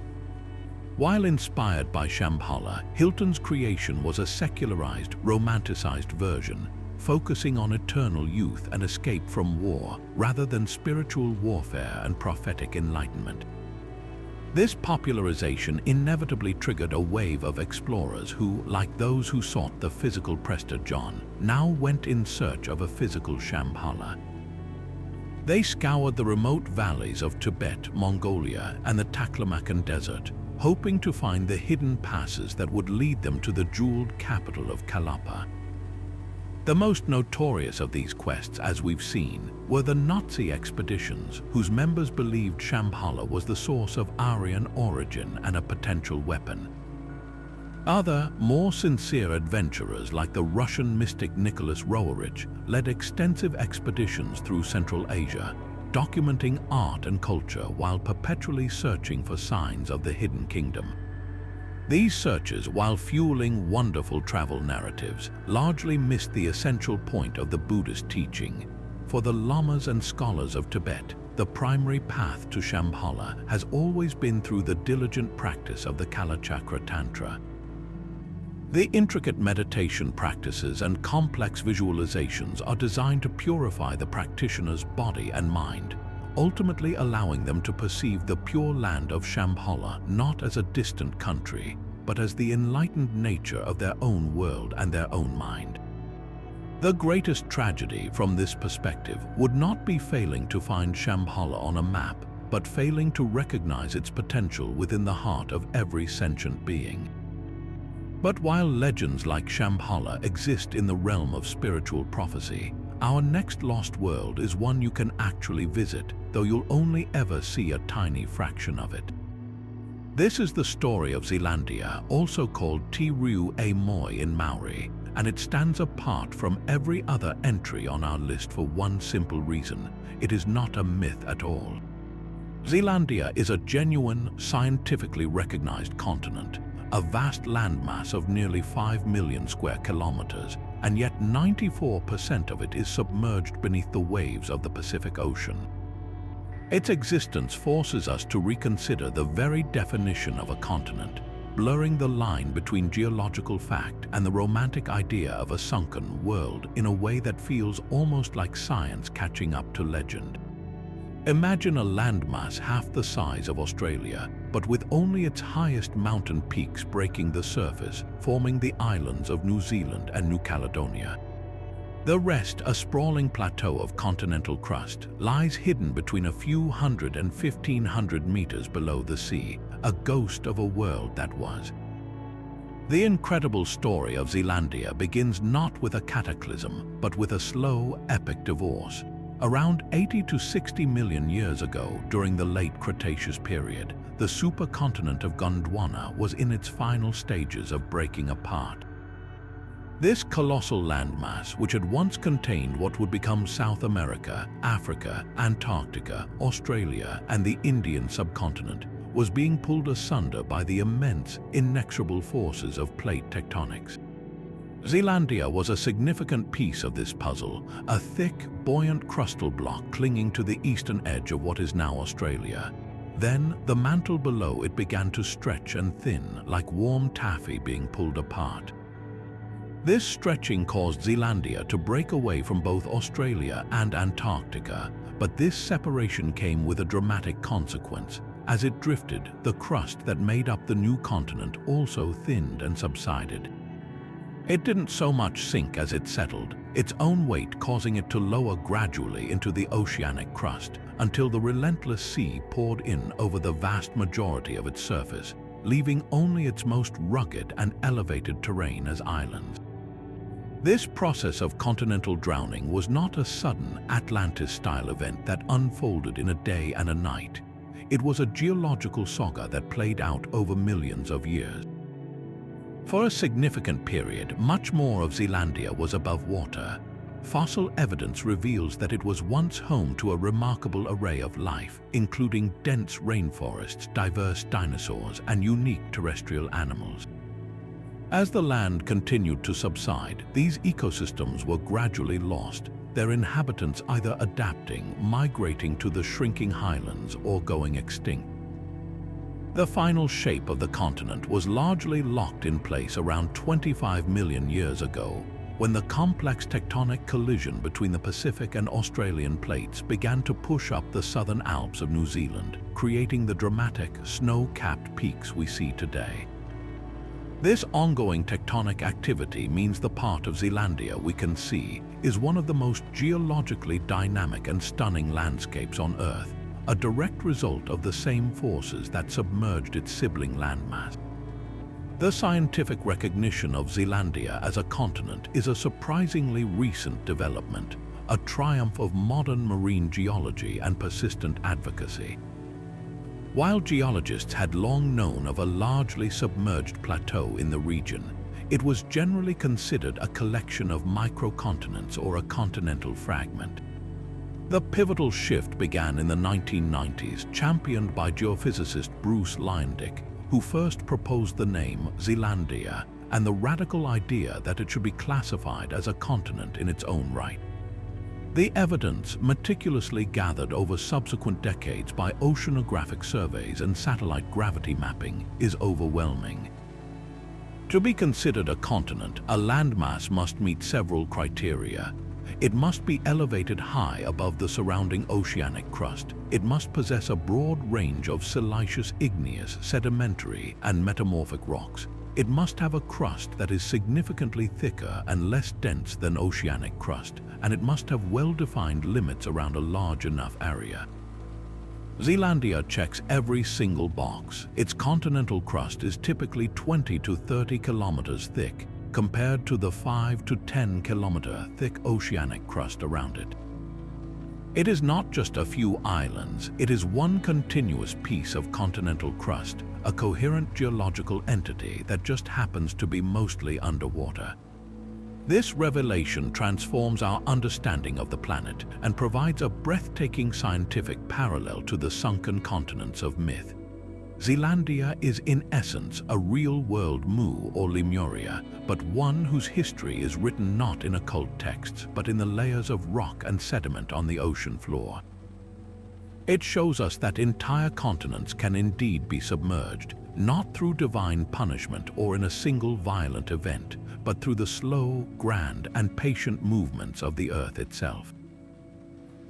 While inspired by Shambhala, Hilton's creation was a secularized, romanticized version, focusing on eternal youth and escape from war, rather than spiritual warfare and prophetic enlightenment. This popularization inevitably triggered a wave of explorers who, like those who sought the physical Prester John, now went in search of a physical Shambhala. They scoured the remote valleys of Tibet, Mongolia, and the Taklamakan Desert, hoping to find the hidden passes that would lead them to the jeweled capital of Kalapa. The most notorious of these quests, as we've seen, were the Nazi expeditions, whose members believed Shambhala was the source of Aryan origin and a potential weapon. Other, more sincere adventurers like the Russian mystic Nicholas Roerich led extensive expeditions through Central Asia, documenting art and culture while perpetually searching for signs of the hidden kingdom. These searches, while fueling wonderful travel narratives, largely missed the essential point of the Buddhist teaching. For the lamas and scholars of Tibet, the primary path to Shambhala has always been through the diligent practice of the Kalachakra Tantra. The intricate meditation practices and complex visualizations are designed to purify the practitioner's body and mind, ultimately allowing them to perceive the pure land of Shambhala not as a distant country, but as the enlightened nature of their own world and their own mind. The greatest tragedy from this perspective would not be failing to find Shambhala on a map, but failing to recognize its potential within the heart of every sentient being. But while legends like Shambhala exist in the realm of spiritual prophecy, our next lost world is one you can actually visit, though you'll only ever see a tiny fraction of it. This is the story of Zealandia, also called Te Reo a Moi in Maori, and it stands apart from every other entry on our list for one simple reason: it is not a myth at all. Zealandia is a genuine, scientifically recognized continent, a vast landmass of nearly 5 million square kilometers, and yet 94% of it is submerged beneath the waves of the Pacific Ocean. Its existence forces us to reconsider the very definition of a continent, blurring the line between geological fact and the romantic idea of a sunken world in a way that feels almost like science catching up to legend. Imagine a landmass half the size of Australia, but with only its highest mountain peaks breaking the surface, forming the islands of New Zealand and New Caledonia. The rest, a sprawling plateau of continental crust, lies hidden between a few hundred and 1,500 meters below the sea, a ghost of a world that was. The incredible story of Zealandia begins not with a cataclysm, but with a slow, epic divorce. Around 80 to 60 million years ago, during the late Cretaceous period, the supercontinent of Gondwana was in its final stages of breaking apart. This colossal landmass, which had once contained what would become South America, Africa, Antarctica, Australia, and the Indian subcontinent, was being pulled asunder by the immense, inexorable forces of plate tectonics. Zealandia was a significant piece of this puzzle, a thick, buoyant crustal block clinging to the eastern edge of what is now Australia. Then, the mantle below it began to stretch and thin, like warm taffy being pulled apart. This stretching caused Zealandia to break away from both Australia and Antarctica, but this separation came with a dramatic consequence. As it drifted, the crust that made up the new continent also thinned and subsided. It didn't so much sink as it settled, its own weight causing it to lower gradually into the oceanic crust, until the relentless sea poured in over the vast majority of its surface, leaving only its most rugged and elevated terrain as islands. This process of continental drowning was not a sudden Atlantis-style event that unfolded in a day and a night. It was a geological saga that played out over millions of years. For a significant period, much more of Zealandia was above water. Fossil evidence reveals that it was once home to a remarkable array of life, including dense rainforests, diverse dinosaurs, and unique terrestrial animals. As the land continued to subside, these ecosystems were gradually lost, their inhabitants either adapting, migrating to the shrinking highlands, or going extinct. The final shape of the continent was largely locked in place around 25 million years ago, when the complex tectonic collision between the Pacific and Australian plates began to push up the southern Alps of New Zealand, creating the dramatic, snow-capped peaks we see today. This ongoing tectonic activity means the part of Zealandia we can see is one of the most geologically dynamic and stunning landscapes on Earth, a direct result of the same forces that submerged its sibling landmass. The scientific recognition of Zealandia as a continent is a surprisingly recent development, a triumph of modern marine geology and persistent advocacy. While geologists had long known of a largely submerged plateau in the region, it was generally considered a collection of microcontinents or a continental fragment. The pivotal shift began in the 1990s, championed by geophysicist Bruce Lyonesse, who first proposed the name Zealandia and the radical idea that it should be classified as a continent in its own right. The evidence, meticulously gathered over subsequent decades by oceanographic surveys and satellite gravity mapping, is overwhelming. To be considered a continent, a landmass must meet several criteria. It must be elevated high above the surrounding oceanic crust. It must possess a broad range of siliceous, igneous, sedimentary, and metamorphic rocks. It must have a crust that is significantly thicker and less dense than oceanic crust, and it must have well-defined limits around a large enough area. Zealandia checks every single box. Its continental crust is typically 20 to 30 kilometers thick, compared to the 5 to 10 kilometer thick oceanic crust around it. It is not just a few islands, it is one continuous piece of continental crust, a coherent geological entity that just happens to be mostly underwater. This revelation transforms our understanding of the planet and provides a breathtaking scientific parallel to the sunken continents of myth. Zealandia is in essence a real-world Mu or Lemuria, but one whose history is written not in occult texts but in the layers of rock and sediment on the ocean floor. It shows us that entire continents can indeed be submerged, not through divine punishment or in a single violent event, but through the slow, grand, and patient movements of the Earth itself.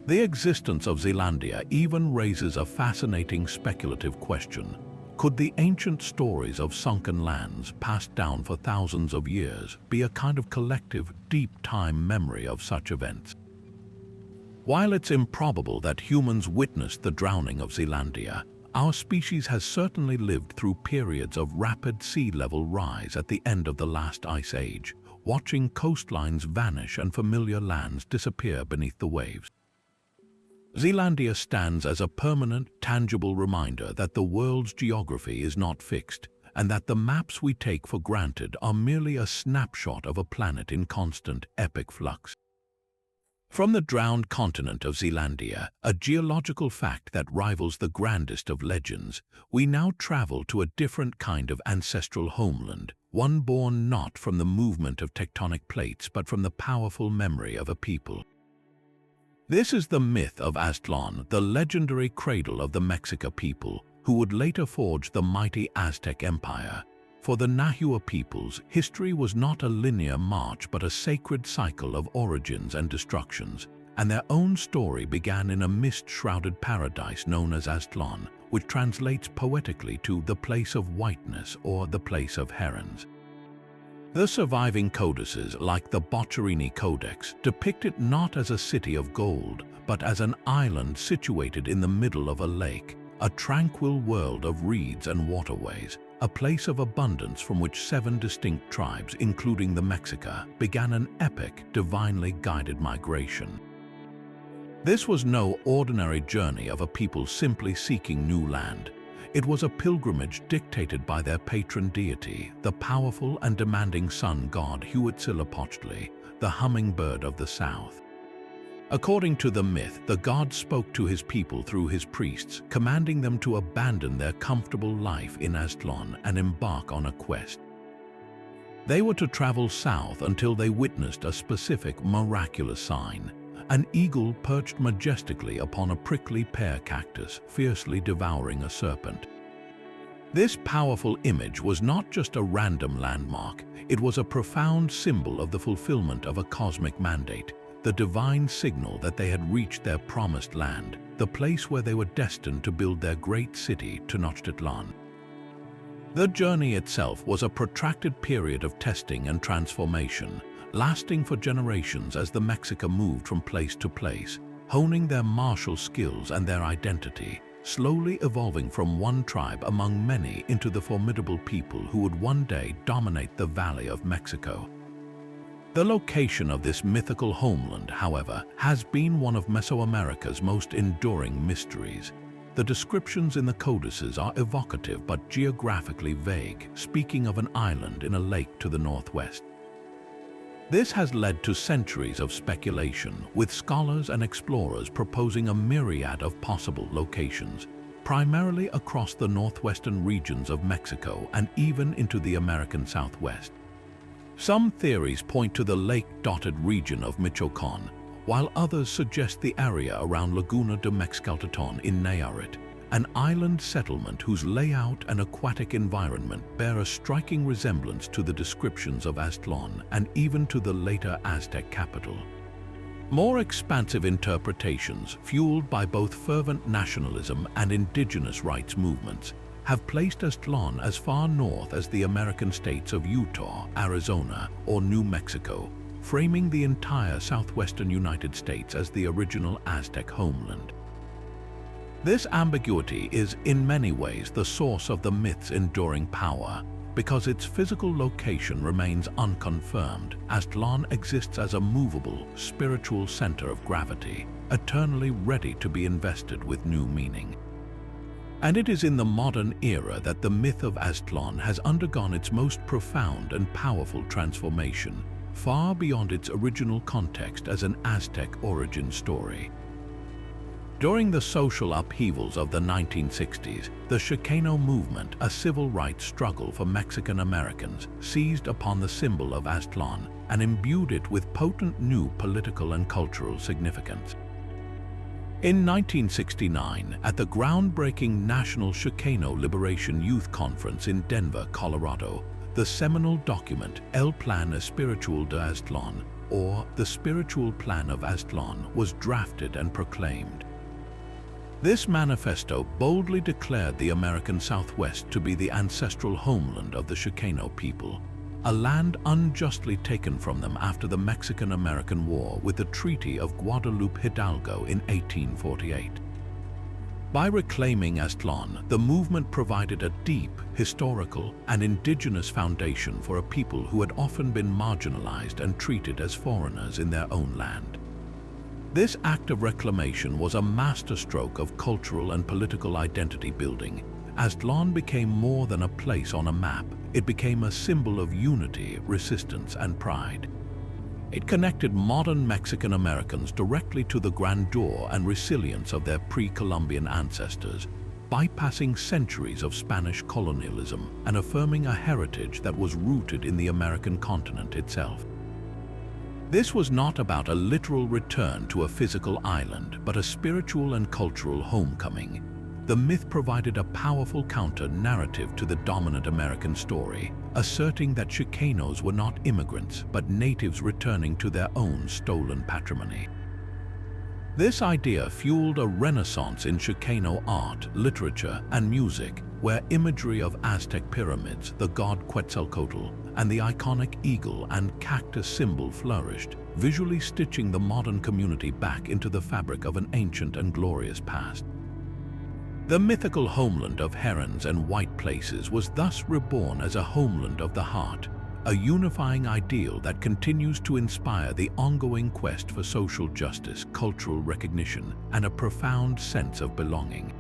The existence of Zealandia even raises a fascinating speculative question. Could the ancient stories of sunken lands, passed down for thousands of years, be a kind of collective, deep-time memory of such events? While it's improbable that humans witnessed the drowning of Zealandia, our species has certainly lived through periods of rapid sea level rise at the end of the last ice age, watching coastlines vanish and familiar lands disappear beneath the waves. Zealandia stands as a permanent, tangible reminder that the world's geography is not fixed, and that the maps we take for granted are merely a snapshot of a planet in constant, epic flux. From the drowned continent of Zealandia, a geological fact that rivals the grandest of legends, we now travel to a different kind of ancestral homeland, one born not from the movement of tectonic plates but from the powerful memory of a people. This is the myth of Aztlan, the legendary cradle of the Mexica people, who would later forge the mighty Aztec Empire. For the Nahua peoples, history was not a linear march but a sacred cycle of origins and destructions, and their own story began in a mist-shrouded paradise known as Aztlan, which translates poetically to the place of whiteness or the place of herons. The surviving codices, like the Boccherini Codex, depict it not as a city of gold, but as an island situated in the middle of a lake, a tranquil world of reeds and waterways, a place of abundance from which 7 distinct tribes, including the Mexica, began an epic, divinely guided migration. This was no ordinary journey of a people simply seeking new land. It was a pilgrimage dictated by their patron deity, the powerful and demanding sun god Huitzilopochtli, the hummingbird of the south. According to the myth, the god spoke to his people through his priests, commanding them to abandon their comfortable life in Aztlan and embark on a quest. They were to travel south until they witnessed a specific miraculous sign: an eagle perched majestically upon a prickly pear cactus, fiercely devouring a serpent. This powerful image was not just a random landmark, it was a profound symbol of the fulfillment of a cosmic mandate, the divine signal that they had reached their promised land, the place where they were destined to build their great city, Tenochtitlan. The journey itself was a protracted period of testing and transformation, lasting for generations as the Mexica moved from place to place, honing their martial skills and their identity, slowly evolving from one tribe among many into the formidable people who would one day dominate the Valley of Mexico. The location of this mythical homeland, however, has been one of Mesoamerica's most enduring mysteries. The descriptions in the codices are evocative but geographically vague, speaking of an island in a lake to the northwest. This has led to centuries of speculation, with scholars and explorers proposing a myriad of possible locations, primarily across the northwestern regions of Mexico and even into the American Southwest. Some theories point to the lake-dotted region of Michoacán, while others suggest the area around Laguna de Mexcalteton in Nayarit, an island settlement whose layout and aquatic environment bear a striking resemblance to the descriptions of Aztlan and even to the later Aztec capital. More expansive interpretations, fueled by both fervent nationalism and indigenous rights movements, have placed Aztlan as far north as the American states of Utah, Arizona, or New Mexico, framing the entire southwestern United States as the original Aztec homeland. This ambiguity is, in many ways, the source of the myth's enduring power. Because its physical location remains unconfirmed, Aztlan exists as a movable, spiritual center of gravity, eternally ready to be invested with new meaning. And it is in the modern era that the myth of Aztlan has undergone its most profound and powerful transformation, far beyond its original context as an Aztec origin story. During the social upheavals of the 1960s, the Chicano movement, a civil rights struggle for Mexican Americans, seized upon the symbol of Aztlan and imbued it with potent new political and cultural significance. In 1969, at the groundbreaking National Chicano Liberation Youth Conference in Denver, Colorado, the seminal document El Plan Espiritual de Aztlan, or the Spiritual Plan of Aztlan, was drafted and proclaimed. This manifesto boldly declared the American Southwest to be the ancestral homeland of the Chicano people, a land unjustly taken from them after the Mexican-American War with the Treaty of Guadalupe Hidalgo in 1848. By reclaiming Aztlan, the movement provided a deep, historical, and indigenous foundation for a people who had often been marginalized and treated as foreigners in their own land. This act of reclamation was a masterstroke of cultural and political identity building. Aztlan became more than a place on a map. It became a symbol of unity, resistance, and pride. It connected modern Mexican Americans directly to the grandeur and resilience of their pre-Columbian ancestors, bypassing centuries of Spanish colonialism and affirming a heritage that was rooted in the American continent itself. This was not about a literal return to a physical island, but a spiritual and cultural homecoming. The myth provided a powerful counter-narrative to the dominant American story, asserting that Chicanos were not immigrants, but natives returning to their own stolen patrimony. This idea fueled a renaissance in Chicano art, literature, and music, where imagery of Aztec pyramids, the god Quetzalcoatl, and the iconic eagle and cactus symbol flourished, visually stitching the modern community back into the fabric of an ancient and glorious past. The mythical homeland of herons and white places was thus reborn as a homeland of the heart, a unifying ideal that continues to inspire the ongoing quest for social justice, cultural recognition, and a profound sense of belonging.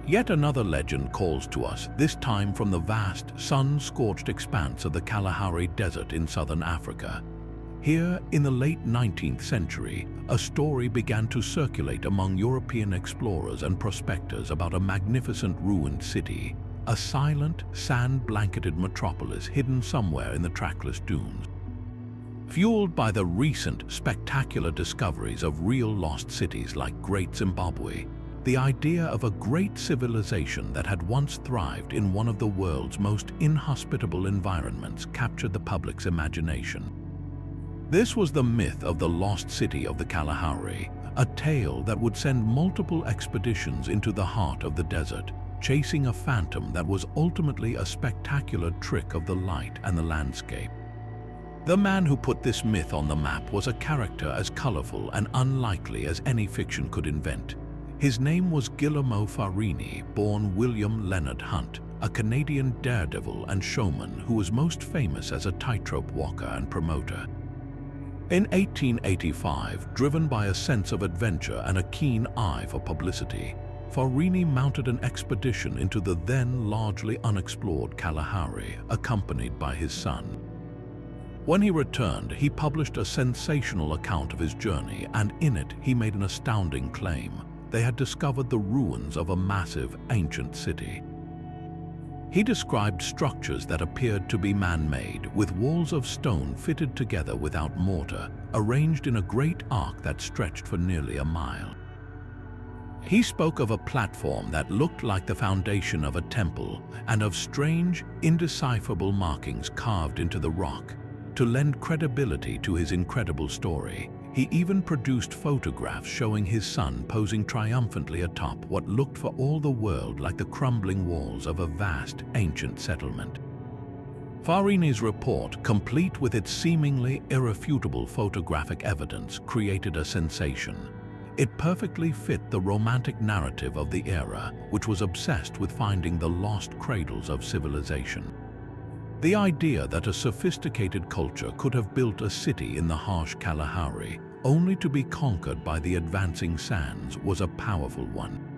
Yet another legend calls to us, this time from the vast, sun-scorched expanse of the Kalahari Desert in southern Africa. Here, in the late 19th century, a story began to circulate among European explorers and prospectors about a magnificent ruined city, a silent, sand-blanketed metropolis hidden somewhere in the trackless dunes. Fueled by the recent, spectacular discoveries of real lost cities like Great Zimbabwe, the idea of a great civilization that had once thrived in one of the world's most inhospitable environments captured the public's imagination. This was the myth of the lost city of the Kalahari, a tale that would send multiple expeditions into the heart of the desert, chasing a phantom that was ultimately a spectacular trick of the light and the landscape. The man who put this myth on the map was a character as colorful and unlikely as any fiction could invent. His name was Guillermo Farini, born William Leonard Hunt, a Canadian daredevil and showman who was most famous as a tightrope walker and promoter. In 1885, driven by a sense of adventure and a keen eye for publicity, Farini mounted an expedition into the then largely unexplored Kalahari, accompanied by his son. When he returned, he published a sensational account of his journey, and in it he made an astounding claim. They had discovered the ruins of a massive, ancient city. He described structures that appeared to be man-made, with walls of stone fitted together without mortar, arranged in a great arc that stretched for nearly a mile. He spoke of a platform that looked like the foundation of a temple, and of strange, indecipherable markings carved into the rock. To lend credibility to his incredible story, He even produced photographs showing his son posing triumphantly atop what looked for all the world like the crumbling walls of a vast, ancient settlement. Farini's report, complete with its seemingly irrefutable photographic evidence, created a sensation. It perfectly fit the romantic narrative of the era, which was obsessed with finding the lost cradles of civilization. The idea that a sophisticated culture could have built a city in the harsh Kalahari, only to be conquered by the advancing sands, was a powerful one.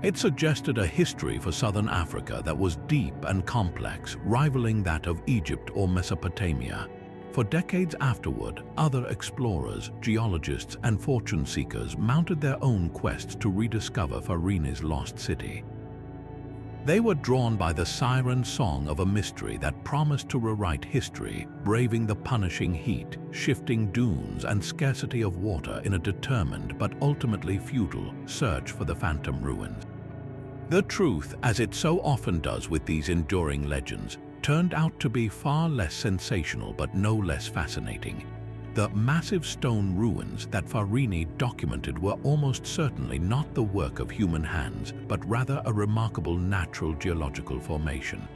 It suggested a history for southern Africa that was deep and complex, rivaling that of Egypt or Mesopotamia. For decades afterward, other explorers, geologists, and fortune seekers mounted their own quests to rediscover Farini's lost city. They were drawn by the siren song of a mystery that promised to rewrite history, braving the punishing heat, shifting dunes, and scarcity of water in a determined but ultimately futile search for the phantom ruins. The truth, as it so often does with these enduring legends, turned out to be far less sensational but no less fascinating. The massive stone ruins that Farini documented were almost certainly not the work of human hands, but rather a remarkable natural geological formation.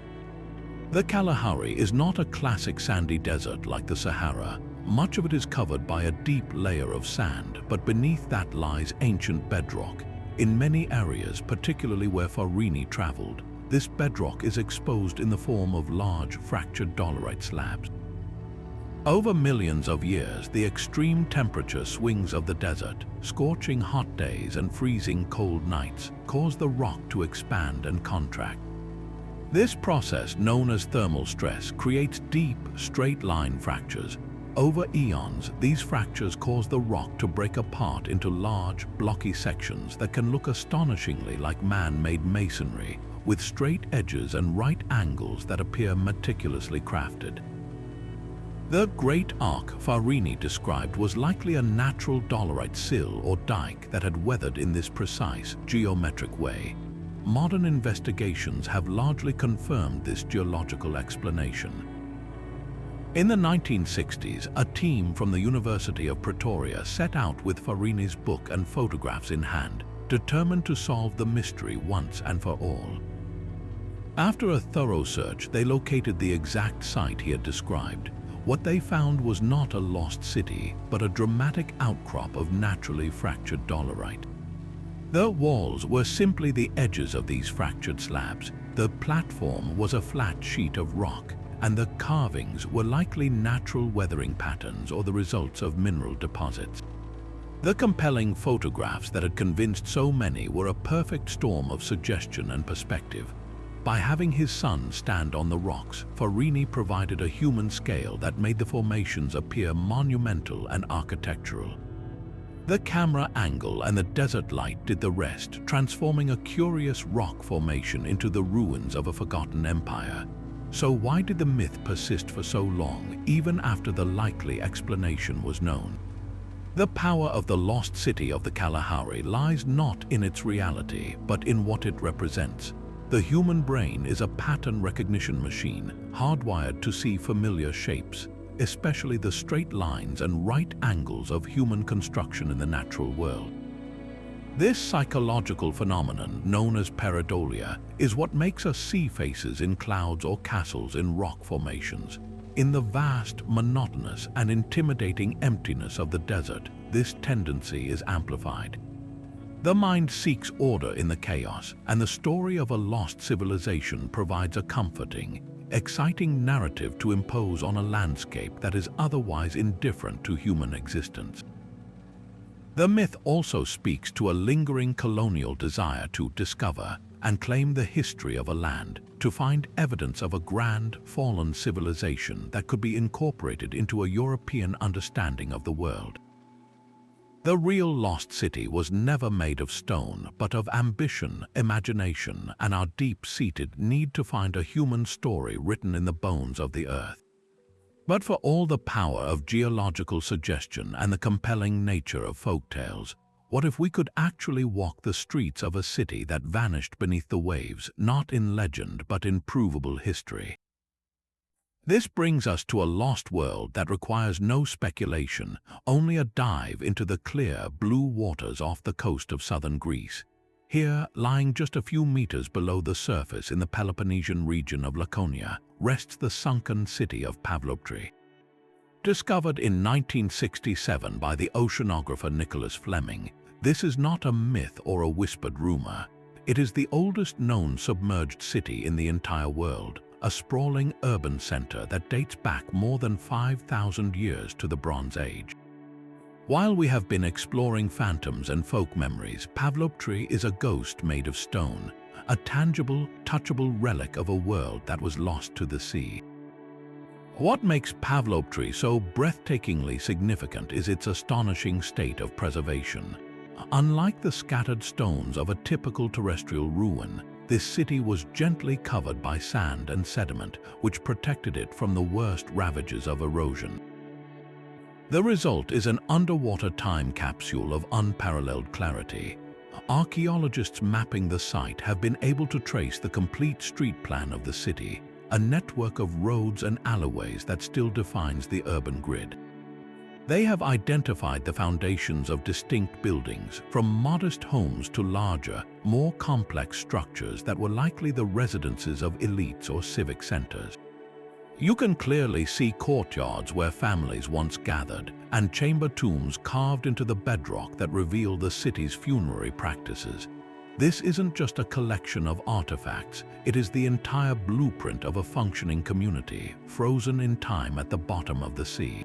The Kalahari is not a classic sandy desert like the Sahara. Much of it is covered by a deep layer of sand, but beneath that lies ancient bedrock. In many areas, particularly where Farini traveled, this bedrock is exposed in the form of large, fractured dolerite slabs. Over millions of years, the extreme temperature swings of the desert, scorching hot days and freezing cold nights, cause the rock to expand and contract. This process, known as thermal stress, creates deep, straight-line fractures. Over eons, these fractures cause the rock to break apart into large, blocky sections that can look astonishingly like man-made masonry, with straight edges and right angles that appear meticulously crafted. The great arc Farini described was likely a natural dolerite sill or dike that had weathered in this precise, geometric way. Modern investigations have largely confirmed this geological explanation. In the 1960s, a team from the University of Pretoria set out with Farini's book and photographs in hand, determined to solve the mystery once and for all. After a thorough search, they located the exact site he had described. What they found was not a lost city, but a dramatic outcrop of naturally fractured dolerite. The walls were simply the edges of these fractured slabs. The platform was a flat sheet of rock, and the carvings were likely natural weathering patterns or the results of mineral deposits. The compelling photographs that had convinced so many were a perfect storm of suggestion and perspective. By having his son stand on the rocks, Farini provided a human scale that made the formations appear monumental and architectural. The camera angle and the desert light did the rest, transforming a curious rock formation into the ruins of a forgotten empire. So why did the myth persist for so long, even after the likely explanation was known? The power of the lost city of the Kalahari lies not in its reality, but in what it represents. The human brain is a pattern recognition machine, hardwired to see familiar shapes, especially the straight lines and right angles of human construction in the natural world. This psychological phenomenon, known as pareidolia, is what makes us see faces in clouds or castles in rock formations. In the vast, monotonous, and intimidating emptiness of the desert, this tendency is amplified. The mind seeks order in the chaos, and the story of a lost civilization provides a comforting, exciting narrative to impose on a landscape that is otherwise indifferent to human existence. The myth also speaks to a lingering colonial desire to discover and claim the history of a land, to find evidence of a grand, fallen civilization that could be incorporated into a European understanding of the world. The real lost city was never made of stone, but of ambition, imagination, and our deep-seated need to find a human story written in the bones of the earth. But for all the power of geological suggestion and the compelling nature of folktales, what if we could actually walk the streets of a city that vanished beneath the waves, not in legend but in provable history? This brings us to a lost world that requires no speculation, only a dive into the clear, blue waters off the coast of southern Greece. Here, lying just a few meters below the surface in the Peloponnesian region of Laconia, rests the sunken city of Pavloptri. Discovered in 1967 by the oceanographer Nicholas Fleming, this is not a myth or a whispered rumor. It is the oldest known submerged city in the entire world, a sprawling urban center that dates back more than 5,000 years to the Bronze Age. While we have been exploring phantoms and folk memories, Pavloptri is a ghost made of stone, a tangible, touchable relic of a world that was lost to the sea. What makes Pavloptri so breathtakingly significant is its astonishing state of preservation. Unlike the scattered stones of a typical terrestrial ruin, this city was gently covered by sand and sediment, which protected it from the worst ravages of erosion. The result is an underwater time capsule of unparalleled clarity. Archaeologists mapping the site have been able to trace the complete street plan of the city, a network of roads and alleyways that still defines the urban grid. They have identified the foundations of distinct buildings, from modest homes to larger, more complex structures that were likely the residences of elites or civic centers. You can clearly see courtyards where families once gathered, and chamber tombs carved into the bedrock that reveal the city's funerary practices. This isn't just a collection of artifacts, it is the entire blueprint of a functioning community, frozen in time at the bottom of the sea.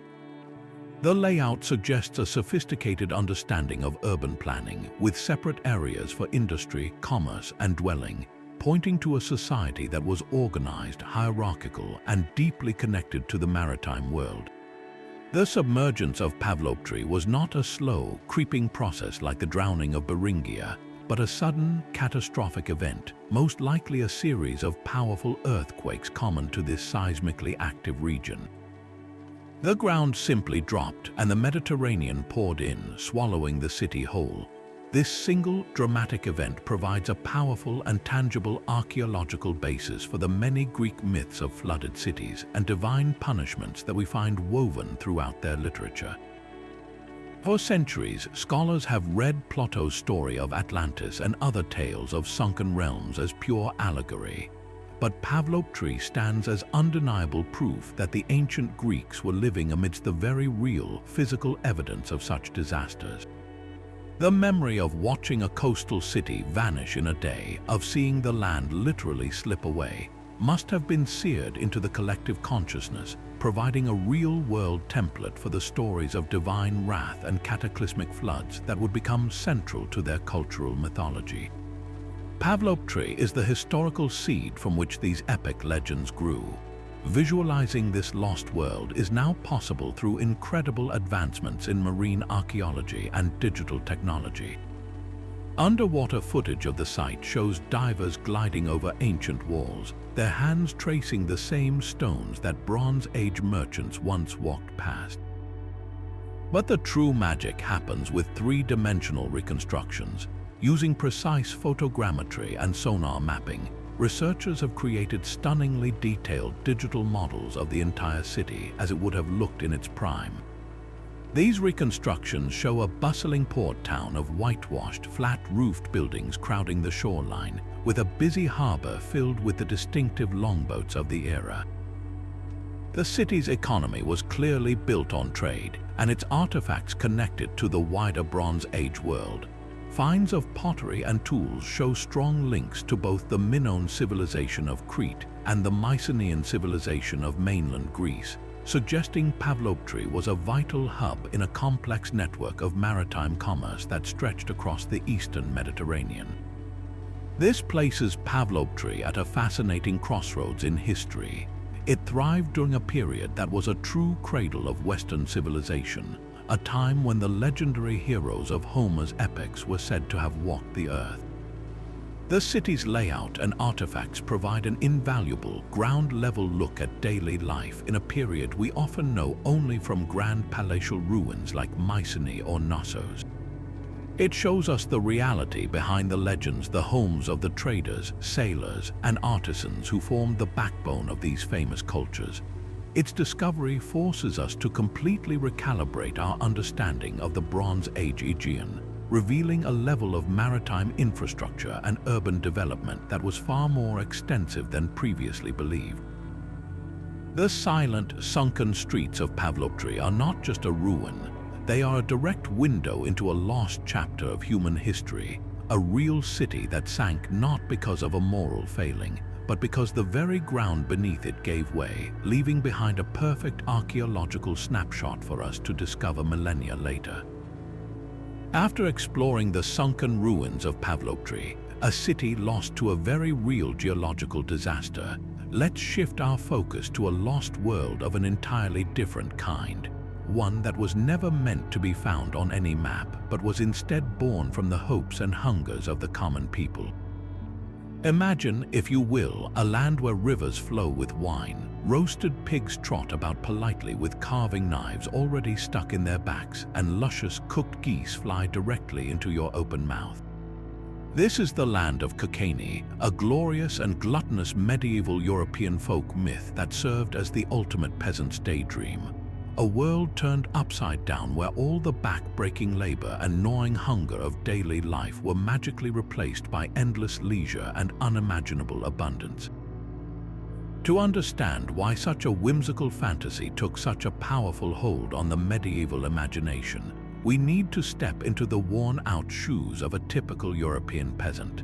The layout suggests a sophisticated understanding of urban planning, with separate areas for industry, commerce, and dwelling, pointing to a society that was organized, hierarchical, and deeply connected to the maritime world. The submergence of Pavloptri was not a slow, creeping process like the drowning of Beringia, but a sudden, catastrophic event, most likely a series of powerful earthquakes common to this seismically active region. The ground simply dropped and the Mediterranean poured in, swallowing the city whole. This single dramatic event provides a powerful and tangible archaeological basis for the many Greek myths of flooded cities and divine punishments that we find woven throughout their literature. For centuries, scholars have read Plato's story of Atlantis and other tales of sunken realms as pure allegory. But Pavloptri stands as undeniable proof that the ancient Greeks were living amidst the very real, physical evidence of such disasters. The memory of watching a coastal city vanish in a day, of seeing the land literally slip away, must have been seared into the collective consciousness, providing a real-world template for the stories of divine wrath and cataclysmic floods that would become central to their cultural mythology. Pavloptri is the historical seed from which these epic legends grew. Visualizing this lost world is now possible through incredible advancements in marine archaeology and digital technology. Underwater footage of the site shows divers gliding over ancient walls, their hands tracing the same stones that Bronze Age merchants once walked past. But the true magic happens with three-dimensional reconstructions. Using precise photogrammetry and sonar mapping, researchers have created stunningly detailed digital models of the entire city as it would have looked in its prime. These reconstructions show a bustling port town of whitewashed, flat-roofed buildings crowding the shoreline, with a busy harbor filled with the distinctive longboats of the era. The city's economy was clearly built on trade, and its artifacts connected to the wider Bronze Age world. Finds of pottery and tools show strong links to both the Minoan civilization of Crete and the Mycenaean civilization of mainland Greece, suggesting Pavloptri was a vital hub in a complex network of maritime commerce that stretched across the eastern Mediterranean. This places Pavloptri at a fascinating crossroads in history. It thrived during a period that was a true cradle of Western civilization, a time when the legendary heroes of Homer's epics were said to have walked the earth. The city's layout and artifacts provide an invaluable, ground-level look at daily life in a period we often know only from grand palatial ruins like Mycenae or Knossos. It shows us the reality behind the legends, the homes of the traders, sailors, and artisans who formed the backbone of these famous cultures. Its discovery forces us to completely recalibrate our understanding of the Bronze Age Aegean, revealing a level of maritime infrastructure and urban development that was far more extensive than previously believed. The silent, sunken streets of Pavloptri are not just a ruin, they are a direct window into a lost chapter of human history, a real city that sank not because of a moral failing, but because the very ground beneath it gave way, leaving behind a perfect archaeological snapshot for us to discover millennia later. After exploring the sunken ruins of Pavloptri, a city lost to a very real geological disaster, let's shift our focus to a lost world of an entirely different kind, one that was never meant to be found on any map, but was instead born from the hopes and hungers of the common people. Imagine, if you will, a land where rivers flow with wine, roasted pigs trot about politely with carving knives already stuck in their backs, and luscious cooked geese fly directly into your open mouth. This is the land of Kokani, a glorious and gluttonous medieval European folk myth that served as the ultimate peasant's daydream. A world turned upside down where all the back-breaking labor and gnawing hunger of daily life were magically replaced by endless leisure and unimaginable abundance. To understand why such a whimsical fantasy took such a powerful hold on the medieval imagination, we need to step into the worn-out shoes of a typical European peasant.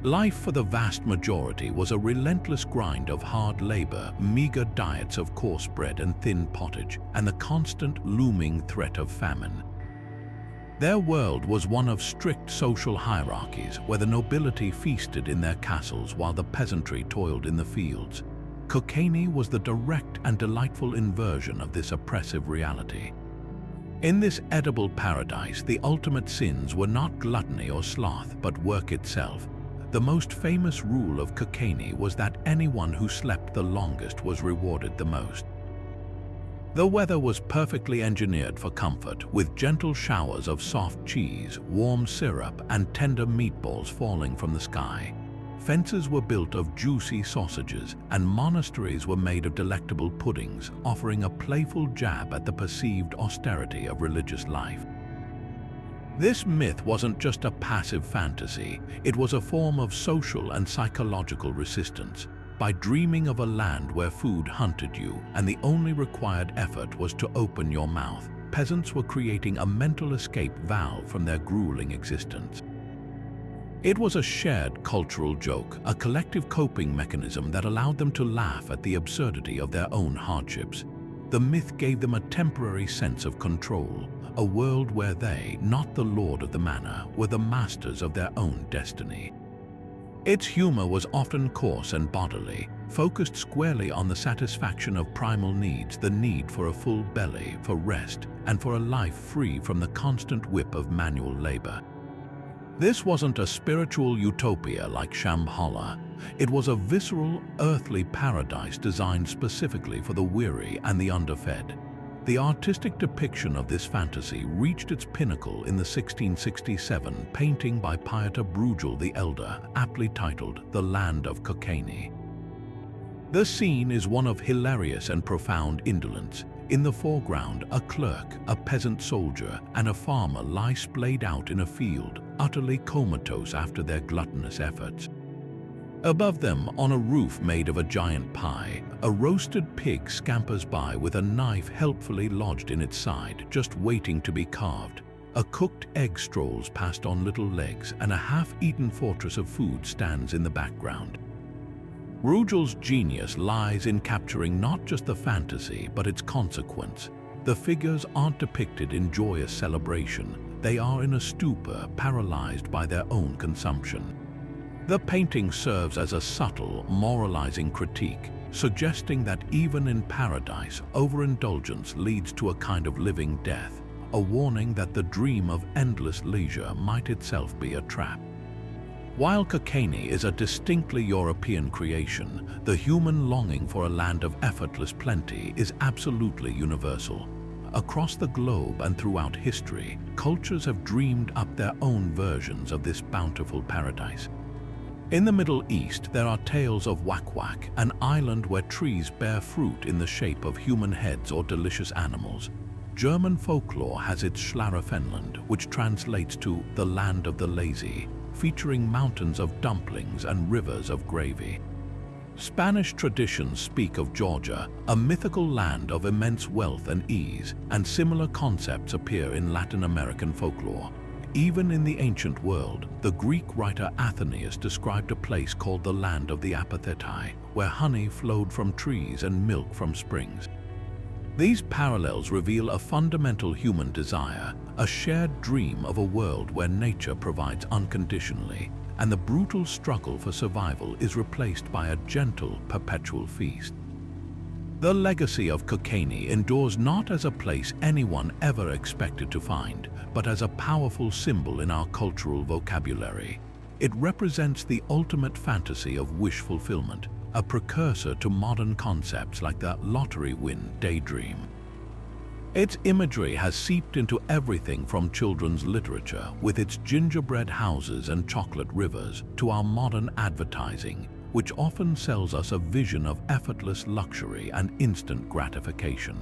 Life for the vast majority was a relentless grind of hard labor, meager diets of coarse bread and thin pottage, and the constant looming threat of famine. Their world was one of strict social hierarchies where the nobility feasted in their castles while the peasantry toiled in the fields. Kokani was the direct and delightful inversion of this oppressive reality. In this edible paradise, the ultimate sins were not gluttony or sloth, but work itself. The most famous rule of Kokani was that anyone who slept the longest was rewarded the most. The weather was perfectly engineered for comfort, with gentle showers of soft cheese, warm syrup, and tender meatballs falling from the sky. Fences were built of juicy sausages, and monasteries were made of delectable puddings, offering a playful jab at the perceived austerity of religious life. This myth wasn't just a passive fantasy, it was a form of social and psychological resistance. By dreaming of a land where food hunted you and the only required effort was to open your mouth, peasants were creating a mental escape valve from their grueling existence. It was a shared cultural joke, a collective coping mechanism that allowed them to laugh at the absurdity of their own hardships. The myth gave them a temporary sense of control, a world where they, not the lord of the manor, were the masters of their own destiny. Its humor was often coarse and bodily, focused squarely on the satisfaction of primal needs, the need for a full belly, for rest, and for a life free from the constant whip of manual labor. This wasn't a spiritual utopia like Shambhala. It was a visceral, earthly paradise designed specifically for the weary and the underfed. The artistic depiction of this fantasy reached its pinnacle in the 1667 painting by Pieter Bruegel the Elder, aptly titled The Land of Kokani. The scene is one of hilarious and profound indolence. In the foreground, a clerk, a peasant soldier, and a farmer lie splayed out in a field, utterly comatose after their gluttonous efforts. Above them, on a roof made of a giant pie, a roasted pig scampers by with a knife helpfully lodged in its side, just waiting to be carved. A cooked egg strolls past on little legs, and a half-eaten fortress of food stands in the background. Bruegel's genius lies in capturing not just the fantasy, but its consequence. The figures aren't depicted in joyous celebration. They are in a stupor, paralyzed by their own consumption. The painting serves as a subtle, moralizing critique, suggesting that even in paradise, overindulgence leads to a kind of living death, a warning that the dream of endless leisure might itself be a trap. While Kokani is a distinctly European creation, the human longing for a land of effortless plenty is absolutely universal. Across the globe and throughout history, cultures have dreamed up their own versions of this bountiful paradise. In the Middle East, there are tales of Wak-Wak, an island where trees bear fruit in the shape of human heads or delicious animals. German folklore has its Schlaraffenland, which translates to the land of the lazy, featuring mountains of dumplings and rivers of gravy. Spanish traditions speak of Georgia, a mythical land of immense wealth and ease, and similar concepts appear in Latin American folklore. Even in the ancient world, the Greek writer Athenaeus described a place called the land of the Apathetai, where honey flowed from trees and milk from springs. These parallels reveal a fundamental human desire, a shared dream of a world where nature provides unconditionally, and the brutal struggle for survival is replaced by a gentle, perpetual feast. The legacy of Kokani endures not as a place anyone ever expected to find, but as a powerful symbol in our cultural vocabulary. It represents the ultimate fantasy of wish fulfillment, a precursor to modern concepts like the lottery win daydream. Its imagery has seeped into everything from children's literature, with its gingerbread houses and chocolate rivers, to our modern advertising, which often sells us a vision of effortless luxury and instant gratification.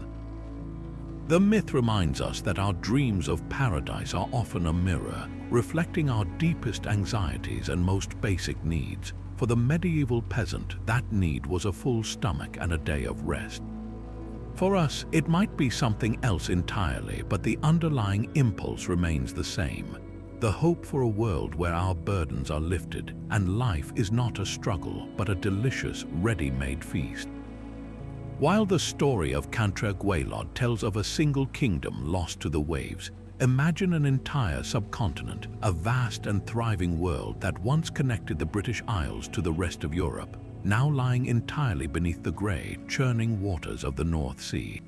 The myth reminds us that our dreams of paradise are often a mirror, reflecting our deepest anxieties and most basic needs. For the medieval peasant, that need was a full stomach and a day of rest. For us, it might be something else entirely, but the underlying impulse remains the same. The hope for a world where our burdens are lifted and life is not a struggle but a delicious, ready-made feast. While the story of Cantre Gwaelod tells of a single kingdom lost to the waves, imagine an entire subcontinent, a vast and thriving world that once connected the British Isles to the rest of Europe, now lying entirely beneath the grey, churning waters of the North Sea.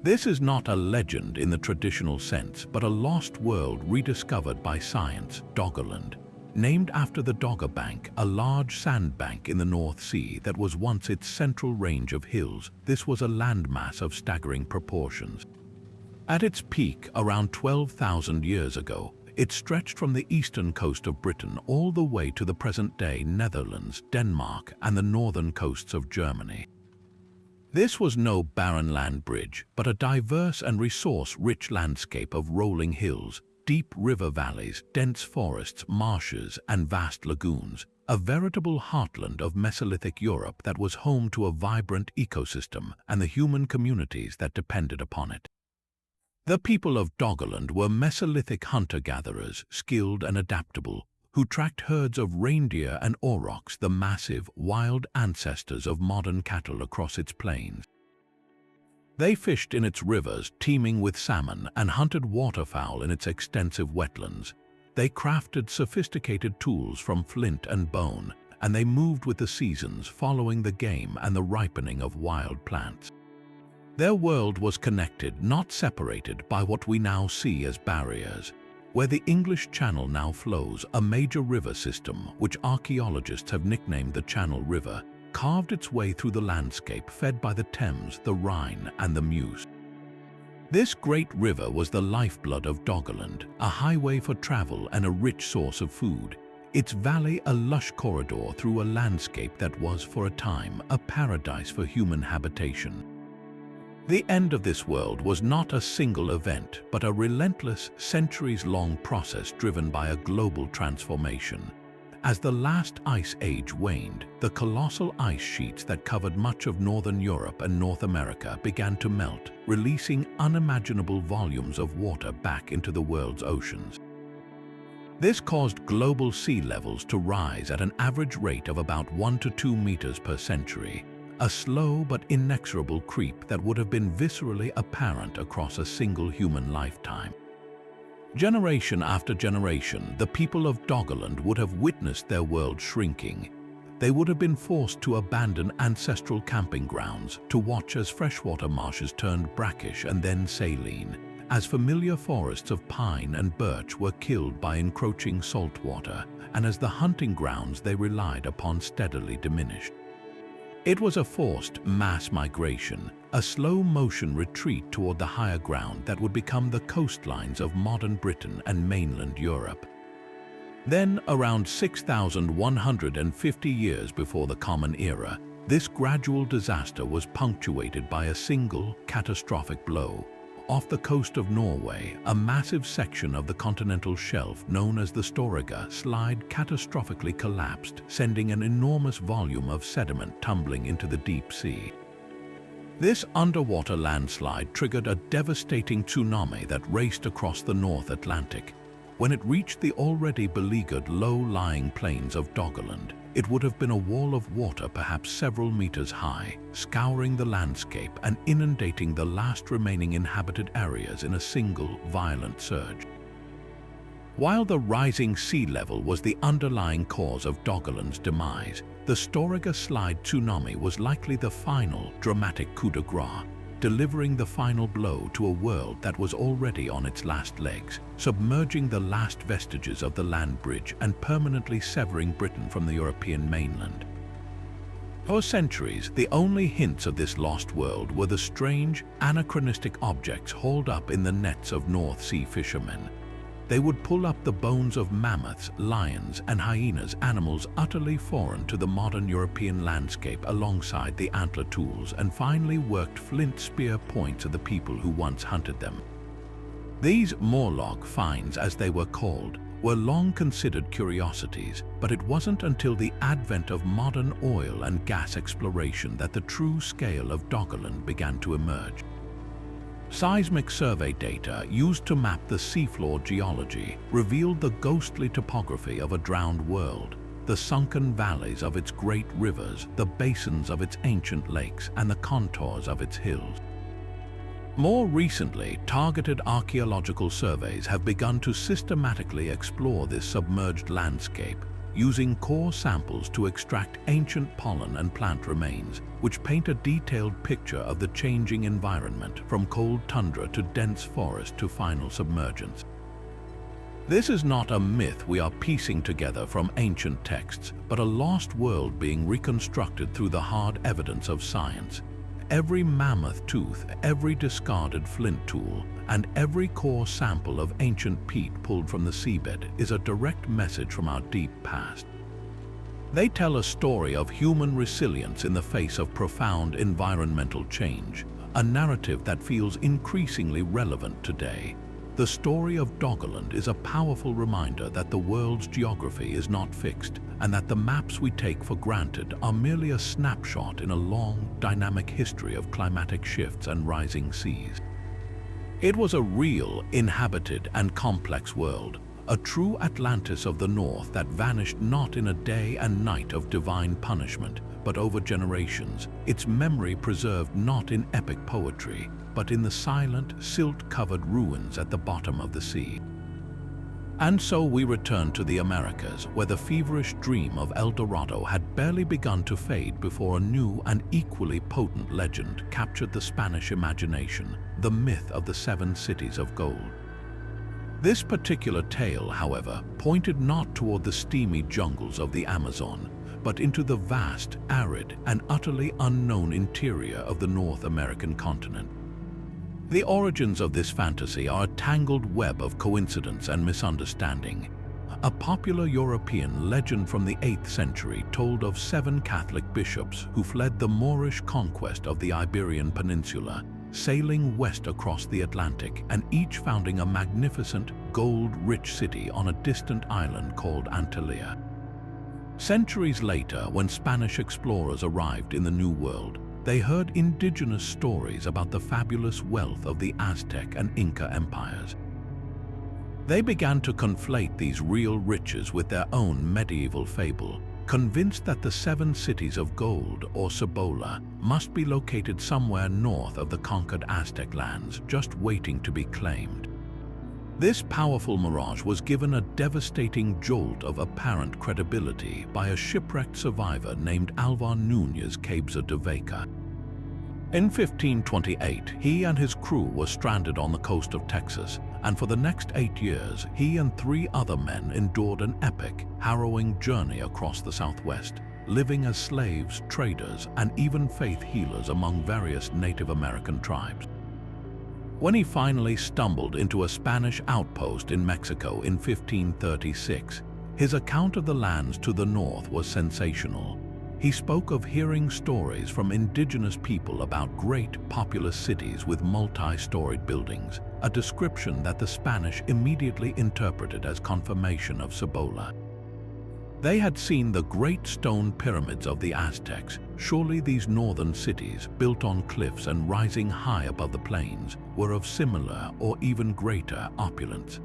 This is not a legend in the traditional sense, but a lost world rediscovered by science, Doggerland. Named after the Dogger Bank, a large sandbank in the North Sea that was once its central range of hills, this was a landmass of staggering proportions. At its peak, around 12,000 years ago, it stretched from the eastern coast of Britain all the way to the present-day Netherlands, Denmark, and the northern coasts of Germany. This was no barren land bridge, but a diverse and resource-rich landscape of rolling hills, deep river valleys, dense forests, marshes, and vast lagoons, a veritable heartland of Mesolithic Europe that was home to a vibrant ecosystem and the human communities that depended upon it. The people of Doggerland were Mesolithic hunter-gatherers, skilled and adaptable, who tracked herds of reindeer and aurochs, the massive, wild ancestors of modern cattle across its plains. They fished in its rivers teeming with salmon and hunted waterfowl in its extensive wetlands. They crafted sophisticated tools from flint and bone, and they moved with the seasons, following the game and the ripening of wild plants. Their world was connected, not separated, by what we now see as barriers. Where the English Channel now flows, a major river system, which archaeologists have nicknamed the Channel River, carved its way through the landscape, fed by the Thames, the Rhine, and the Meuse. This great river was the lifeblood of Doggerland, a highway for travel and a rich source of food. Its valley a lush corridor through a landscape that was, for a time, a paradise for human habitation. The end of this world was not a single event, but a relentless, centuries-long process driven by a global transformation. As the last ice age waned, the colossal ice sheets that covered much of northern Europe and North America began to melt, releasing unimaginable volumes of water back into the world's oceans. This caused global sea levels to rise at an average rate of about 1 to 2 meters per century, a slow but inexorable creep that would have been viscerally apparent across a single human lifetime. Generation after generation, the people of Doggerland would have witnessed their world shrinking. They would have been forced to abandon ancestral camping grounds, to watch as freshwater marshes turned brackish and then saline, as familiar forests of pine and birch were killed by encroaching saltwater, and as the hunting grounds they relied upon steadily diminished. It was a forced mass migration, a slow-motion retreat toward the higher ground that would become the coastlines of modern Britain and mainland Europe. Then, around 6,150 years before the Common Era, this gradual disaster was punctuated by a single, catastrophic blow. Off the coast of Norway, a massive section of the continental shelf known as the Storegga Slide catastrophically collapsed, sending an enormous volume of sediment tumbling into the deep sea. This underwater landslide triggered a devastating tsunami that raced across the North Atlantic. When it reached the already beleaguered low-lying plains of Doggerland, it would have been a wall of water perhaps several meters high, scouring the landscape and inundating the last remaining inhabited areas in a single, violent surge. While the rising sea level was the underlying cause of Doggerland's demise, the Storegga Slide tsunami was likely the final, dramatic coup de grace, delivering the final blow to a world that was already on its last legs, submerging the last vestiges of the land bridge and permanently severing Britain from the European mainland. For centuries, the only hints of this lost world were the strange, anachronistic objects hauled up in the nets of North Sea fishermen. They would pull up the bones of mammoths, lions, and hyenas, animals utterly foreign to the modern European landscape, alongside the antler tools and finely worked flint spear points of the people who once hunted them. These Morlock finds, as they were called, were long considered curiosities, but it wasn't until the advent of modern oil and gas exploration that the true scale of Doggerland began to emerge. Seismic survey data used to map the seafloor geology revealed the ghostly topography of a drowned world, the sunken valleys of its great rivers, the basins of its ancient lakes, and the contours of its hills. More recently, targeted archaeological surveys have begun to systematically explore this submerged landscape, using core samples to extract ancient pollen and plant remains, which paint a detailed picture of the changing environment, from cold tundra to dense forest to final submergence. This is not a myth we are piecing together from ancient texts, but a lost world being reconstructed through the hard evidence of science. Every mammoth tooth, every discarded flint tool, and every core sample of ancient peat pulled from the seabed is a direct message from our deep past. They tell a story of human resilience in the face of profound environmental change, a narrative that feels increasingly relevant today. The story of Doggerland is a powerful reminder that the world's geography is not fixed, and that the maps we take for granted are merely a snapshot in a long, dynamic history of climatic shifts and rising seas. It was a real, inhabited, and complex world, a true Atlantis of the North that vanished not in a day and night of divine punishment, but over generations, its memory preserved not in epic poetry, but in the silent, silt-covered ruins at the bottom of the sea. And so we return to the Americas, where the feverish dream of El Dorado had barely begun to fade before a new and equally potent legend captured the Spanish imagination, the myth of the 7 cities of gold. This particular tale, however, pointed not toward the steamy jungles of the Amazon, but into the vast, arid, and utterly unknown interior of the North American continent. The origins of this fantasy are a tangled web of coincidence and misunderstanding. A popular European legend from the 8th century told of 7 Catholic bishops who fled the Moorish conquest of the Iberian Peninsula, sailing west across the Atlantic, and each founding a magnificent, gold-rich city on a distant island called Antalya. Centuries later, when Spanish explorers arrived in the New World, they heard indigenous stories about the fabulous wealth of the Aztec and Inca empires. They began to conflate these real riches with their own medieval fable, convinced that the 7 cities of gold, or Cibola, must be located somewhere north of the conquered Aztec lands, just waiting to be claimed. This powerful mirage was given a devastating jolt of apparent credibility by a shipwrecked survivor named Alvar Núñez Cabeza de Vaca. In 1528, he and his crew were stranded on the coast of Texas, and for the next 8 years, he and 3 other men endured an epic, harrowing journey across the Southwest, living as slaves, traders, and even faith healers among various Native American tribes. When he finally stumbled into a Spanish outpost in Mexico in 1536, His account of the lands to the north was sensational. He spoke of hearing stories from indigenous people about great populous cities with multi-storied buildings, a description that the Spanish immediately interpreted as confirmation of Cibola. They had seen the great stone pyramids of the Aztecs. Surely these northern cities, built on cliffs and rising high above the plains, were of similar or even greater opulence.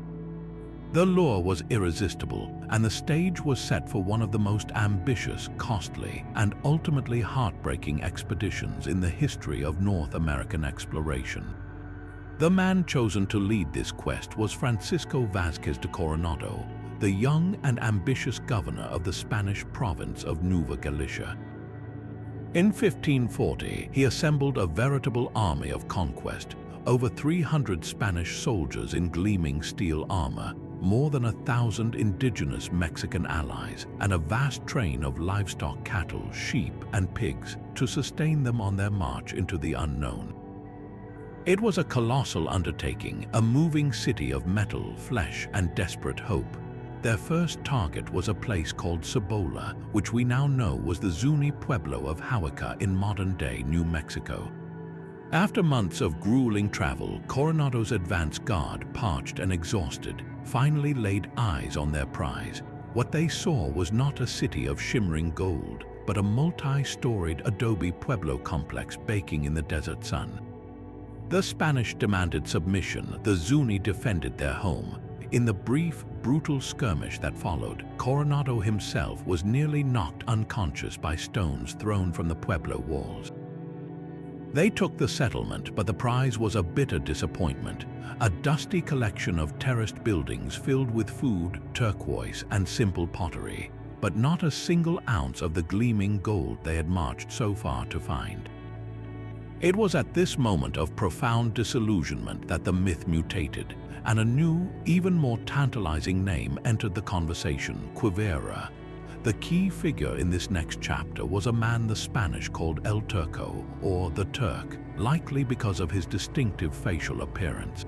The lure was irresistible, and the stage was set for one of the most ambitious, costly, and ultimately heartbreaking expeditions in the history of North American exploration. The man chosen to lead this quest was Francisco Vázquez de Coronado, the young and ambitious governor of the Spanish province of Nueva Galicia. In 1540, he assembled a veritable army of conquest, over 300 Spanish soldiers in gleaming steel armor, more than 1,000 indigenous Mexican allies, and a vast train of livestock, cattle, sheep, and pigs to sustain them on their march into the unknown. It was a colossal undertaking, a moving city of metal, flesh, and desperate hope. Their first target was a place called Cibola, which we now know was the Zuni pueblo of Huaca in modern-day New Mexico. After months of grueling travel, Coronado's advance guard, parched and exhausted, finally laid eyes on their prize. What they saw was not a city of shimmering gold, but a multi-storied adobe pueblo complex baking in the desert sun. The Spanish demanded submission, the Zuni defended their home. In the brief, brutal skirmish that followed, Coronado himself was nearly knocked unconscious by stones thrown from the pueblo walls. They took the settlement, but the prize was a bitter disappointment, a dusty collection of terraced buildings filled with food, turquoise, and simple pottery, but not a single ounce of the gleaming gold they had marched so far to find. It was at this moment of profound disillusionment that the myth mutated, and a new, even more tantalizing name entered the conversation: Quivira. The key figure in this next chapter was a man the Spanish called El Turco, or the Turk, likely because of his distinctive facial appearance.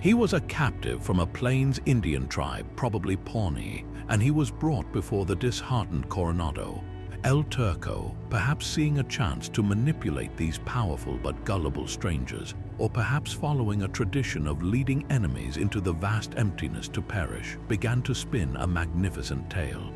He was a captive from a Plains Indian tribe, probably Pawnee, and he was brought before the disheartened Coronado. El Turco, perhaps seeing a chance to manipulate these powerful but gullible strangers, or perhaps following a tradition of leading enemies into the vast emptiness to perish, began to spin a magnificent tale.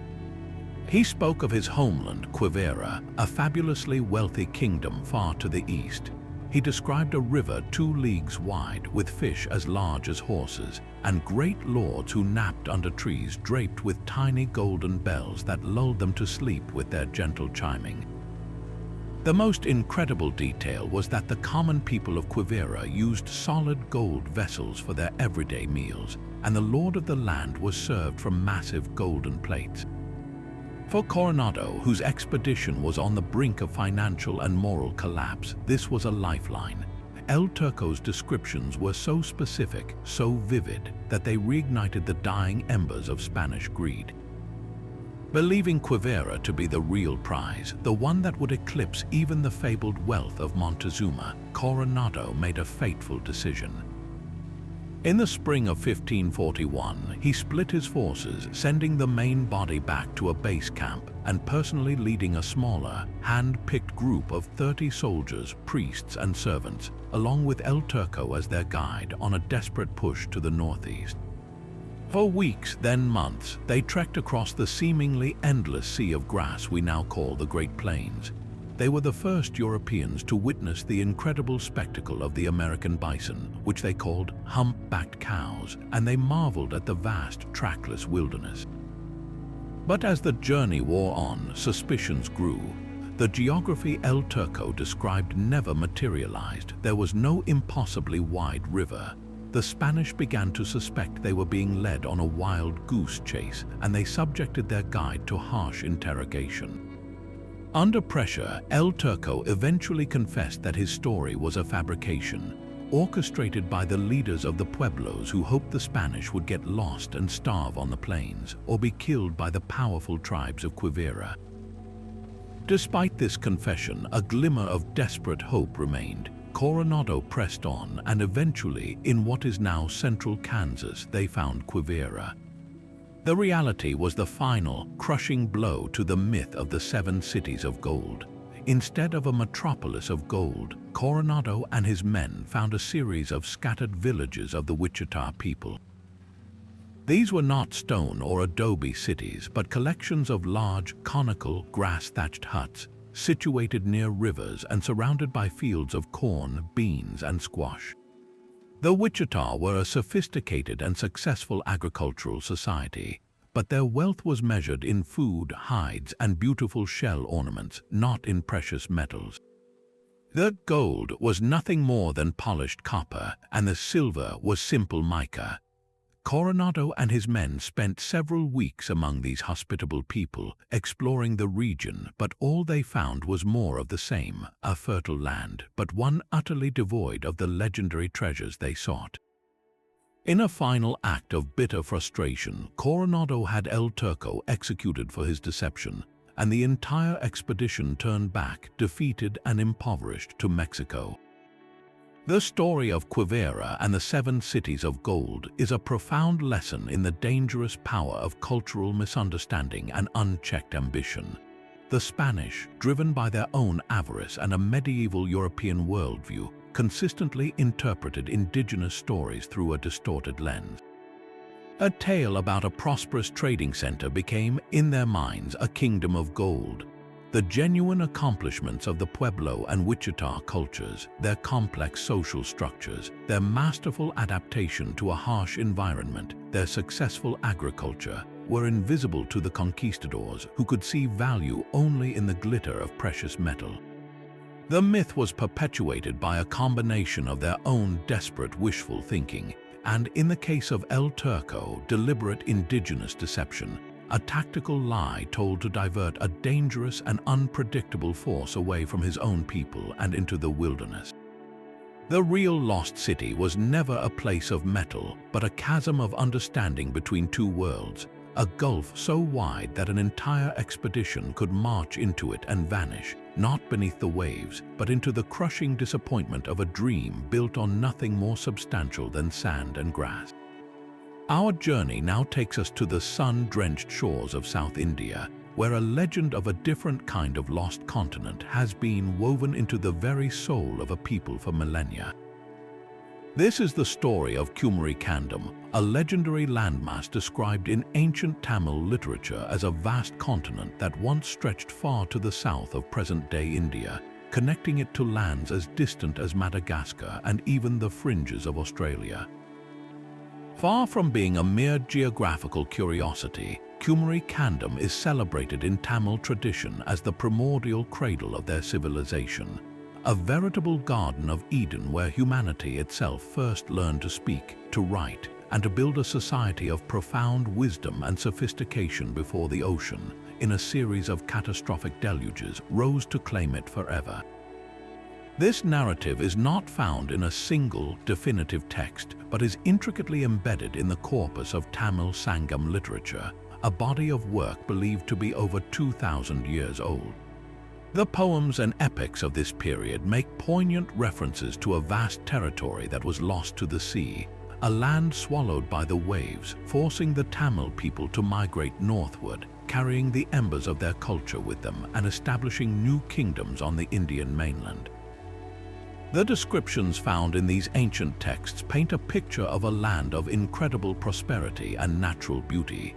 He spoke of his homeland, Quivira, a fabulously wealthy kingdom far to the east. He described a river 2 leagues wide with fish as large as horses, and great lords who napped under trees draped with tiny golden bells that lulled them to sleep with their gentle chiming. The most incredible detail was that the common people of Quivira used solid gold vessels for their everyday meals, and the lord of the land was served from massive golden plates. For Coronado, whose expedition was on the brink of financial and moral collapse, this was a lifeline. El Turco's descriptions were so specific, so vivid, that they reignited the dying embers of Spanish greed. Believing Quivira to be the real prize, the one that would eclipse even the fabled wealth of Montezuma, Coronado made a fateful decision. In the spring of 1541, he split his forces, sending the main body back to a base camp and personally leading a smaller, hand-picked group of 30 soldiers, priests, and servants, along with El Turco as their guide, on a desperate push to the northeast. For weeks, then months, they trekked across the seemingly endless sea of grass we now call the Great Plains. They were the first Europeans to witness the incredible spectacle of the American bison, which they called hump-backed cows, and they marveled at the vast, trackless wilderness. But as the journey wore on, suspicions grew. The geography El Turco described never materialized. There was no impossibly wide river. The Spanish began to suspect they were being led on a wild goose chase, and they subjected their guide to harsh interrogation. Under pressure, El Turco eventually confessed that his story was a fabrication, orchestrated by the leaders of the pueblos who hoped the Spanish would get lost and starve on the plains, or be killed by the powerful tribes of Quivira. Despite this confession, a glimmer of desperate hope remained. Coronado pressed on, and eventually, in what is now central Kansas, they found Quivira. The reality was the final, crushing blow to the myth of the 7 cities of gold. Instead of a metropolis of gold, Coronado and his men found a series of scattered villages of the Wichita people. These were not stone or adobe cities, but collections of large, conical, grass-thatched huts, situated near rivers and surrounded by fields of corn, beans, and squash. The Wichita were a sophisticated and successful agricultural society, but their wealth was measured in food, hides, and beautiful shell ornaments, not in precious metals. The gold was nothing more than polished copper, and the silver was simple mica. Coronado and his men spent several weeks among these hospitable people, exploring the region, but all they found was more of the same, a fertile land, but one utterly devoid of the legendary treasures they sought. In a final act of bitter frustration, Coronado had El Turco executed for his deception, and the entire expedition turned back, defeated and impoverished, to Mexico. The story of Quivira and the 7 cities of gold is a profound lesson in the dangerous power of cultural misunderstanding and unchecked ambition. The Spanish, driven by their own avarice and a medieval European worldview, consistently interpreted indigenous stories through a distorted lens. A tale about a prosperous trading center became, in their minds, a kingdom of gold. The genuine accomplishments of the Pueblo and Wichita cultures, their complex social structures, their masterful adaptation to a harsh environment, their successful agriculture, were invisible to the conquistadors, who could see value only in the glitter of precious metal. The myth was perpetuated by a combination of their own desperate wishful thinking and, in the case of El Turco, deliberate indigenous deception, a tactical lie told to divert a dangerous and unpredictable force away from his own people and into the wilderness. The real lost city was never a place of metal, but a chasm of understanding between 2 worlds, a gulf so wide that an entire expedition could march into it and vanish, not beneath the waves, but into the crushing disappointment of a dream built on nothing more substantial than sand and grass. Our journey now takes us to the sun-drenched shores of South India, where a legend of a different kind of lost continent has been woven into the very soul of a people for millennia. This is the story of Kumari Kandam, a legendary landmass described in ancient Tamil literature as a vast continent that once stretched far to the south of present-day India, connecting it to lands as distant as Madagascar and even the fringes of Australia. Far from being a mere geographical curiosity, Kumari Kandam is celebrated in Tamil tradition as the primordial cradle of their civilization, a veritable Garden of Eden where humanity itself first learned to speak, to write, and to build a society of profound wisdom and sophistication before the ocean, in a series of catastrophic deluges, rose to claim it forever. This narrative is not found in a single, definitive text, but is intricately embedded in the corpus of Tamil Sangam literature, a body of work believed to be over 2,000 years old. The poems and epics of this period make poignant references to a vast territory that was lost to the sea, a land swallowed by the waves, forcing the Tamil people to migrate northward, carrying the embers of their culture with them and establishing new kingdoms on the Indian mainland. The descriptions found in these ancient texts paint a picture of a land of incredible prosperity and natural beauty.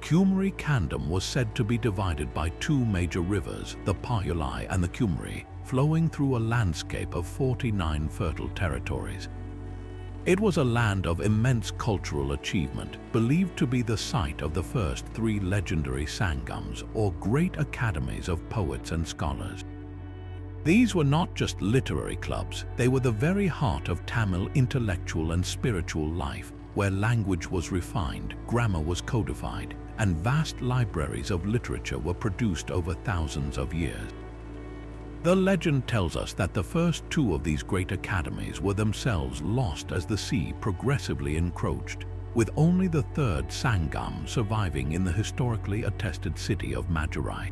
Kumari Kandam was said to be divided by 2 major rivers, the Payulai and the Kumari, flowing through a landscape of 49 fertile territories. It was a land of immense cultural achievement, believed to be the site of the first 3 legendary Sangams, or great academies of poets and scholars. These were not just literary clubs, they were the very heart of Tamil intellectual and spiritual life, where language was refined, grammar was codified, and vast libraries of literature were produced over thousands of years. The legend tells us that the first 2 of these great academies were themselves lost as the sea progressively encroached, with only the 3rd Sangam surviving in the historically attested city of Madurai.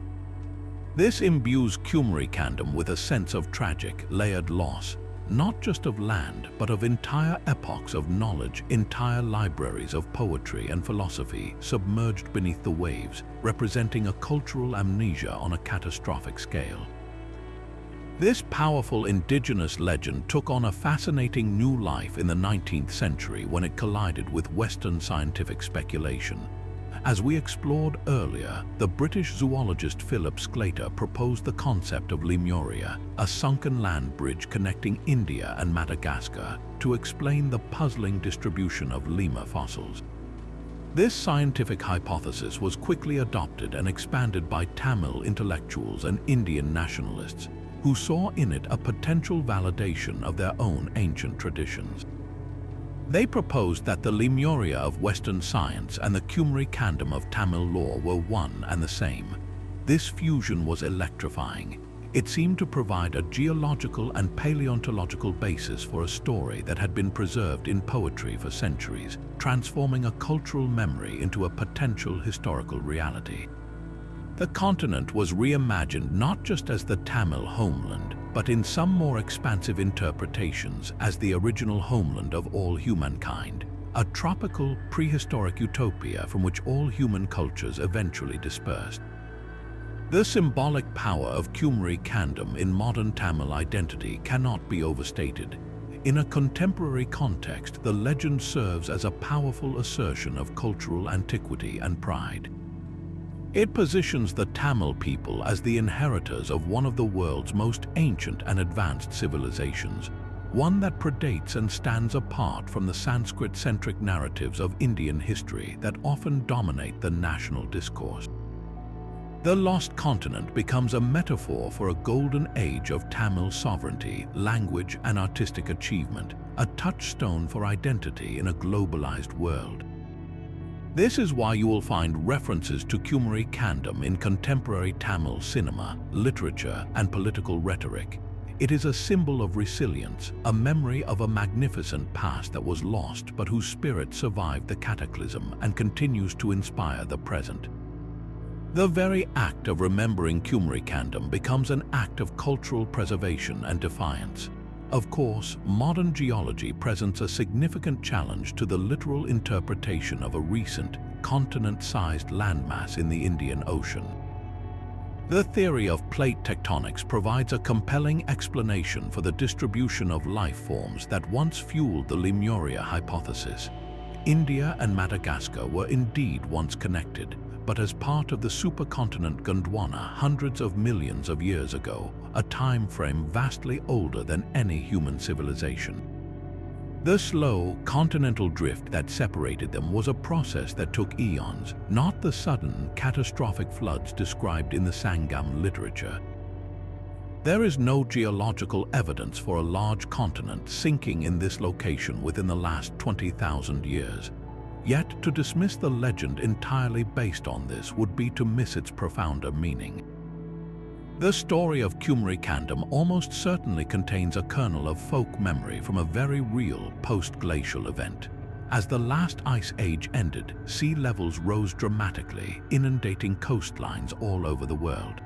This imbues Kumari Kandam with a sense of tragic, layered loss, not just of land, but of entire epochs of knowledge, entire libraries of poetry and philosophy submerged beneath the waves, representing a cultural amnesia on a catastrophic scale. This powerful indigenous legend took on a fascinating new life in the 19th century when it collided with Western scientific speculation. As we explored earlier, the British zoologist Philip Sclater proposed the concept of Lemuria, a sunken land bridge connecting India and Madagascar, to explain the puzzling distribution of lemur fossils. This scientific hypothesis was quickly adopted and expanded by Tamil intellectuals and Indian nationalists, who saw in it a potential validation of their own ancient traditions. They proposed that the Lemuria of Western science and the Kumari Kandam of Tamil lore were one and the same. This fusion was electrifying. It seemed to provide a geological and paleontological basis for a story that had been preserved in poetry for centuries, transforming a cultural memory into a potential historical reality. The continent was reimagined not just as the Tamil homeland, but in some more expansive interpretations as the original homeland of all humankind, a tropical, prehistoric utopia from which all human cultures eventually dispersed. The symbolic power of Kumari Kandam in modern Tamil identity cannot be overstated. In a contemporary context, the legend serves as a powerful assertion of cultural antiquity and pride. It positions the Tamil people as the inheritors of one of the world's most ancient and advanced civilizations, one that predates and stands apart from the Sanskrit-centric narratives of Indian history that often dominate the national discourse. The lost continent becomes a metaphor for a golden age of Tamil sovereignty, language, and artistic achievement, a touchstone for identity in a globalized world. This is why you will find references to Kumari Kandam in contemporary Tamil cinema, literature, and political rhetoric. It is a symbol of resilience, a memory of a magnificent past that was lost but whose spirit survived the cataclysm and continues to inspire the present. The very act of remembering Kumari Kandam becomes an act of cultural preservation and defiance. Of course, modern geology presents a significant challenge to the literal interpretation of a recent, continent-sized landmass in the Indian Ocean. The theory of plate tectonics provides a compelling explanation for the distribution of life forms that once fueled the Lemuria hypothesis. India and Madagascar were indeed once connected, but as part of the supercontinent Gondwana hundreds of millions of years ago, a time frame vastly older than any human civilization. The slow, continental drift that separated them was a process that took eons, not the sudden, catastrophic floods described in the Sangam literature. There is no geological evidence for a large continent sinking in this location within the last 20,000 years. Yet, to dismiss the legend entirely based on this would be to miss its profounder meaning. The story of Kumari Kandam almost certainly contains a kernel of folk memory from a very real post-glacial event. As the last ice age ended, sea levels rose dramatically, inundating coastlines all over the world.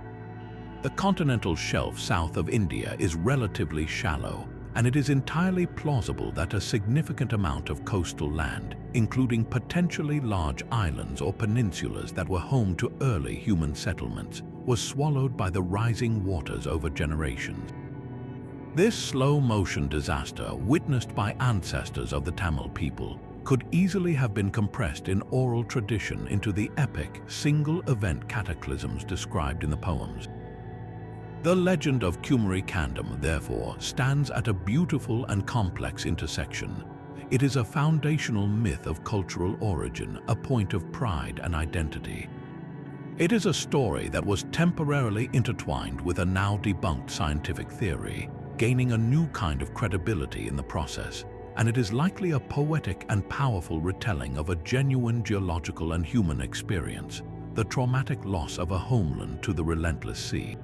The continental shelf south of India is relatively shallow, and it is entirely plausible that a significant amount of coastal land, including potentially large islands or peninsulas that were home to early human settlements, was swallowed by the rising waters over generations. This slow-motion disaster, witnessed by ancestors of the Tamil people, could easily have been compressed in oral tradition into the epic, single-event cataclysms described in the poems. The legend of Kumari Kandam, therefore, stands at a beautiful and complex intersection. It is a foundational myth of cultural origin, a point of pride and identity. It is a story that was temporarily intertwined with a now debunked scientific theory, gaining a new kind of credibility in the process, and it is likely a poetic and powerful retelling of a genuine geological and human experience, the traumatic loss of a homeland to the relentless sea.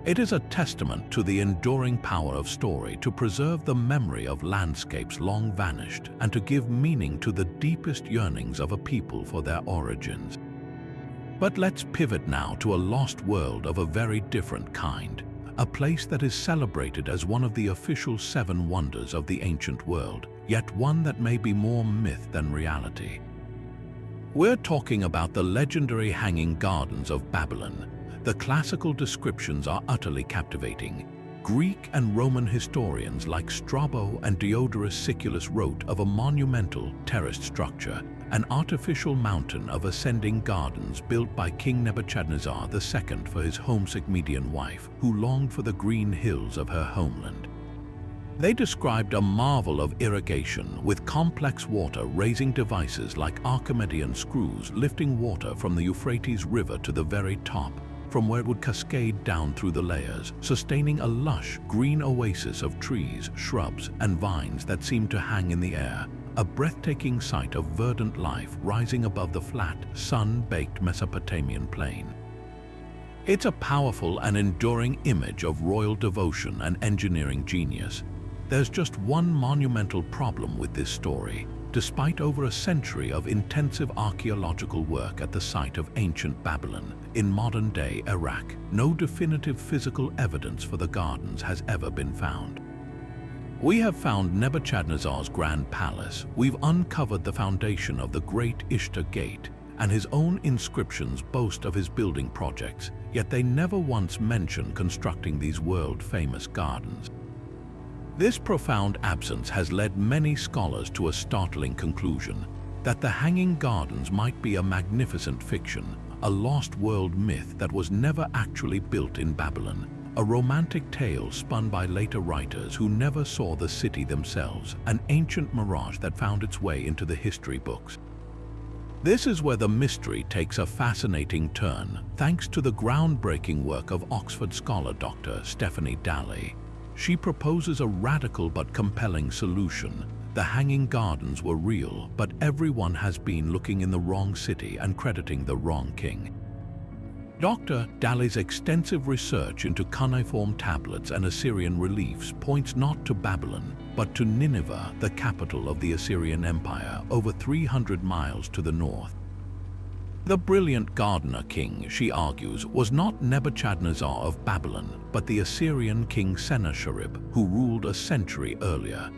It is a testament to the enduring power of story to preserve the memory of landscapes long vanished and to give meaning to the deepest yearnings of a people for their origins. But let's pivot now to a lost world of a very different kind, a place that is celebrated as one of the official 7 wonders of the ancient world, yet one that may be more myth than reality. We're talking about the legendary Hanging Gardens of Babylon. The classical descriptions are utterly captivating. Greek and Roman historians like Strabo and Diodorus Siculus wrote of a monumental, terraced structure, an artificial mountain of ascending gardens built by King Nebuchadnezzar II for his homesick Median wife, who longed for the green hills of her homeland. They described a marvel of irrigation, with complex water-raising devices like Archimedean screws lifting water from the Euphrates River to the very top, from where it would cascade down through the layers, sustaining a lush, green oasis of trees, shrubs, and vines that seemed to hang in the air, a breathtaking sight of verdant life rising above the flat, sun-baked Mesopotamian plain. It's a powerful and enduring image of royal devotion and engineering genius. There's just one monumental problem with this story. Despite over a century of intensive archaeological work at the site of ancient Babylon, in modern-day Iraq, no definitive physical evidence for the gardens has ever been found. We have found Nebuchadnezzar's grand palace, we've uncovered the foundation of the Great Ishtar Gate, and his own inscriptions boast of his building projects, yet they never once mention constructing these world-famous gardens. This profound absence has led many scholars to a startling conclusion, that the Hanging Gardens might be a magnificent fiction, a lost world myth that was never actually built in Babylon, a romantic tale spun by later writers who never saw the city themselves, an ancient mirage that found its way into the history books. This is where the mystery takes a fascinating turn, thanks to the groundbreaking work of Oxford scholar Dr. Stephanie Daly. She proposes a radical but compelling solution. The Hanging Gardens were real, but everyone has been looking in the wrong city and crediting the wrong king. Dr. Daly's extensive research into cuneiform tablets and Assyrian reliefs points not to Babylon, but to Nineveh, the capital of the Assyrian Empire, over 300 miles to the north. The brilliant gardener king, she argues, was not Nebuchadnezzar of Babylon, but the Assyrian king Sennacherib, who ruled a century earlier.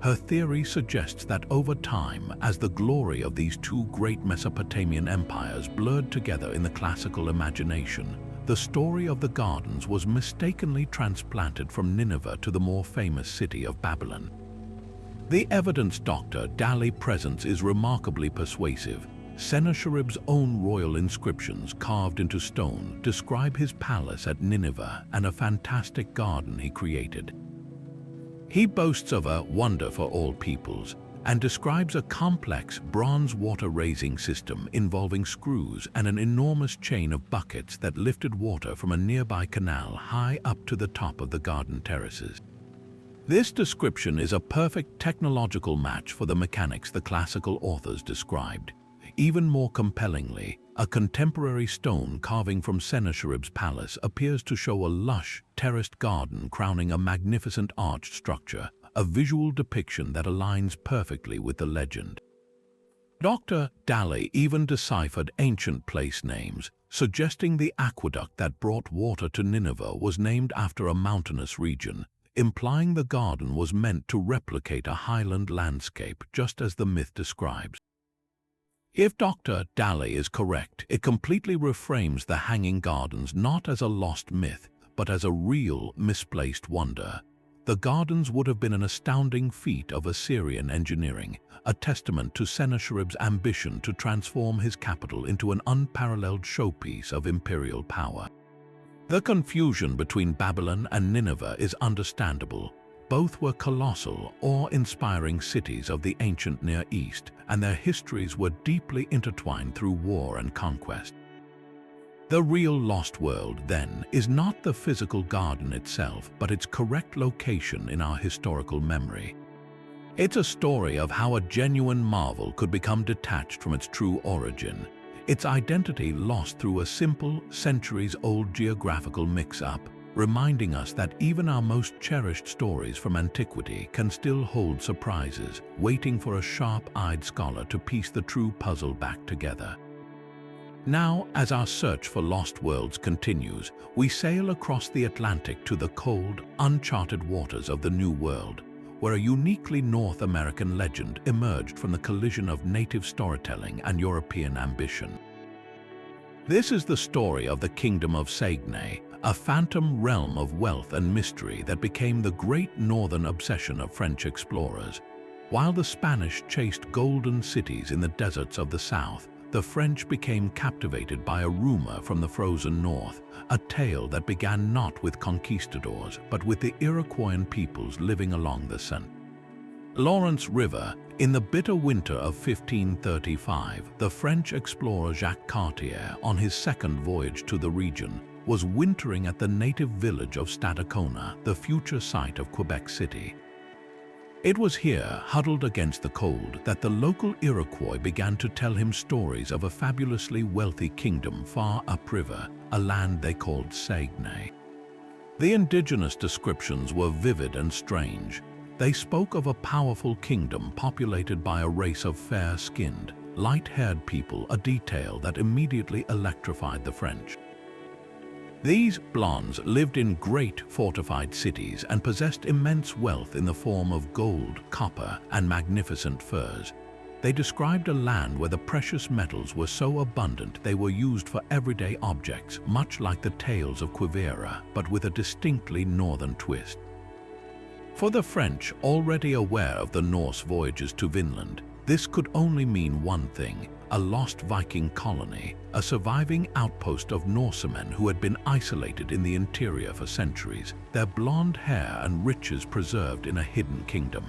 Her theory suggests that over time, as the glory of these 2 great Mesopotamian empires blurred together in the classical imagination, the story of the gardens was mistakenly transplanted from Nineveh to the more famous city of Babylon. The evidence Dr. Daly presents is remarkably persuasive. Sennacherib's own royal inscriptions carved into stone describe his palace at Nineveh and a fantastic garden he created. He boasts of a wonder for all peoples and describes a complex bronze water-raising system involving screws and an enormous chain of buckets that lifted water from a nearby canal high up to the top of the garden terraces. This description is a perfect technological match for the mechanics the classical authors described. Even more compellingly, a contemporary stone carving from Sennacherib's palace appears to show a lush, terraced garden crowning a magnificent arched structure, a visual depiction that aligns perfectly with the legend. Dr. Daly even deciphered ancient place names, suggesting the aqueduct that brought water to Nineveh was named after a mountainous region, implying the garden was meant to replicate a highland landscape just as the myth describes. If Dr. Daly is correct, it completely reframes the Hanging Gardens not as a lost myth, but as a real, misplaced wonder. The gardens would have been an astounding feat of Assyrian engineering, a testament to Sennacherib's ambition to transform his capital into an unparalleled showpiece of imperial power. The confusion between Babylon and Nineveh is understandable. Both were colossal, awe-inspiring cities of the ancient Near East, and their histories were deeply intertwined through war and conquest. The real lost world, then, is not the physical garden itself, but its correct location in our historical memory. It's a story of how a genuine marvel could become detached from its true origin, its identity lost through a simple, centuries-old geographical mix-up, reminding us that even our most cherished stories from antiquity can still hold surprises, waiting for a sharp-eyed scholar to piece the true puzzle back together. Now, as our search for lost worlds continues, we sail across the Atlantic to the cold, uncharted waters of the New World, where a uniquely North American legend emerged from the collision of native storytelling and European ambition. This is the story of the Kingdom of Saguenay, a phantom realm of wealth and mystery that became the great northern obsession of French explorers. While the Spanish chased golden cities in the deserts of the south, the French became captivated by a rumor from the frozen north, a tale that began not with conquistadors, but with the Iroquoian peoples living along the St. Lawrence River. In the bitter winter of 1535, the French explorer Jacques Cartier, on his second voyage to the region, was wintering at the native village of Stadacona, the future site of Quebec City. It was here, huddled against the cold, that the local Iroquois began to tell him stories of a fabulously wealthy kingdom far upriver, a land they called Saguenay. The indigenous descriptions were vivid and strange. They spoke of a powerful kingdom populated by a race of fair-skinned, light-haired people, a detail that immediately electrified the French. These blondes lived in great fortified cities and possessed immense wealth in the form of gold, copper, and magnificent furs. They described a land where the precious metals were so abundant they were used for everyday objects, much like the tales of Quivira, but with a distinctly northern twist. For the French, already aware of the Norse voyages to Vinland, this could only mean one thing: a lost Viking colony, a surviving outpost of Norsemen who had been isolated in the interior for centuries, their blonde hair and riches preserved in a hidden kingdom.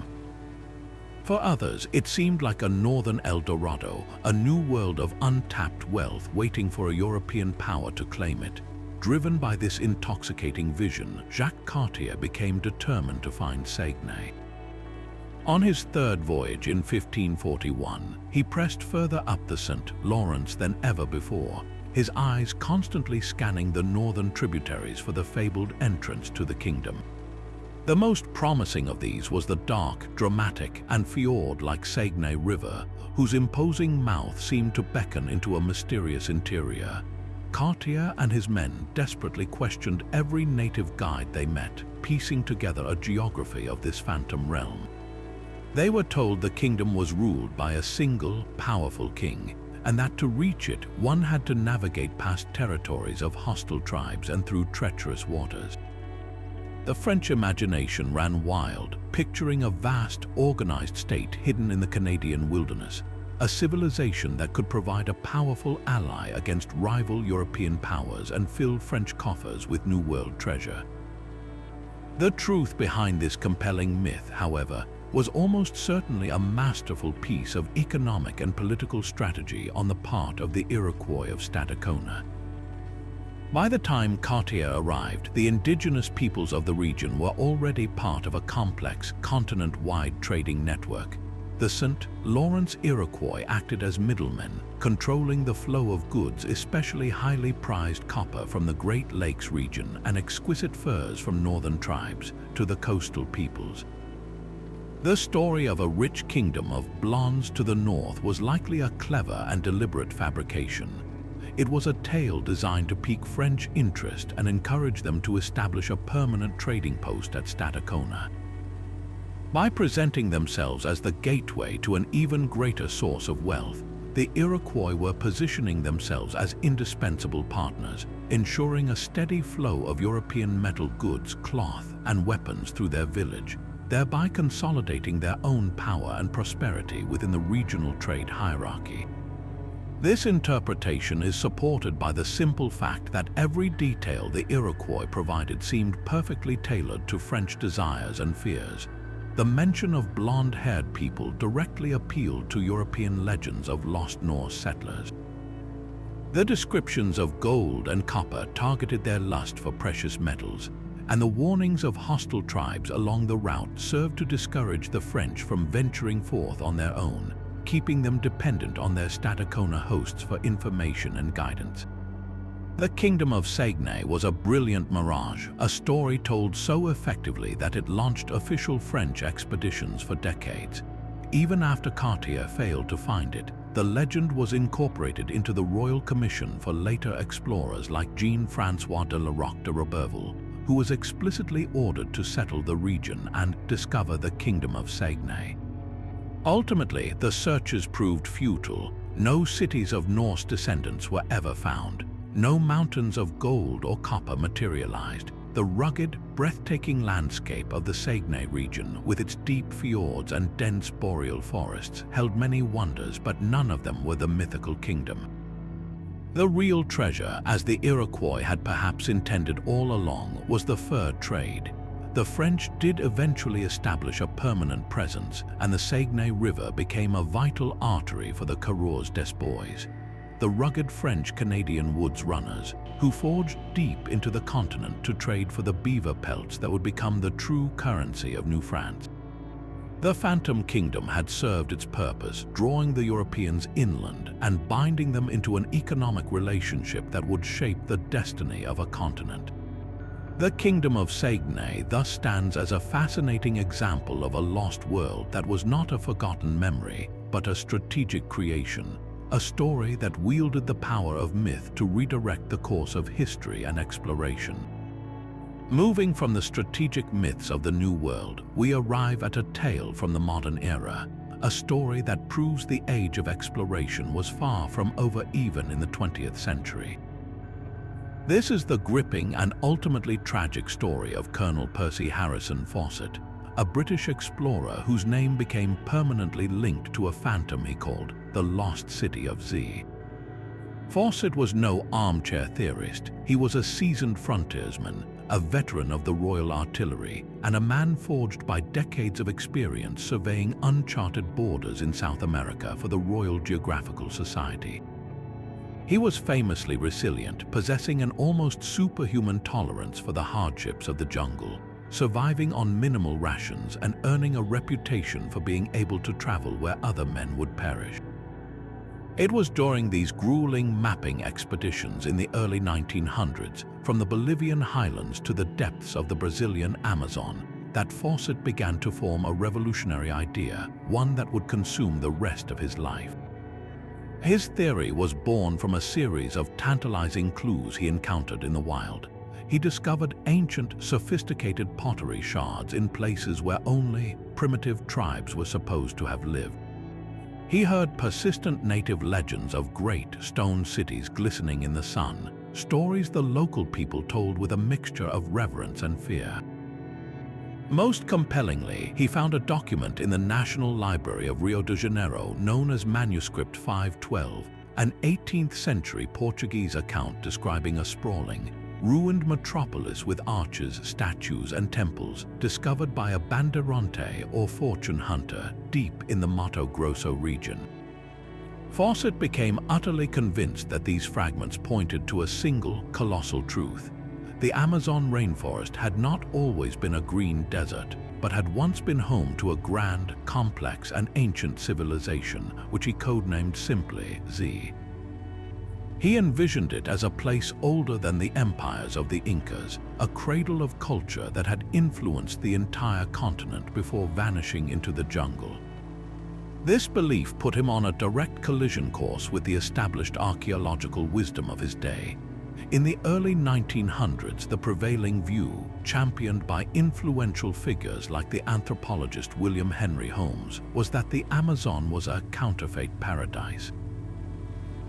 For others, it seemed like a northern El Dorado, a new world of untapped wealth waiting for a European power to claim it. Driven by this intoxicating vision, Jacques Cartier became determined to find Saguenay. On his third voyage in 1541, he pressed further up the St. Lawrence than ever before, his eyes constantly scanning the northern tributaries for the fabled entrance to the kingdom. The most promising of these was the dark, dramatic, and fjord-like Saguenay River, whose imposing mouth seemed to beckon into a mysterious interior. Cartier and his men desperately questioned every native guide they met, piecing together a geography of this phantom realm. They were told the kingdom was ruled by a single, powerful king, and that to reach it, one had to navigate past territories of hostile tribes and through treacherous waters. The French imagination ran wild, picturing a vast, organized state hidden in the Canadian wilderness, a civilization that could provide a powerful ally against rival European powers and fill French coffers with New World treasure. The truth behind this compelling myth, however, was almost certainly a masterful piece of economic and political strategy on the part of the Iroquois of Stadacona. By the time Cartier arrived, the indigenous peoples of the region were already part of a complex, continent-wide trading network. The St. Lawrence Iroquois acted as middlemen, controlling the flow of goods, especially highly prized copper from the Great Lakes region and exquisite furs from northern tribes, to the coastal peoples. The story of a rich kingdom of blondes to the north was likely a clever and deliberate fabrication. It was a tale designed to pique French interest and encourage them to establish a permanent trading post at Stadacona. By presenting themselves as the gateway to an even greater source of wealth, the Iroquois were positioning themselves as indispensable partners, ensuring a steady flow of European metal goods, cloth, and weapons through their village, thereby consolidating their own power and prosperity within the regional trade hierarchy. This interpretation is supported by the simple fact that every detail the Iroquois provided seemed perfectly tailored to French desires and fears. The mention of blonde-haired people directly appealed to European legends of lost Norse settlers. The descriptions of gold and copper targeted their lust for precious metals, and the warnings of hostile tribes along the route served to discourage the French from venturing forth on their own, keeping them dependent on their Stadacona hosts for information and guidance. The Kingdom of Saguenay was a brilliant mirage, a story told so effectively that it launched official French expeditions for decades. Even after Cartier failed to find it, the legend was incorporated into the Royal Commission for later explorers like Jean-François de la Roque de Roberval, who was explicitly ordered to settle the region and discover the Kingdom of Sagene. Ultimately, the searches proved futile. No cities of Norse descendants were ever found. No mountains of gold or copper materialized. The rugged, breathtaking landscape of the Sagene region, with its deep fjords and dense boreal forests, held many wonders, but none of them were the mythical kingdom. The real treasure, as the Iroquois had perhaps intended all along, was the fur trade. The French did eventually establish a permanent presence, and the Saguenay River became a vital artery for the Coureurs des Bois, the rugged French-Canadian woods runners, who forged deep into the continent to trade for the beaver pelts that would become the true currency of New France. The Phantom Kingdom had served its purpose, drawing the Europeans inland and binding them into an economic relationship that would shape the destiny of a continent. The Kingdom of Saguenay thus stands as a fascinating example of a lost world that was not a forgotten memory, but a strategic creation, a story that wielded the power of myth to redirect the course of history and exploration. Moving from the strategic myths of the New World, we arrive at a tale from the modern era, a story that proves the age of exploration was far from over even in the 20th century. This is the gripping and ultimately tragic story of Colonel Percy Harrison Fawcett, a British explorer whose name became permanently linked to a phantom he called the Lost City of Z. Fawcett was no armchair theorist. He was a seasoned frontiersman, a veteran of the Royal Artillery, and a man forged by decades of experience surveying uncharted borders in South America for the Royal Geographical Society. He was famously resilient, possessing an almost superhuman tolerance for the hardships of the jungle, surviving on minimal rations and earning a reputation for being able to travel where other men would perish. It was during these grueling mapping expeditions in the early 1900s, from the Bolivian highlands to the depths of the Brazilian Amazon, that Fawcett began to form a revolutionary idea, one that would consume the rest of his life. His theory was born from a series of tantalizing clues he encountered in the wild. He discovered ancient, sophisticated pottery shards in places where only primitive tribes were supposed to have lived. He heard persistent native legends of great stone cities glistening in the sun, stories the local people told with a mixture of reverence and fear. Most compellingly, he found a document in the National Library of Rio de Janeiro known as Manuscript 512, an 18th-century Portuguese account describing a sprawling, ruined metropolis with arches, statues, and temples discovered by a bandeirante or fortune hunter deep in the Mato Grosso region. Fawcett became utterly convinced that these fragments pointed to a single, colossal truth. The Amazon rainforest had not always been a green desert, but had once been home to a grand, complex, and ancient civilization, which he codenamed simply Z. He envisioned it as a place older than the empires of the Incas, a cradle of culture that had influenced the entire continent before vanishing into the jungle. This belief put him on a direct collision course with the established archaeological wisdom of his day. In the early 1900s, the prevailing view, championed by influential figures like the anthropologist William Henry Holmes, was that the Amazon was a counterfeit paradise.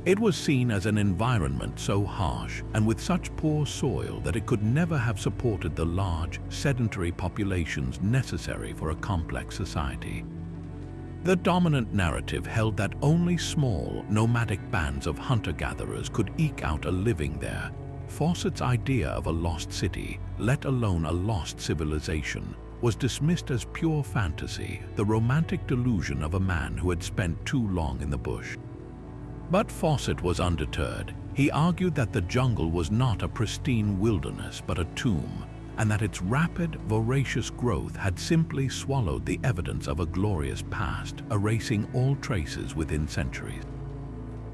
It was seen as an environment so harsh and with such poor soil that it could never have supported the large, sedentary populations necessary for a complex society. The dominant narrative held that only small, nomadic bands of hunter-gatherers could eke out a living there. Fawcett's idea of a lost city, let alone a lost civilization, was dismissed as pure fantasy, the romantic delusion of a man who had spent too long in the bush. But Fawcett was undeterred. He argued that the jungle was not a pristine wilderness but a tomb, and that its rapid, voracious growth had simply swallowed the evidence of a glorious past, erasing all traces within centuries.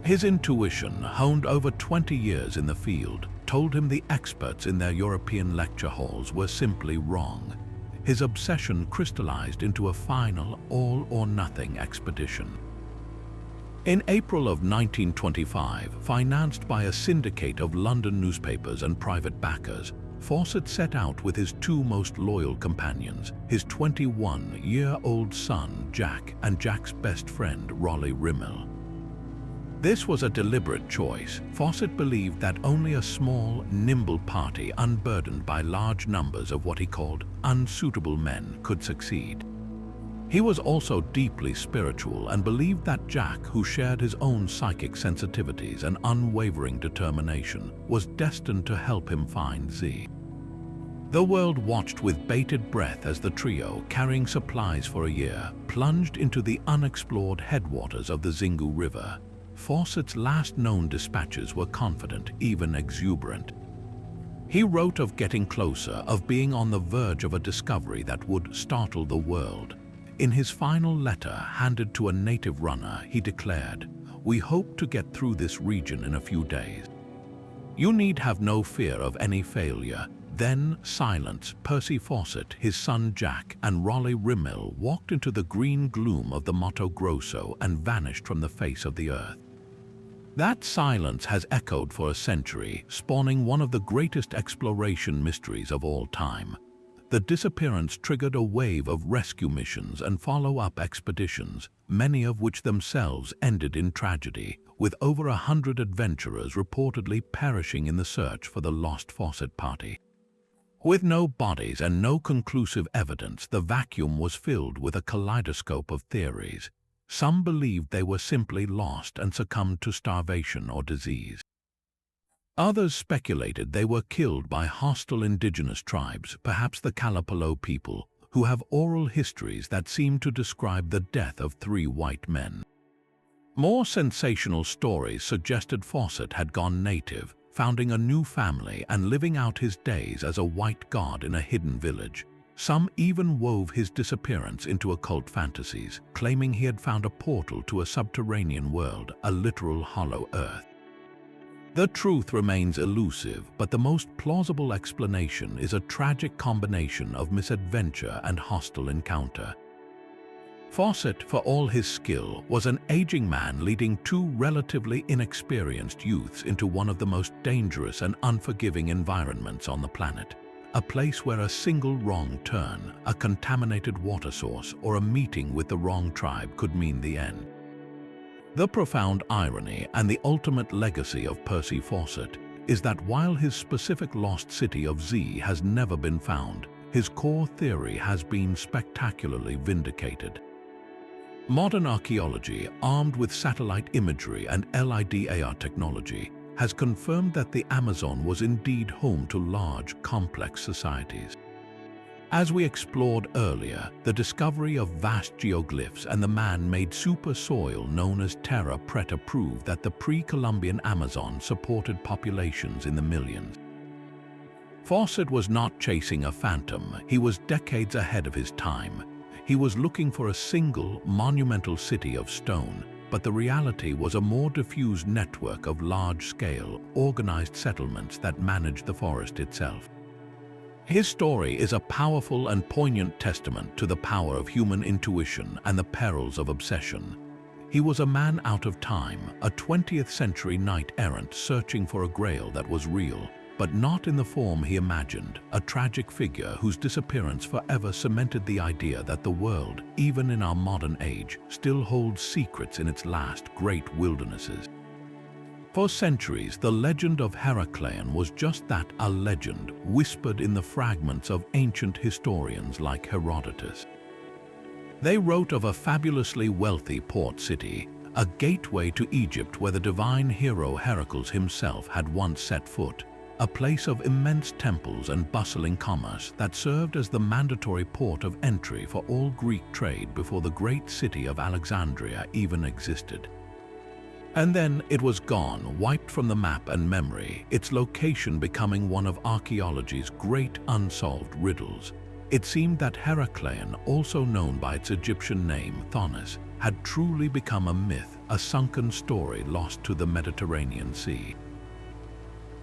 His intuition, honed over 20 years in the field, told him the experts in their European lecture halls were simply wrong. His obsession crystallized into a final all-or-nothing expedition. In April of 1925, financed by a syndicate of London newspapers and private backers, Fawcett set out with his two most loyal companions, his 21-year-old son Jack and Jack's best friend Rolly Rimmel. This was a deliberate choice. Fawcett believed that only a small, nimble party unburdened by large numbers of what he called unsuitable men could succeed. He was also deeply spiritual and believed that Jack, who shared his own psychic sensitivities and unwavering determination, was destined to help him find Z. The world watched with bated breath as the trio, carrying supplies for a year, plunged into the unexplored headwaters of the Xingu River. Fawcett's last known dispatches were confident, even exuberant. He wrote of getting closer, of being on the verge of a discovery that would startle the world. In his final letter, handed to a native runner, he declared, "We hope to get through this region in a few days. You need have no fear of any failure." Then, silence, Percy Fawcett, his son Jack, and Rolly Rimmel walked into the green gloom of the Mato Grosso and vanished from the face of the earth. That silence has echoed for a century, spawning one of the greatest exploration mysteries of all time. The disappearance triggered a wave of rescue missions and follow-up expeditions, many of which themselves ended in tragedy, with over 100 adventurers reportedly perishing in the search for the lost Fawcett party. With no bodies and no conclusive evidence, the vacuum was filled with a kaleidoscope of theories. Some believed they were simply lost and succumbed to starvation or disease. Others speculated they were killed by hostile indigenous tribes, perhaps the Kalapalo people, who have oral histories that seem to describe the death of 3 white men. More sensational stories suggested Fawcett had gone native, founding a new family and living out his days as a white god in a hidden village. Some even wove his disappearance into occult fantasies, claiming he had found a portal to a subterranean world, a literal hollow earth. The truth remains elusive, but the most plausible explanation is a tragic combination of misadventure and hostile encounter. Fawcett, for all his skill, was an aging man leading 2 relatively inexperienced youths into one of the most dangerous and unforgiving environments on the planet. A place where a single wrong turn, a contaminated water source, or a meeting with the wrong tribe could mean the end. The profound irony and the ultimate legacy of Percy Fawcett is that while his specific lost city of Z has never been found, his core theory has been spectacularly vindicated. Modern archaeology, armed with satellite imagery and LIDAR technology, has confirmed that the Amazon was indeed home to large, complex societies. As we explored earlier, the discovery of vast geoglyphs and the man-made super soil known as Terra Preta proved that the pre-Columbian Amazon supported populations in the millions. Fawcett was not chasing a phantom, he was decades ahead of his time. He was looking for a single, monumental city of stone, but the reality was a more diffused network of large-scale, organized settlements that managed the forest itself. His story is a powerful and poignant testament to the power of human intuition and the perils of obsession. He was a man out of time, a 20th-century knight-errant searching for a grail that was real, but not in the form he imagined, a tragic figure whose disappearance forever cemented the idea that the world, even in our modern age, still holds secrets in its last great wildernesses. For centuries, the legend of Heracleon was just that, a legend, whispered in the fragments of ancient historians like Herodotus. They wrote of a fabulously wealthy port city, a gateway to Egypt where the divine hero Heracles himself had once set foot, a place of immense temples and bustling commerce that served as the mandatory port of entry for all Greek trade before the great city of Alexandria even existed. And then it was gone, wiped from the map and memory, its location becoming one of archaeology's great unsolved riddles. It seemed that Heracleon, also known by its Egyptian name, Thonis, had truly become a myth, a sunken story lost to the Mediterranean Sea.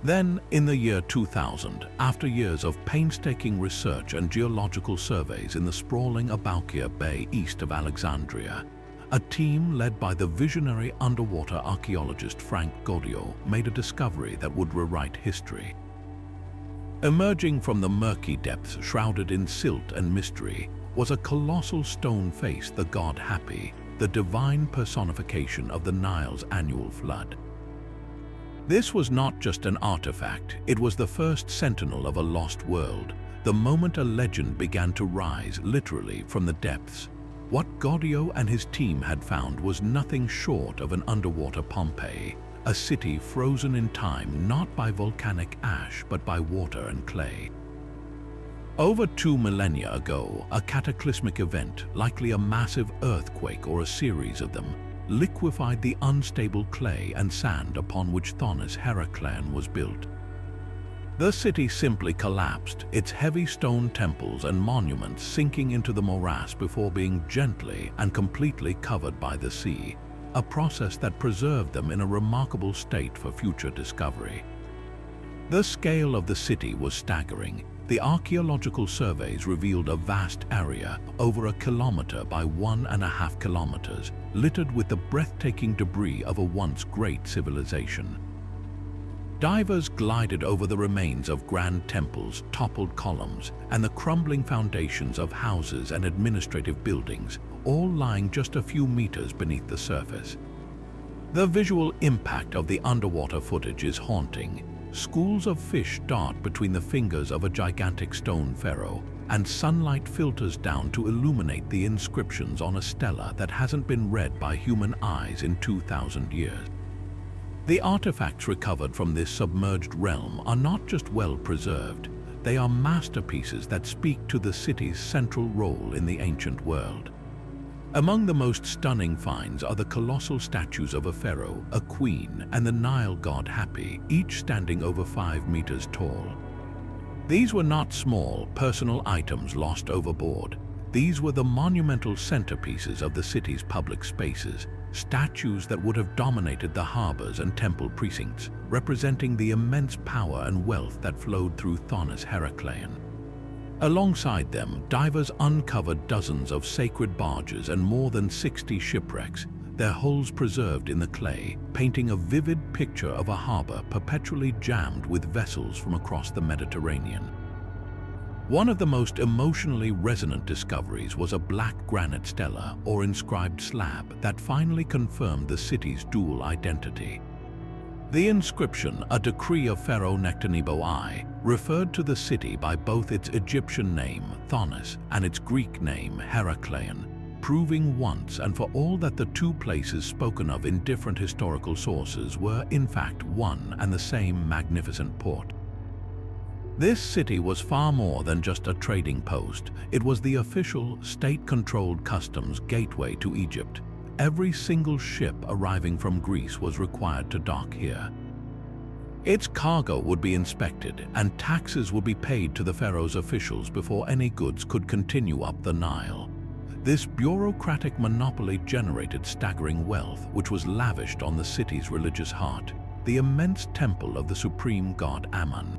Then, in the year 2000, after years of painstaking research and geological surveys in the sprawling Abukir Bay east of Alexandria, a team led by the visionary underwater archaeologist Frank Gaudio made a discovery that would rewrite history. Emerging from the murky depths shrouded in silt and mystery was a colossal stone face, the god Hapi, the divine personification of the Nile's annual flood. This was not just an artifact, it was the first sentinel of a lost world, the moment a legend began to rise literally from the depths. What Gaudio and his team had found was nothing short of an underwater Pompeii, a city frozen in time not by volcanic ash but by water and clay. Over 2 millennia ago, a cataclysmic event, likely a massive earthquake or a series of them, liquefied the unstable clay and sand upon which Thonis Heraclean was built. The city simply collapsed, its heavy stone temples and monuments sinking into the morass before being gently and completely covered by the sea, a process that preserved them in a remarkable state for future discovery. The scale of the city was staggering. The archaeological surveys revealed a vast area, over 1 kilometer by 1.5 kilometers, littered with the breathtaking debris of a once great civilization. Divers glided over the remains of grand temples, toppled columns, and the crumbling foundations of houses and administrative buildings, all lying just a few meters beneath the surface. The visual impact of the underwater footage is haunting. Schools of fish dart between the fingers of a gigantic stone pharaoh, and sunlight filters down to illuminate the inscriptions on a stela that hasn't been read by human eyes in 2,000 years. The artifacts recovered from this submerged realm are not just well preserved, they are masterpieces that speak to the city's central role in the ancient world. Among the most stunning finds are the colossal statues of a pharaoh, a queen, and the Nile god Hapi, each standing over 5 meters tall. These were not small, personal items lost overboard. These were the monumental centerpieces of the city's public spaces, statues that would have dominated the harbors and temple precincts, representing the immense power and wealth that flowed through Thonis Heraclean. Alongside them, divers uncovered dozens of sacred barges and more than 60 shipwrecks, their hulls preserved in the clay, painting a vivid picture of a harbor perpetually jammed with vessels from across the Mediterranean. One of the most emotionally resonant discoveries was a black granite stela or inscribed slab that finally confirmed the city's dual identity. The inscription, a decree of Pharaoh Nectanebo I, referred to the city by both its Egyptian name, Thonis, and its Greek name, Heraclean, proving once and for all that the two places spoken of in different historical sources were, in fact, one and the same magnificent port. This city was far more than just a trading post. It was the official, state-controlled customs gateway to Egypt. Every single ship arriving from Greece was required to dock here. Its cargo would be inspected, and taxes would be paid to the pharaoh's officials before any goods could continue up the Nile. This bureaucratic monopoly generated staggering wealth, which was lavished on the city's religious heart, the immense temple of the supreme god Ammon.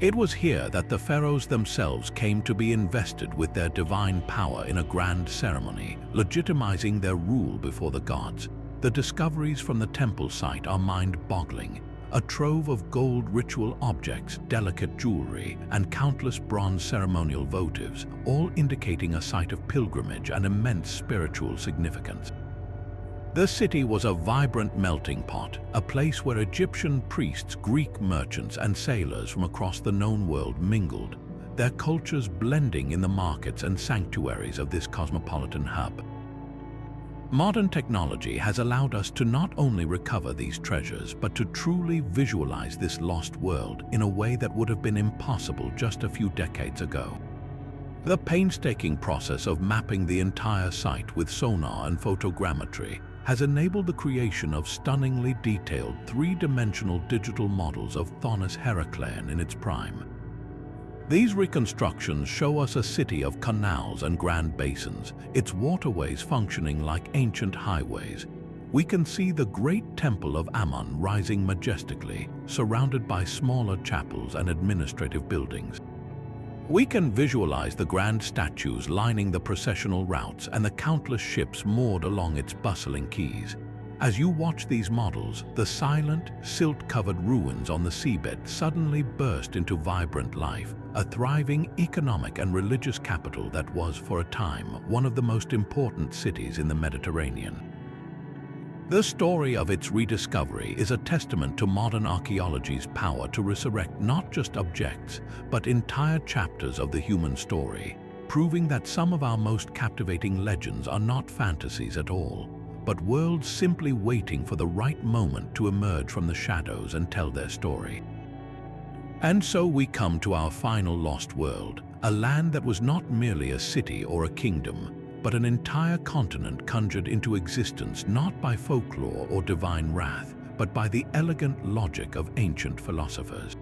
It was here that the pharaohs themselves came to be invested with their divine power in a grand ceremony, legitimizing their rule before the gods. The discoveries from the temple site are mind-boggling. A trove of gold ritual objects, delicate jewelry, and countless bronze ceremonial votives, all indicating a site of pilgrimage and immense spiritual significance. The city was a vibrant melting pot, a place where Egyptian priests, Greek merchants, and sailors from across the known world mingled, their cultures blending in the markets and sanctuaries of this cosmopolitan hub. Modern technology has allowed us to not only recover these treasures, but to truly visualize this lost world in a way that would have been impossible just a few decades ago. The painstaking process of mapping the entire site with sonar and photogrammetry has enabled the creation of stunningly detailed three-dimensional digital models of Thonis Heraclean in its prime. These reconstructions show us a city of canals and grand basins, its waterways functioning like ancient highways. We can see the great temple of Ammon rising majestically, surrounded by smaller chapels and administrative buildings. We can visualize the grand statues lining the processional routes and the countless ships moored along its bustling quays. As you watch these models, the silent, silt-covered ruins on the seabed suddenly burst into vibrant life, a thriving economic and religious capital that was, for a time, one of the most important cities in the Mediterranean. The story of its rediscovery is a testament to modern archaeology's power to resurrect not just objects, but entire chapters of the human story, proving that some of our most captivating legends are not fantasies at all, but worlds simply waiting for the right moment to emerge from the shadows and tell their story. And so we come to our final lost world, a land that was not merely a city or a kingdom, but an entire continent conjured into existence not by folklore or divine wrath, but by the elegant logic of ancient philosophers.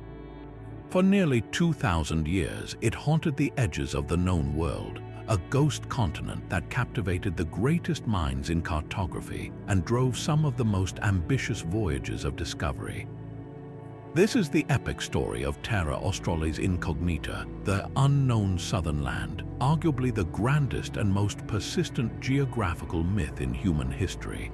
For nearly 2,000 years, it haunted the edges of the known world, a ghost continent that captivated the greatest minds in cartography and drove some of the most ambitious voyages of discovery. This is the epic story of Terra Australis Incognita, the unknown southern land, arguably the grandest and most persistent geographical myth in human history.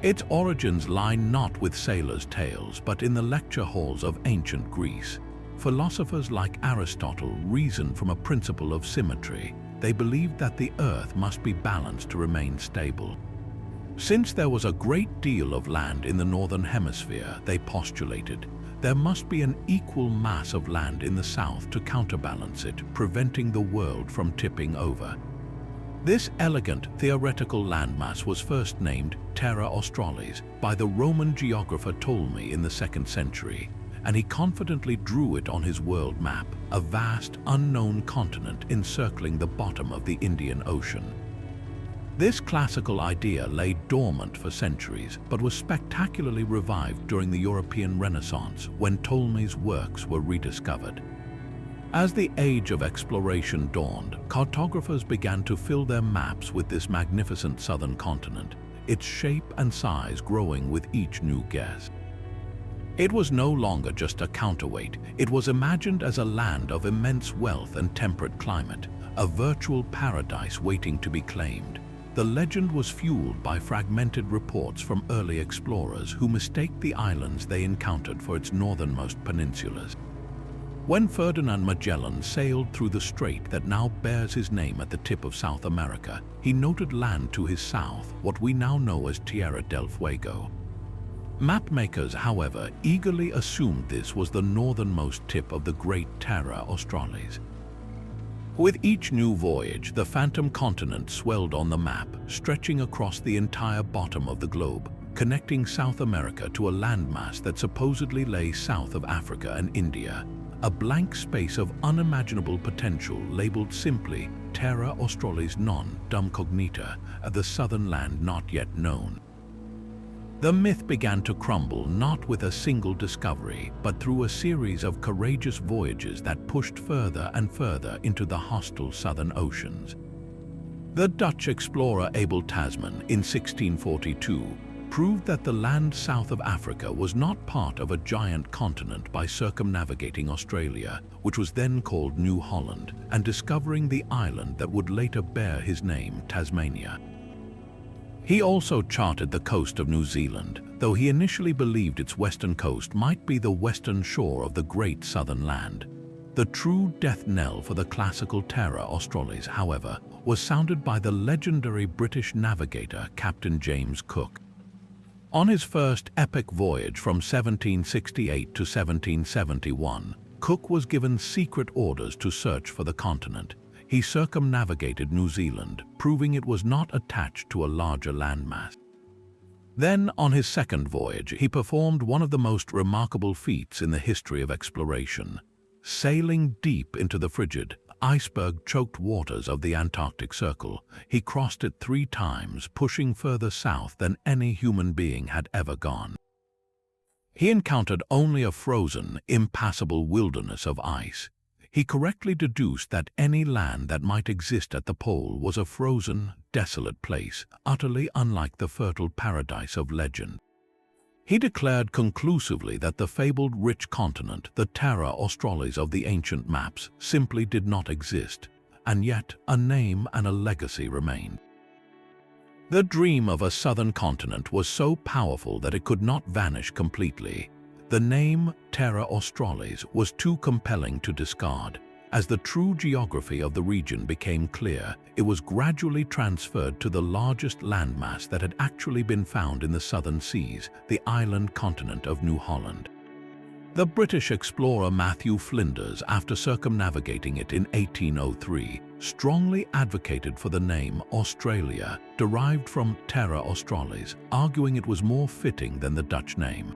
Its origins lie not with sailors' tales, but in the lecture halls of ancient Greece. Philosophers like Aristotle reasoned from a principle of symmetry. They believed that the earth must be balanced to remain stable. Since there was a great deal of land in the northern hemisphere, they postulated, there must be an equal mass of land in the south to counterbalance it, preventing the world from tipping over. This elegant theoretical landmass was first named Terra Australis by the Roman geographer Ptolemy in the 2nd century, and he confidently drew it on his world map, a vast, unknown continent encircling the bottom of the Indian Ocean. This classical idea lay dormant for centuries, but was spectacularly revived during the European Renaissance when Ptolemy's works were rediscovered. As the age of exploration dawned, cartographers began to fill their maps with this magnificent southern continent, its shape and size growing with each new guess. It was no longer just a counterweight, it was imagined as a land of immense wealth and temperate climate, a virtual paradise waiting to be claimed. The legend was fueled by fragmented reports from early explorers who mistaked the islands they encountered for its northernmost peninsulas. When Ferdinand Magellan sailed through the strait that now bears his name at the tip of South America, he noted land to his south, what we now know as Tierra del Fuego. Mapmakers, however, eagerly assumed this was the northernmost tip of the great Terra Australis. With each new voyage, the phantom continent swelled on the map, stretching across the entire bottom of the globe, connecting South America to a landmass that supposedly lay south of Africa and India, a blank space of unimaginable potential labeled simply Terra Australis non dum cognita, the southern land not yet known. The myth began to crumble not with a single discovery, but through a series of courageous voyages that pushed further and further into the hostile southern oceans. The Dutch explorer Abel Tasman in 1642 proved that the land south of Africa was not part of a giant continent by circumnavigating Australia, which was then called New Holland, and discovering the island that would later bear his name, Tasmania. He also charted the coast of New Zealand, though he initially believed its western coast might be the western shore of the great southern land. The true death knell for the classical Terra Australis, however, was sounded by the legendary British navigator Captain James Cook. On his first epic voyage from 1768 to 1771, Cook was given secret orders to search for the continent. He circumnavigated New Zealand, proving it was not attached to a larger landmass. Then, on his second voyage, he performed one of the most remarkable feats in the history of exploration. Sailing deep into the frigid, iceberg-choked waters of the Antarctic Circle, he crossed it 3 times, pushing further south than any human being had ever gone. He encountered only a frozen, impassable wilderness of ice. He correctly deduced that any land that might exist at the pole was a frozen, desolate place, utterly unlike the fertile paradise of legend. He declared conclusively that the fabled rich continent, the Terra Australis of the ancient maps, simply did not exist, and yet a name and a legacy remained. The dream of a southern continent was so powerful that it could not vanish completely. The name Terra Australis was too compelling to discard. As the true geography of the region became clear, it was gradually transferred to the largest landmass that had actually been found in the southern seas, the island continent of New Holland. The British explorer Matthew Flinders, after circumnavigating it in 1803, strongly advocated for the name Australia, derived from Terra Australis, arguing it was more fitting than the Dutch name.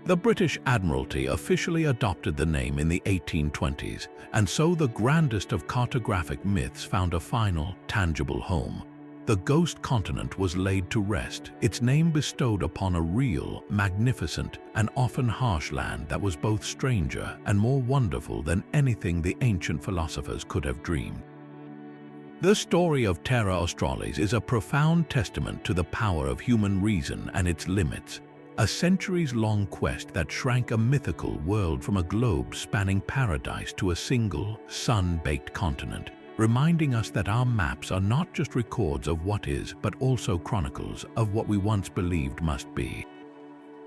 The British Admiralty officially adopted the name in the 1820s, and so the grandest of cartographic myths found a final, tangible home. The ghost continent was laid to rest, its name bestowed upon a real, magnificent, and often harsh land that was both stranger and more wonderful than anything the ancient philosophers could have dreamed. The story of Terra Australis is a profound testament to the power of human reason and its limits. A centuries-long quest that shrank a mythical world from a globe spanning paradise to a single, sun-baked continent, reminding us that our maps are not just records of what is, but also chronicles of what we once believed must be.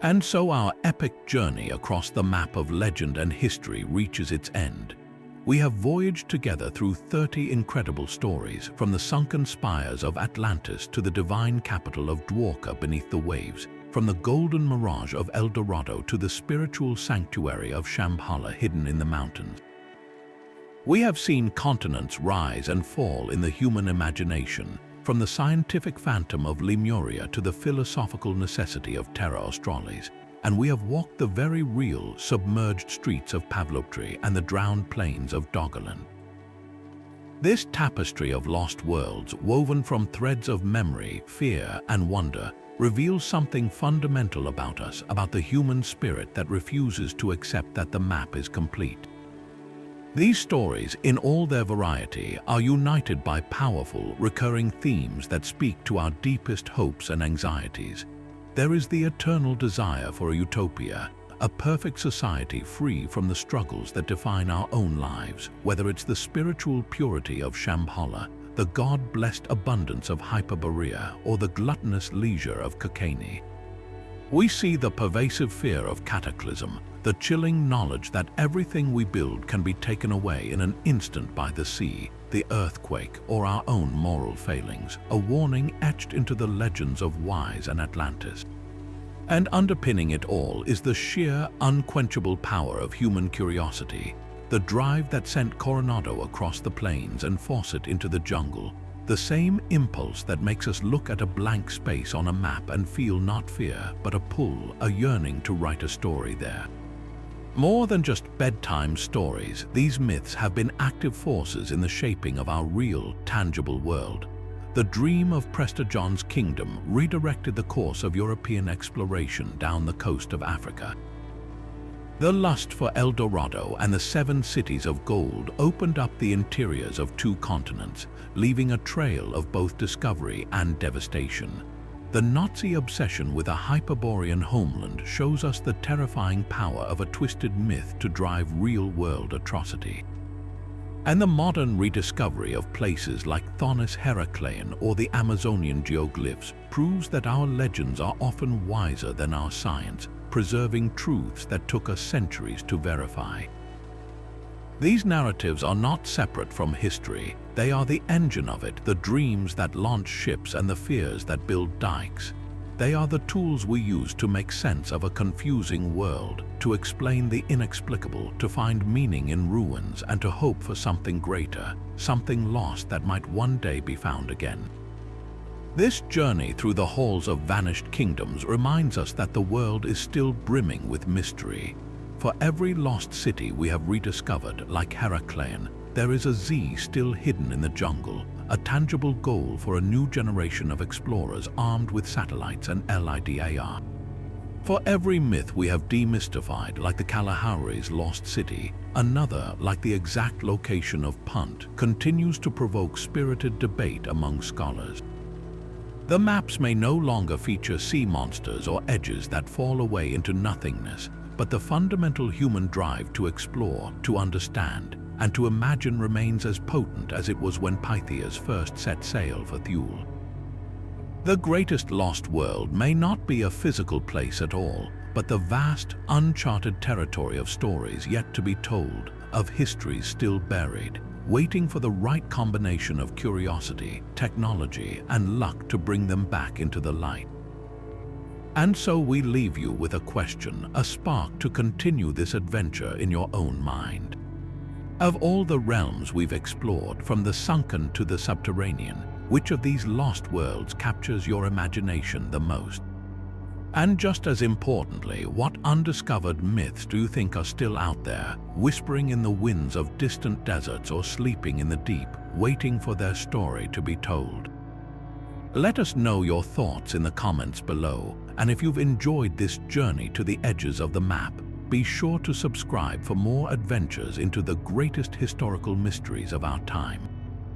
And so our epic journey across the map of legend and history reaches its end. We have voyaged together through 30 incredible stories, from the sunken spires of Atlantis to the divine capital of Dwarka beneath the waves, from the golden mirage of El Dorado to the spiritual sanctuary of Shambhala hidden in the mountains. We have seen continents rise and fall in the human imagination, from the scientific phantom of Lemuria to the philosophical necessity of Terra Australis, and we have walked the very real, submerged streets of Pavloptri and the drowned plains of Doggerland. This tapestry of lost worlds, woven from threads of memory, fear, and wonder, reveals something fundamental about us, about the human spirit that refuses to accept that the map is complete. These stories, in all their variety, are united by powerful, recurring themes that speak to our deepest hopes and anxieties. There is the eternal desire for a utopia, a perfect society free from the struggles that define our own lives, whether it's the spiritual purity of Shambhala, the God-blessed abundance of Hyperborea, or the gluttonous leisure of Kokani. We see the pervasive fear of cataclysm, the chilling knowledge that everything we build can be taken away in an instant by the sea, the earthquake, or our own moral failings, a warning etched into the legends of Wise and Atlantis. And underpinning it all is the sheer, unquenchable power of human curiosity, the drive that sent Coronado across the plains and Fawcett into the jungle, the same impulse that makes us look at a blank space on a map and feel not fear, but a pull, a yearning to write a story there. More than just bedtime stories, these myths have been active forces in the shaping of our real, tangible world. The dream of Prester John's kingdom redirected the course of European exploration down the coast of Africa. The lust for El Dorado and the 7 cities of gold opened up the interiors of 2 continents, leaving a trail of both discovery and devastation. The Nazi obsession with a Hyperborean homeland shows us the terrifying power of a twisted myth to drive real-world atrocity. And the modern rediscovery of places like Thonis Heraclean or the Amazonian geoglyphs proves that our legends are often wiser than our science, preserving truths that took us centuries to verify. These narratives are not separate from history. They are the engine of it, the dreams that launch ships and the fears that build dikes. They are the tools we use to make sense of a confusing world, to explain the inexplicable, to find meaning in ruins, and to hope for something greater, something lost that might one day be found again. This journey through the halls of vanished kingdoms reminds us that the world is still brimming with mystery. For every lost city we have rediscovered, like Heraclean, there is a Z still hidden in the jungle, a tangible goal for a new generation of explorers armed with satellites and LIDAR. For every myth we have demystified, like the Kalahari's lost city, another, like the exact location of Punt, continues to provoke spirited debate among scholars. The maps may no longer feature sea monsters or edges that fall away into nothingness, but the fundamental human drive to explore, to understand, and to imagine remains as potent as it was when Pythias first set sail for Thule. The greatest lost world may not be a physical place at all, but the vast, uncharted territory of stories yet to be told, of histories still buried, waiting for the right combination of curiosity, technology, and luck to bring them back into the light. And so we leave you with a question, a spark to continue this adventure in your own mind. Of all the realms we've explored, from the sunken to the subterranean, which of these lost worlds captures your imagination the most? And just as importantly, what undiscovered myths do you think are still out there, whispering in the winds of distant deserts or sleeping in the deep, waiting for their story to be told? Let us know your thoughts in the comments below, and if you've enjoyed this journey to the edges of the map, be sure to subscribe for more adventures into the greatest historical mysteries of our time.